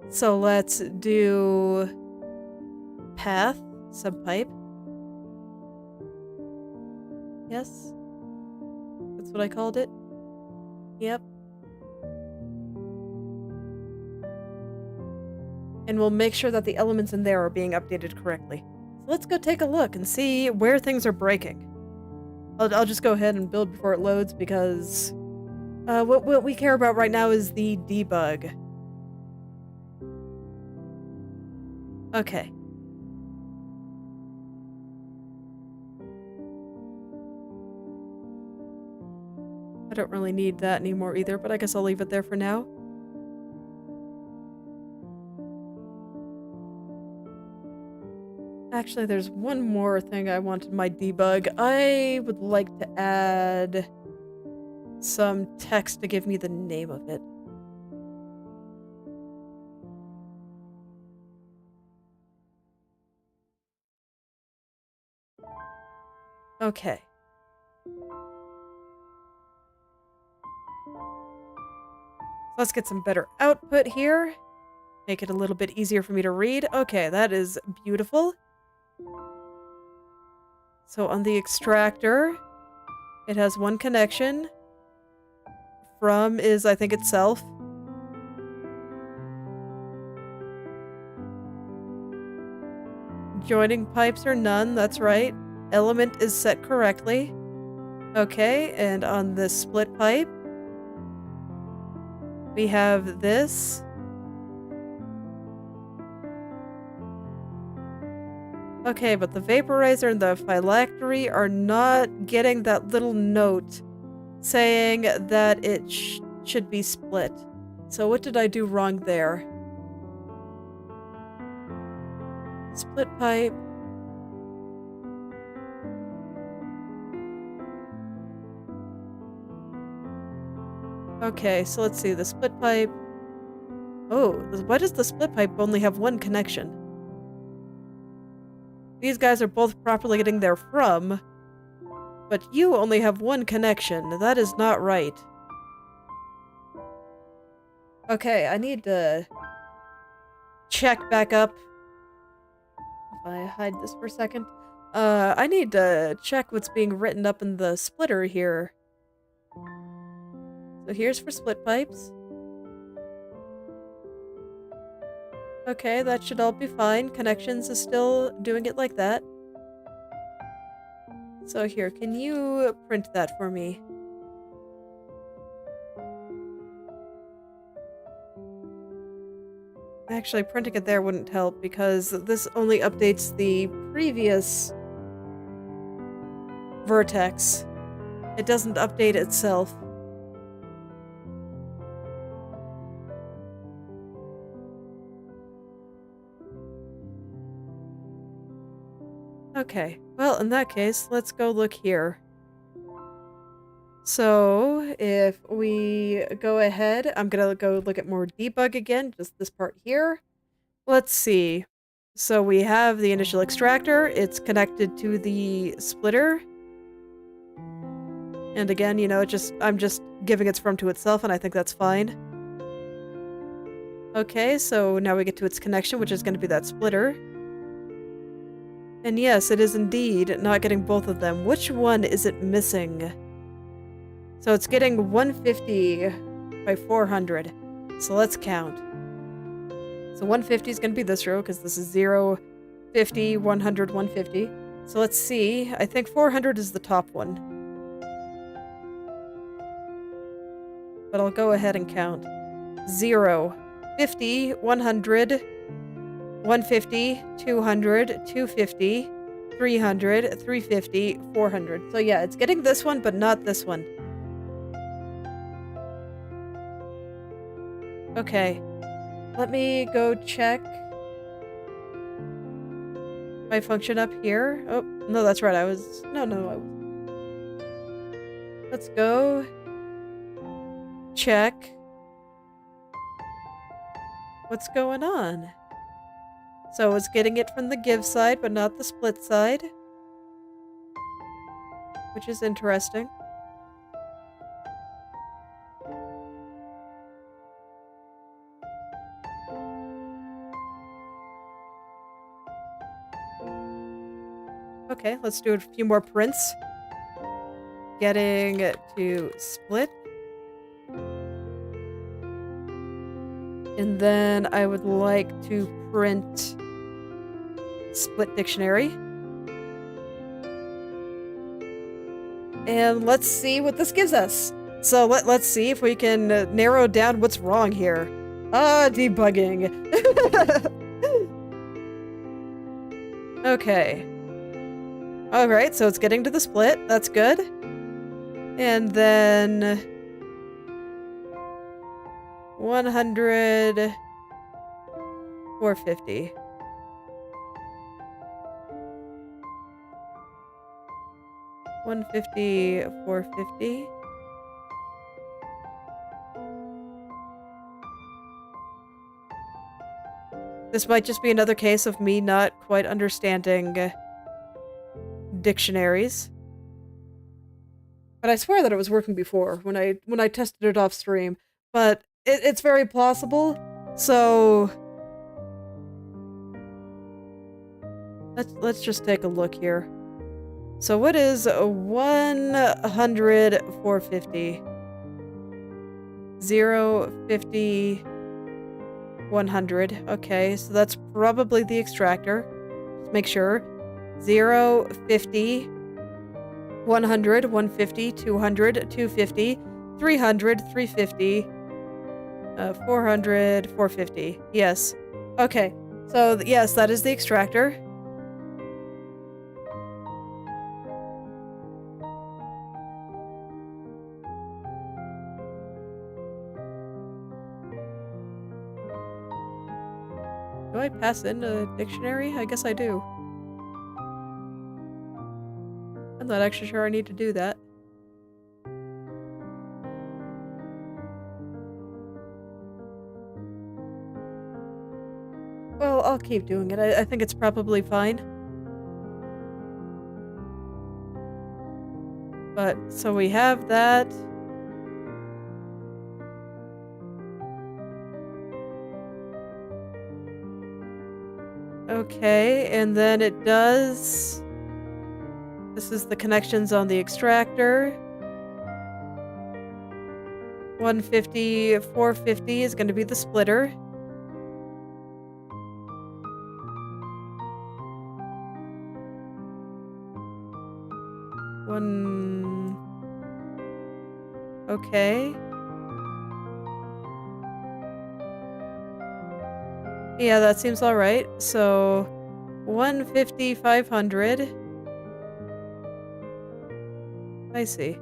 So let's do path subpipe. Yes, that's what I called it. Yep. And we'll make sure that the elements in there are being updated correctly. So let's go take a look and see where things are breaking. I'll just go ahead and build before it loads because what we care about right now is the debug. Okay. I don't really need that anymore either, but I guess I'll leave it there for now. Actually, there's one more thing I want in my debug. I would like to add some text to give me the name of it. Okay. Let's get some better output here. Make it a little bit easier for me to read. Okay, that is beautiful. So on the extractor, it has one connection. From is, I think, itself. Joining pipes are none, that's right. Element is set correctly. Okay, and on this split pipe, we have this. Okay, but the vaporizer and the phylactery are not getting that little note saying that it should be split. So what did I do wrong there? Split pipe. Okay, so let's see, the split pipe. Oh, why does the split pipe only have one connection? These guys are both properly getting their from, but you only have one connection. That is not right. Okay, I need to check back up. If I hide this for a second. I need to check what's being written up in the splitter here. So here's for split pipes. Okay, that should all be fine. Connections is still doing it like that. So here, can you print that for me? Actually, printing it there wouldn't help because this only updates the previous vertex. It doesn't update itself. Okay, well, in that case, let's go look here. So, if we go ahead, I'm gonna go look at more debug again, just this part here. Let's see. So we have the initial extractor, it's connected to the splitter. And again, you know, I'm just giving its from to itself, and I think that's fine. Okay, so now we get to its connection, which is going to be that splitter. And yes, it is indeed not getting both of them. Which one is it missing? So it's getting 150 by 400. So let's count. So 150 is going to be this row because this is 0, 50, 100, 150. So let's see. I think 400 is the top one. But I'll go ahead and count. 0, 50, 100, 150, 200, 250, 300, 350, 400. So yeah, it's getting this one, but not this one. Okay. Let me go check my function up here. Oh, no, that's right. No. Let's go check what's going on. So it's getting it from the give side, but not the split side, which is interesting. Okay, let's do a few more prints. Getting to split. And then I would like to print split dictionary. And let's see what this gives us. So let's see if we can narrow down what's wrong here. Debugging. Okay. Alright, so it's getting to the split. That's good. And then 100, 450. $150, $450. This might just be another case of me not quite understanding dictionaries. But I swear that it was working before when I tested it off stream. But it's very plausible. So let's just take a look here. So what is 100, 450? 0, 50, 100. Okay, so that's probably the extractor. Just make sure. 0, 50, 100, 150, 200, 250, 300, 350, 400, 450. Yes. Okay, so yes, that is the extractor. Do I pass in a dictionary? I guess I do. I'm not actually sure I need to do that. Well, I'll keep doing it. I think it's probably fine. But, so we have that. Okay, and then it does... This is the connections on the extractor. 150, 450 is going to be the splitter. Okay. Yeah, that seems alright. So, 150, 500. I see.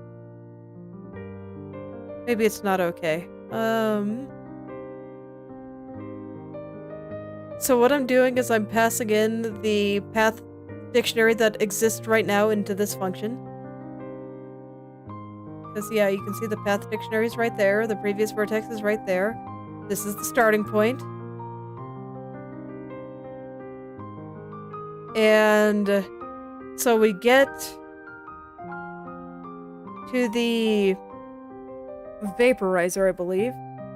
Maybe it's not okay. So what I'm doing is I'm passing in the path dictionary that exists right now into this function. Because, yeah, you can see the path dictionary is right there. The previous vertex is right there. This is the starting point. And so we get to the vaporizer, I believe.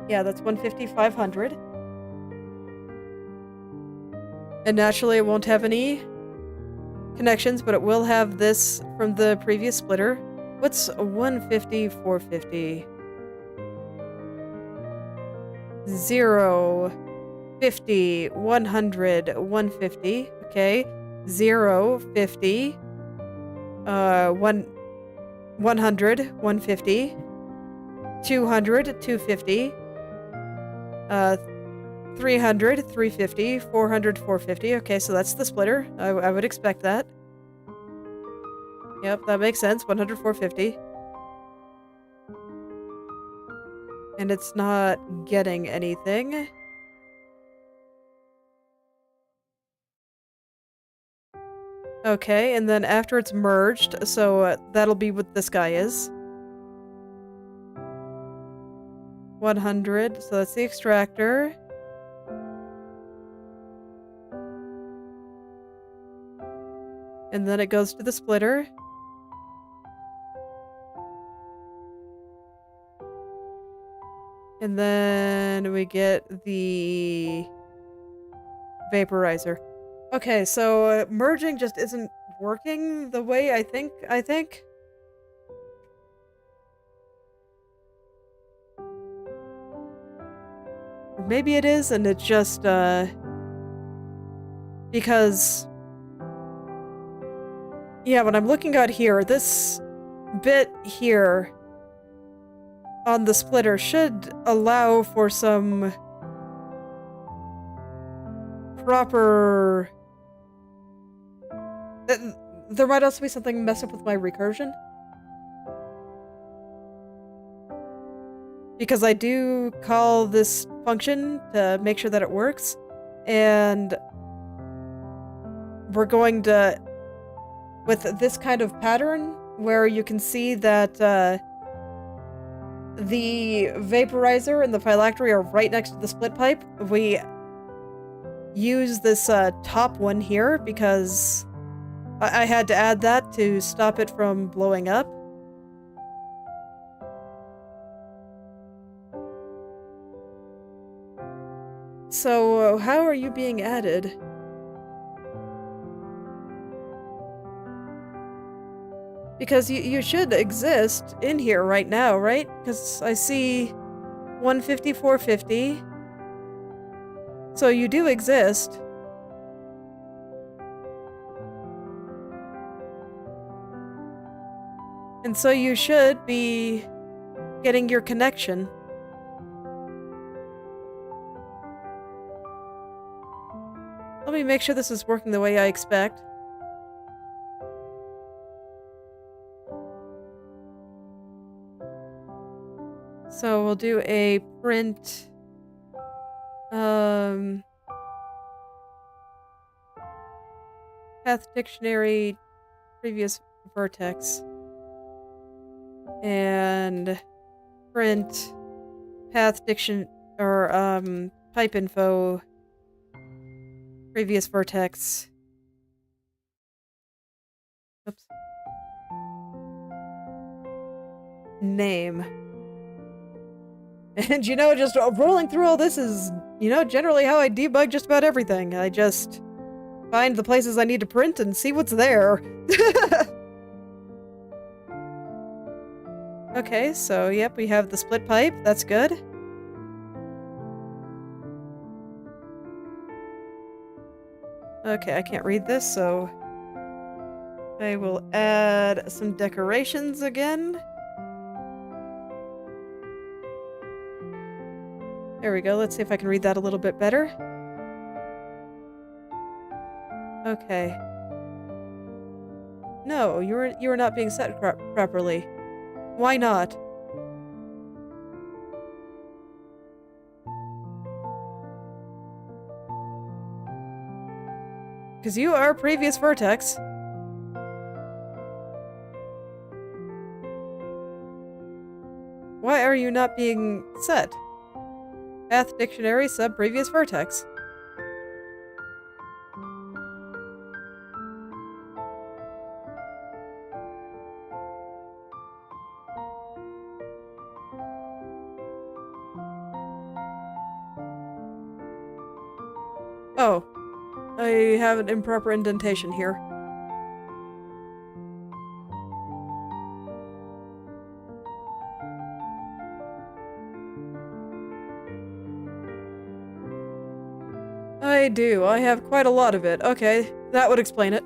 Yeah, that's 150, 500. And naturally it won't have any connections, but it will have this from the previous splitter. What's 150, 450? 0, 50, 100, 150. Okay. 0, 50. 100, 150. 200, 250. 300, 350. 400, 450. Okay, so that's the splitter. I would expect that. Yep, that makes sense. 100, 450. And it's not getting anything. Okay, and then after it's merged, so that'll be what this guy is. 100, so that's the extractor. And then it goes to the splitter. And then we get the vaporizer. Okay, so merging just isn't working the way I think. Or maybe it is, and it's just, because... Yeah, when I'm looking out here, this bit here on the splitter should allow for some proper... There might also be something messed up with my recursion. Because I do call this function to make sure that it works, and we're going to... With this kind of pattern, where you can see that the vaporizer and the phylactery are right next to the split pipe, we use this top one here because I had to add that to stop it from blowing up. So, how are you being added? Because you should exist in here right now, right? Because I see 150, 450. So you do exist. And so you should be getting your connection. Let me make sure this is working the way I expect. So we'll do a print, path dictionary, previous vertex, and print path diction, or, pipe info, previous vertex. Oops. Name. And, you know, just rolling through all this is, you know, generally how I debug just about everything. I just find the places I need to print and see what's there. Okay, so, yep, we have the split pipe. That's good. Okay, I can't read this, so I will add some decorations again. There we go. Let's see if I can read that a little bit better. Okay. No, you are not being set properly. Why not? Because you are previous vertex. Why are you not being set? Path dictionary sub previous vertex. Oh, I have an improper indentation here. I do. I have quite a lot of it. Okay, that would explain it.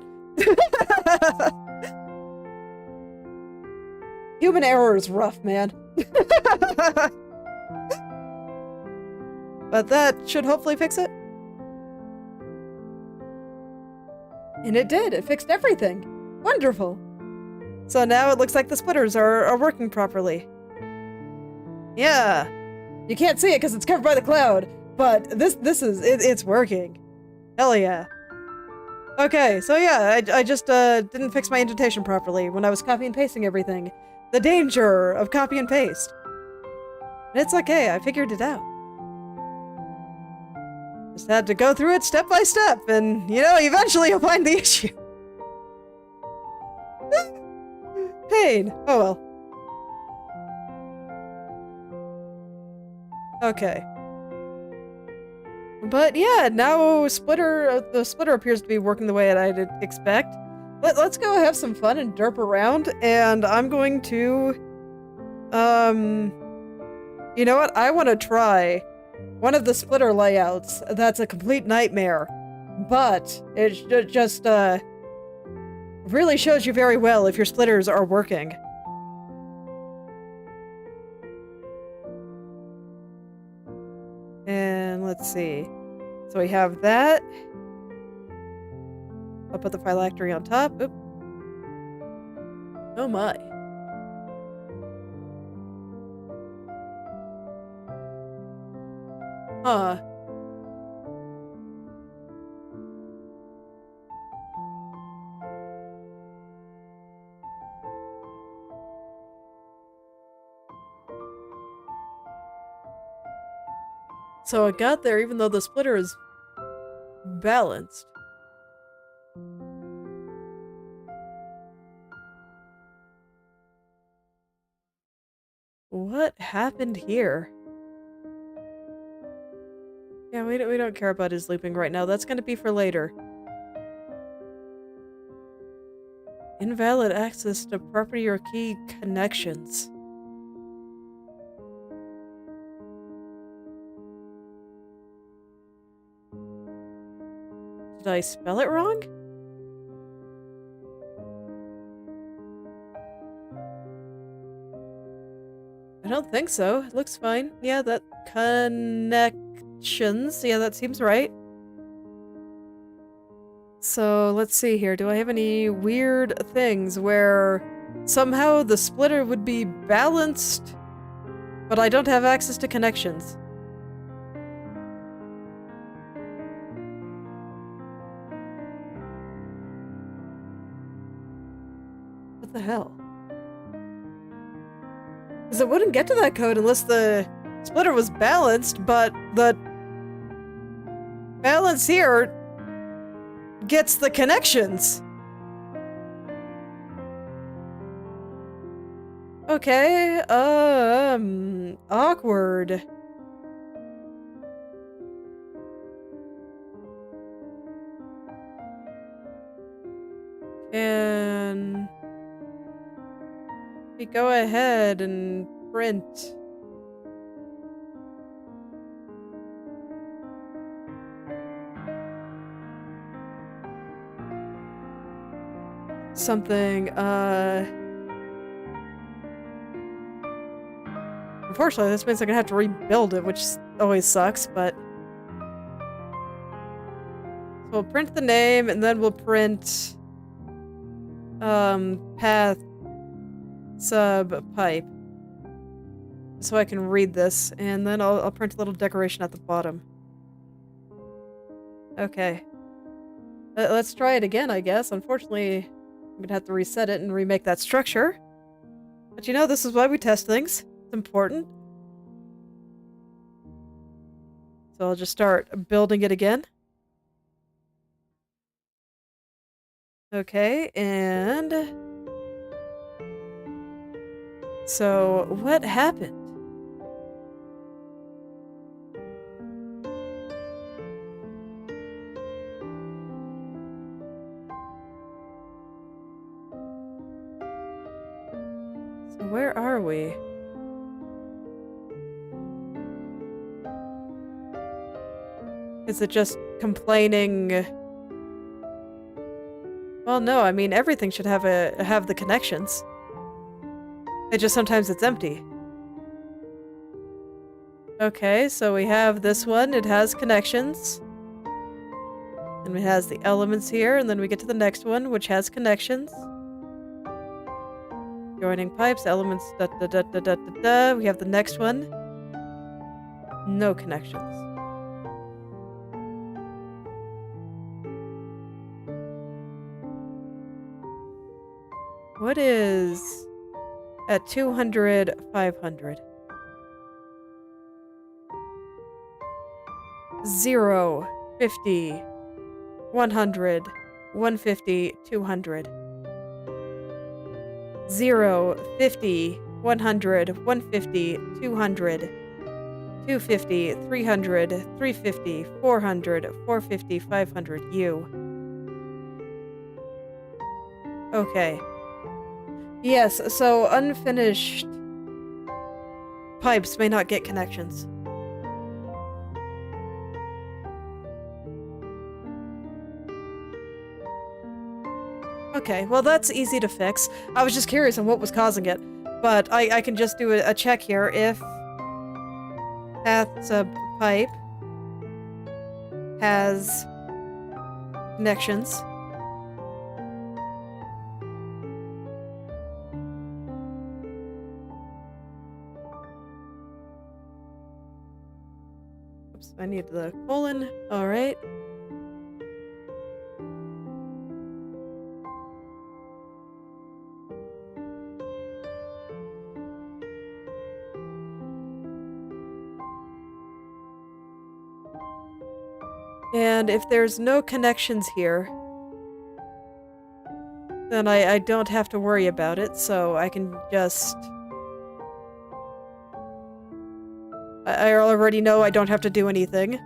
Human error is rough, man. But that should hopefully fix it. And it did. It fixed everything. Wonderful. So now it looks like the splitters are working properly. Yeah. You can't see it because it's covered by the cloud, but it's working. Hell yeah. Okay, so yeah, I just didn't fix my indentation properly when I was copy and pasting everything. The danger of copy and paste. And it's okay, I figured it out. Just had to go through it step by step, and, you know, eventually you'll find the issue. Pain. Oh well. Okay. But yeah, now the splitter appears to be working the way that I'd expect. Let's go have some fun and derp around, and I'm going to, you know what? I want to try one of the splitter layouts that's a complete nightmare, but it just, really shows you very well if your splitters are working. And let's see. So we have that. I'll put the phylactery on top. Oop. Oh my. Huh. So it got there even though the splitter is balanced. What happened here? Yeah, we don't care about his looping right now. That's gonna be for later. Invalid access to property or key connections. Did I spell it wrong? I don't think so. It looks fine. Yeah, that connections. Yeah, that seems right. So let's see here. Do I have any weird things where somehow the splitter would be balanced, but I don't have access to connections? What the hell? Because it wouldn't get to that code unless the splitter was balanced, but the balance here gets the connections. Okay, awkward. And we go ahead and print. Something, unfortunately, this means I'm gonna have to rebuild it, which always sucks, but... So we'll print the name, and then we'll print... path... sub pipe. So I can read this, and then I'll print a little decoration at the bottom. Okay. Let's try it again, I guess. Unfortunately, I'm gonna have to reset it and remake that structure. But you know, this is why we test things. It's important. So I'll just start building it again. Okay, and... So, what happened? So where are we? Is it just complaining? Well, no, I mean, everything should have the connections. It just sometimes it's empty. Okay, so we have this one. It has connections. And it has the elements here, and then we get to the next one, which has connections. Joining pipes, elements, da da da da da da da. We have the next one. No connections. What is at 200, 500? 0, 50, 100, 150, 200. 0, 50, 100, 150, 200, 250, 300, 350, 400, 450, 500, U. Okay. Yes, so unfinished pipes may not get connections. Okay, well that's easy to fix. I was just curious on what was causing it, but I can just do a check here. If path sub pipe has connections, oops, I need the colon. All right. And if there's no connections here, then I don't have to worry about it, so I can just... I already know I don't have to do anything.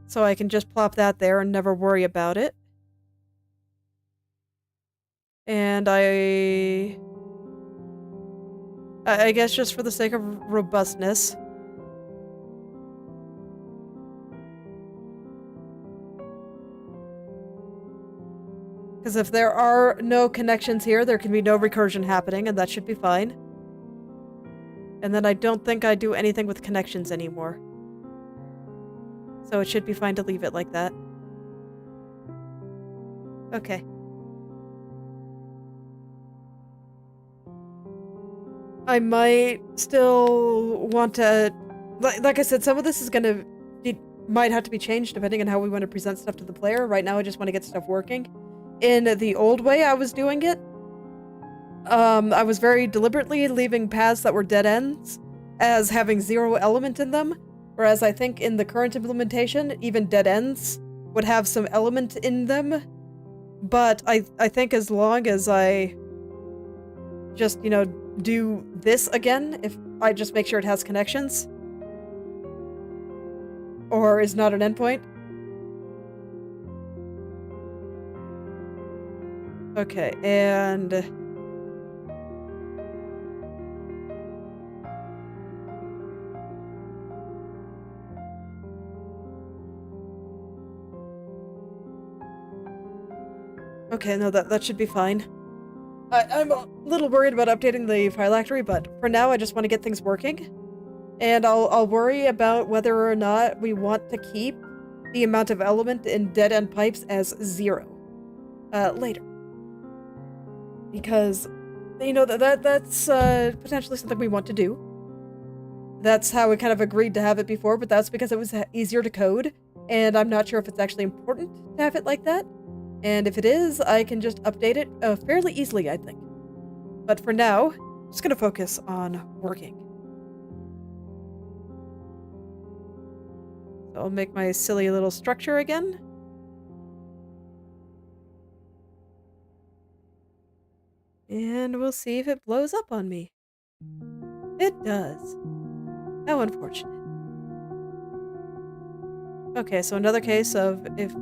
So I can just plop that there and never worry about it. And I guess just for the sake of robustness, because if there are no connections here, there can be no recursion happening, and that should be fine. And then I don't think I do anything with connections anymore. So it should be fine to leave it like that. Okay. I might still want to... Like I said, some of this is gonna... might have to be changed depending on how we want to present stuff to the player. Right now I just want to get stuff working. In the old way I was doing it, I was very deliberately leaving paths that were dead ends as having 0 element in them, whereas I think in the current implementation, even dead ends would have some element in them. But I think as long as I just, you know, do this again, if I just make sure it has connections, or is not an endpoint. Okay, and... okay, no, that should be fine. I'm a little worried about updating the phylactery, but for now I just want to get things working. And I'll worry about whether or not we want to keep the amount of element in dead-end pipes as 0 later. Because, you know, that's potentially something we want to do. That's how we kind of agreed to have it before, but that's because it was easier to code, and I'm not sure if it's actually important to have it like that. And if it is, I can just update it fairly easily, I think. But for now, I'm just gonna focus on working. So I'll make my silly little structure again. And we'll see if it blows up on me. It does. How unfortunate. Okay, so another case of if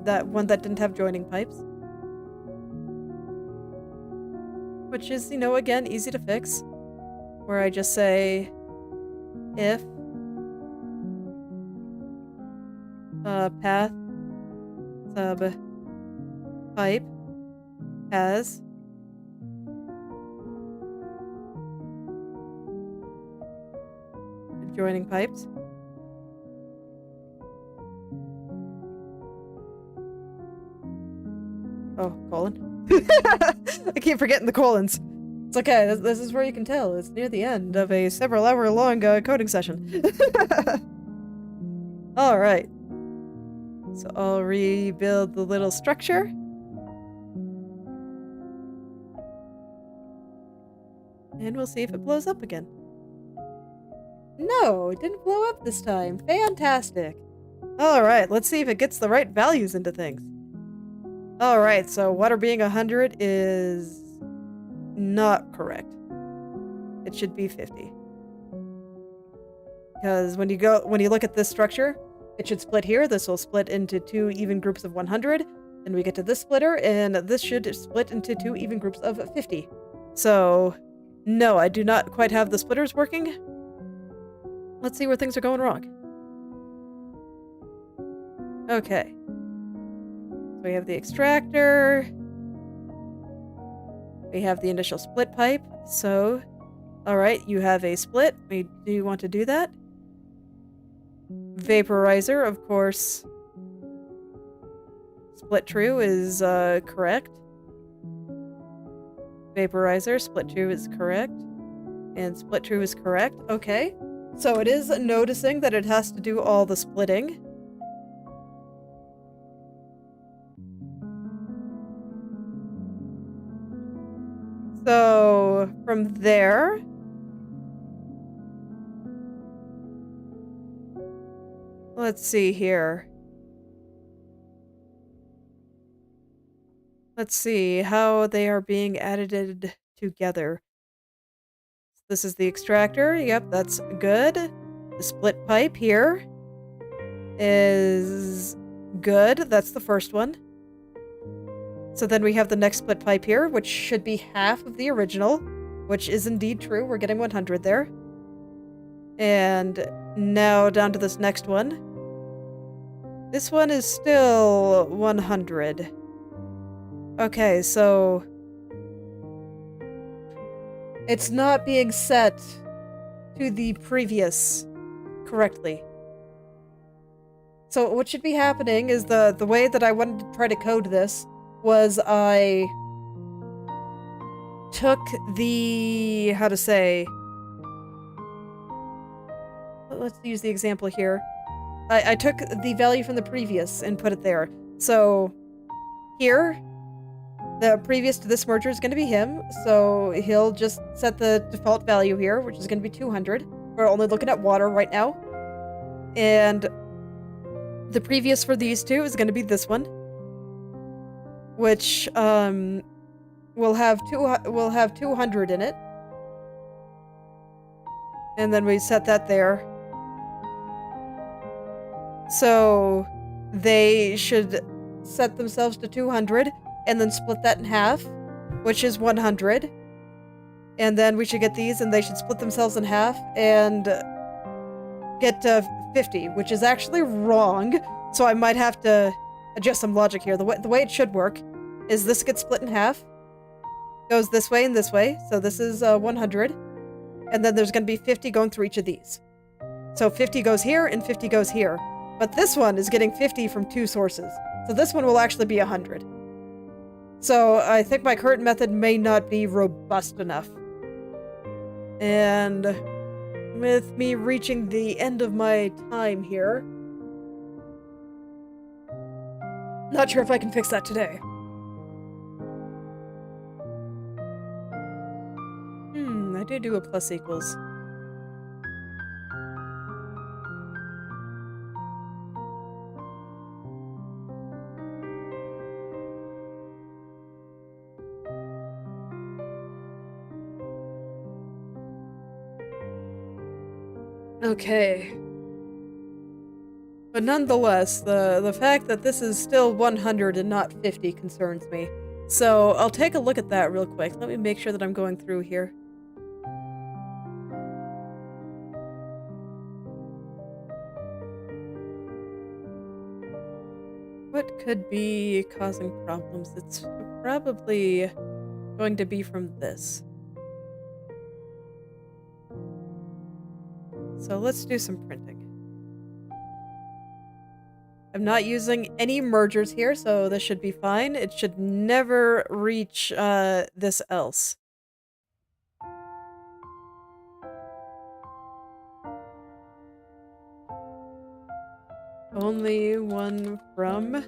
that one that didn't have joining pipes. Which is, you know, again, easy to fix. Where I just say if path sub pipe has adjoining pipes. Oh, colon. I keep forgetting the colons. It's okay, this is where you can tell. It's near the end of a several-hour-long coding session. Alright. So I'll rebuild the little structure. And we'll see if it blows up again. No, it didn't blow up this time. Fantastic. Alright, let's see if it gets the right values into things. Alright, so water being 100 is not correct. It should be 50. Because when you look at this structure, it should split here. This will split into 2 even groups of 100. Then we get to this splitter, and this should split into 2 even groups of 50. So, no, I do not quite have the splitters working. Let's see where things are going wrong. Okay. So we have the extractor. We have the initial split pipe. So, alright, you have a split. Do you want to do that? Vaporizer, of course. Split true is correct. Vaporizer, split true is correct. And split true is correct. Okay. So it is noticing that it has to do all the splitting. So from there, let's see here. Let's see how they are being edited together. This is the extractor. Yep, that's good. The split pipe here is good. That's the first one. So then we have the next split pipe here, which should be half of the original, which is indeed true. We're getting 100 there. And now down to this next one. This one is still 100. Okay, so it's not being set to the previous correctly. So what should be happening is the way that I wanted to try to code this was I took the, how to say, let's use the example here. I took the value from the previous and put it there. So here, the previous to this merger is going to be him, so he'll just set the default value here, which is going to be 200. We're only looking at water right now. And the previous for these two is going to be this one, which will have 200 in it. And then we set that there. So they should set themselves to 200 and then split that in half, which is 100. And then we should get these and they should split themselves in half and get 50, which is actually wrong. So I might have to adjust some logic here. The way it should work is this gets split in half, goes this way and this way. So this is 100. And then there's going to be 50 going through each of these. So 50 goes here and 50 goes here. But this one is getting 50 from 2 sources. So this one will actually be 100. So I think my current method may not be robust enough. And with me reaching the end of my time here, not sure if I can fix that today. I do a plus equals. Okay. But nonetheless, the fact that this is still 100 and not 50 concerns me. So I'll take a look at that real quick. Let me make sure that I'm going through here. could be causing problems? It's probably going to be from this. So let's do some printing. I'm not using any mergers here, so this should be fine. It should never reach this else. Only one from.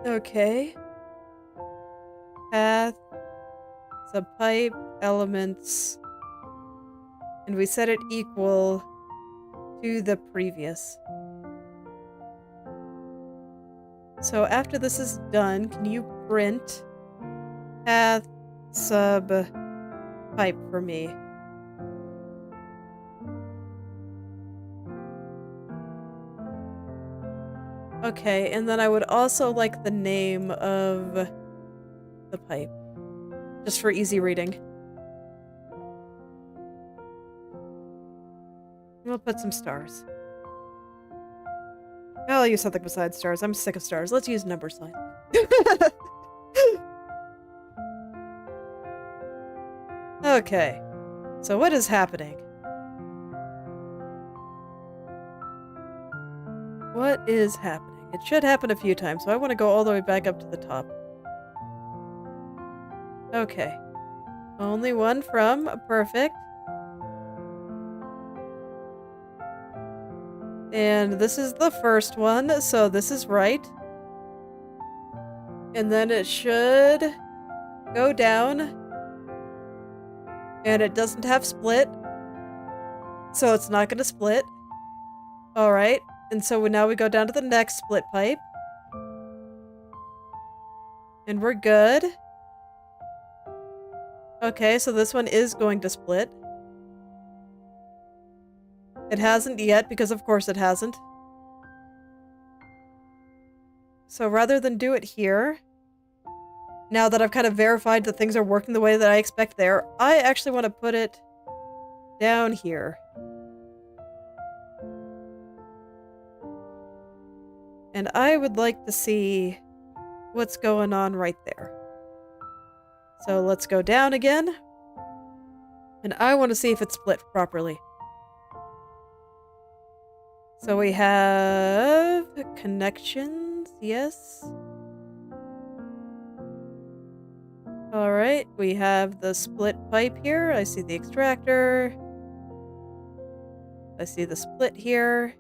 Okay. Path, subpipe, elements. And we set it equal to the previous. So after this is done, can you print path sub pipe for me? Okay, and then I would also like the name of the pipe, just for easy reading. We'll put some stars. I'll use something besides stars. I'm sick of stars. Let's use number sign. Okay. So what is happening? What is happening? It should happen a few times, so I want to go all the way back up to the top. Okay. Only one from. Perfect. And this is the first one, so this is right. And then it should go down. And it doesn't have split. So it's not going to split. Alright. And so now we go down to the next split pipe. And we're good. Okay, so this one is going to split. It hasn't yet, because of course it hasn't. So rather than do it here, now that I've kind of verified that things are working the way that I expect there, I actually want to put it down here. And I would like to see what's going on right there. So let's go down again. And I want to see if it's split properly. So we have connections, yes. Alright, we have the split pipe here. I see the extractor. I see the split here.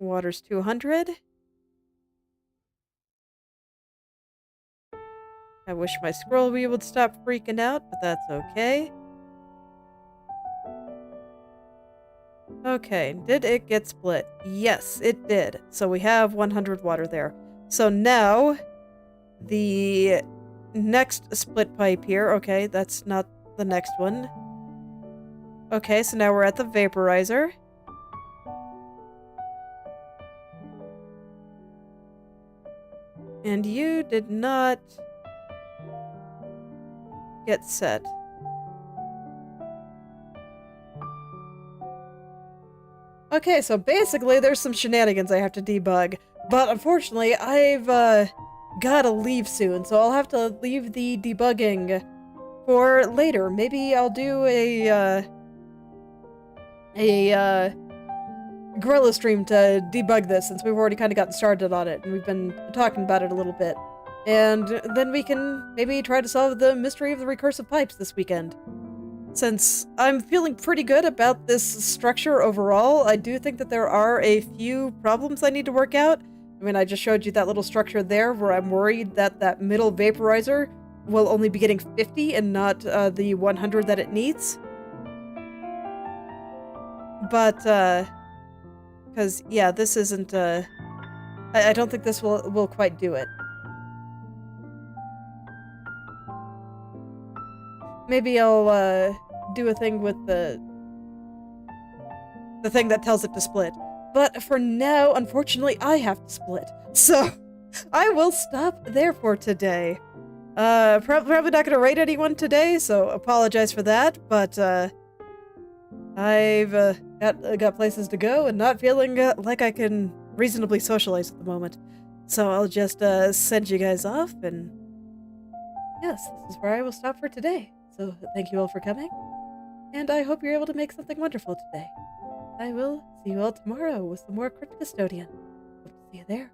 Water's 200. I wish my scroll wheel would stop freaking out, but that's okay. Okay, did it get split? Yes, it did. So we have 100 water there. So now, the next split pipe here, okay, that's not the next one. Okay, so now we're at the vaporizer. And you did not get set. Okay, so basically there's some shenanigans I have to debug, but unfortunately I've gotta leave soon, so I'll have to leave the debugging for later. Maybe I'll do a Gorilla stream to debug this, since we've already kind of gotten started on it, and we've been talking about it a little bit. And then we can maybe try to solve the mystery of the recursive pipes this weekend. Since I'm feeling pretty good about this structure overall, I do think that there are a few problems I need to work out. I mean, I just showed you that little structure there where I'm worried that that middle vaporizer will only be getting 50 and not the 100 that it needs. But, because, yeah, this isn't, I don't think this will quite do it. Maybe I'll, do a thing with the thing that tells it to split. But for now, unfortunately, I have to split. So, I will stop there for today. Probably not gonna rate anyone today, so apologize for that, but, I've got places to go and not feeling like I can reasonably socialize at the moment. So I'll just send you guys off, and yes, this is where I will stop for today. So thank you all for coming, and I hope you're able to make something wonderful today. I will see you all tomorrow with some more Crypt Custodian. Hope to see you there.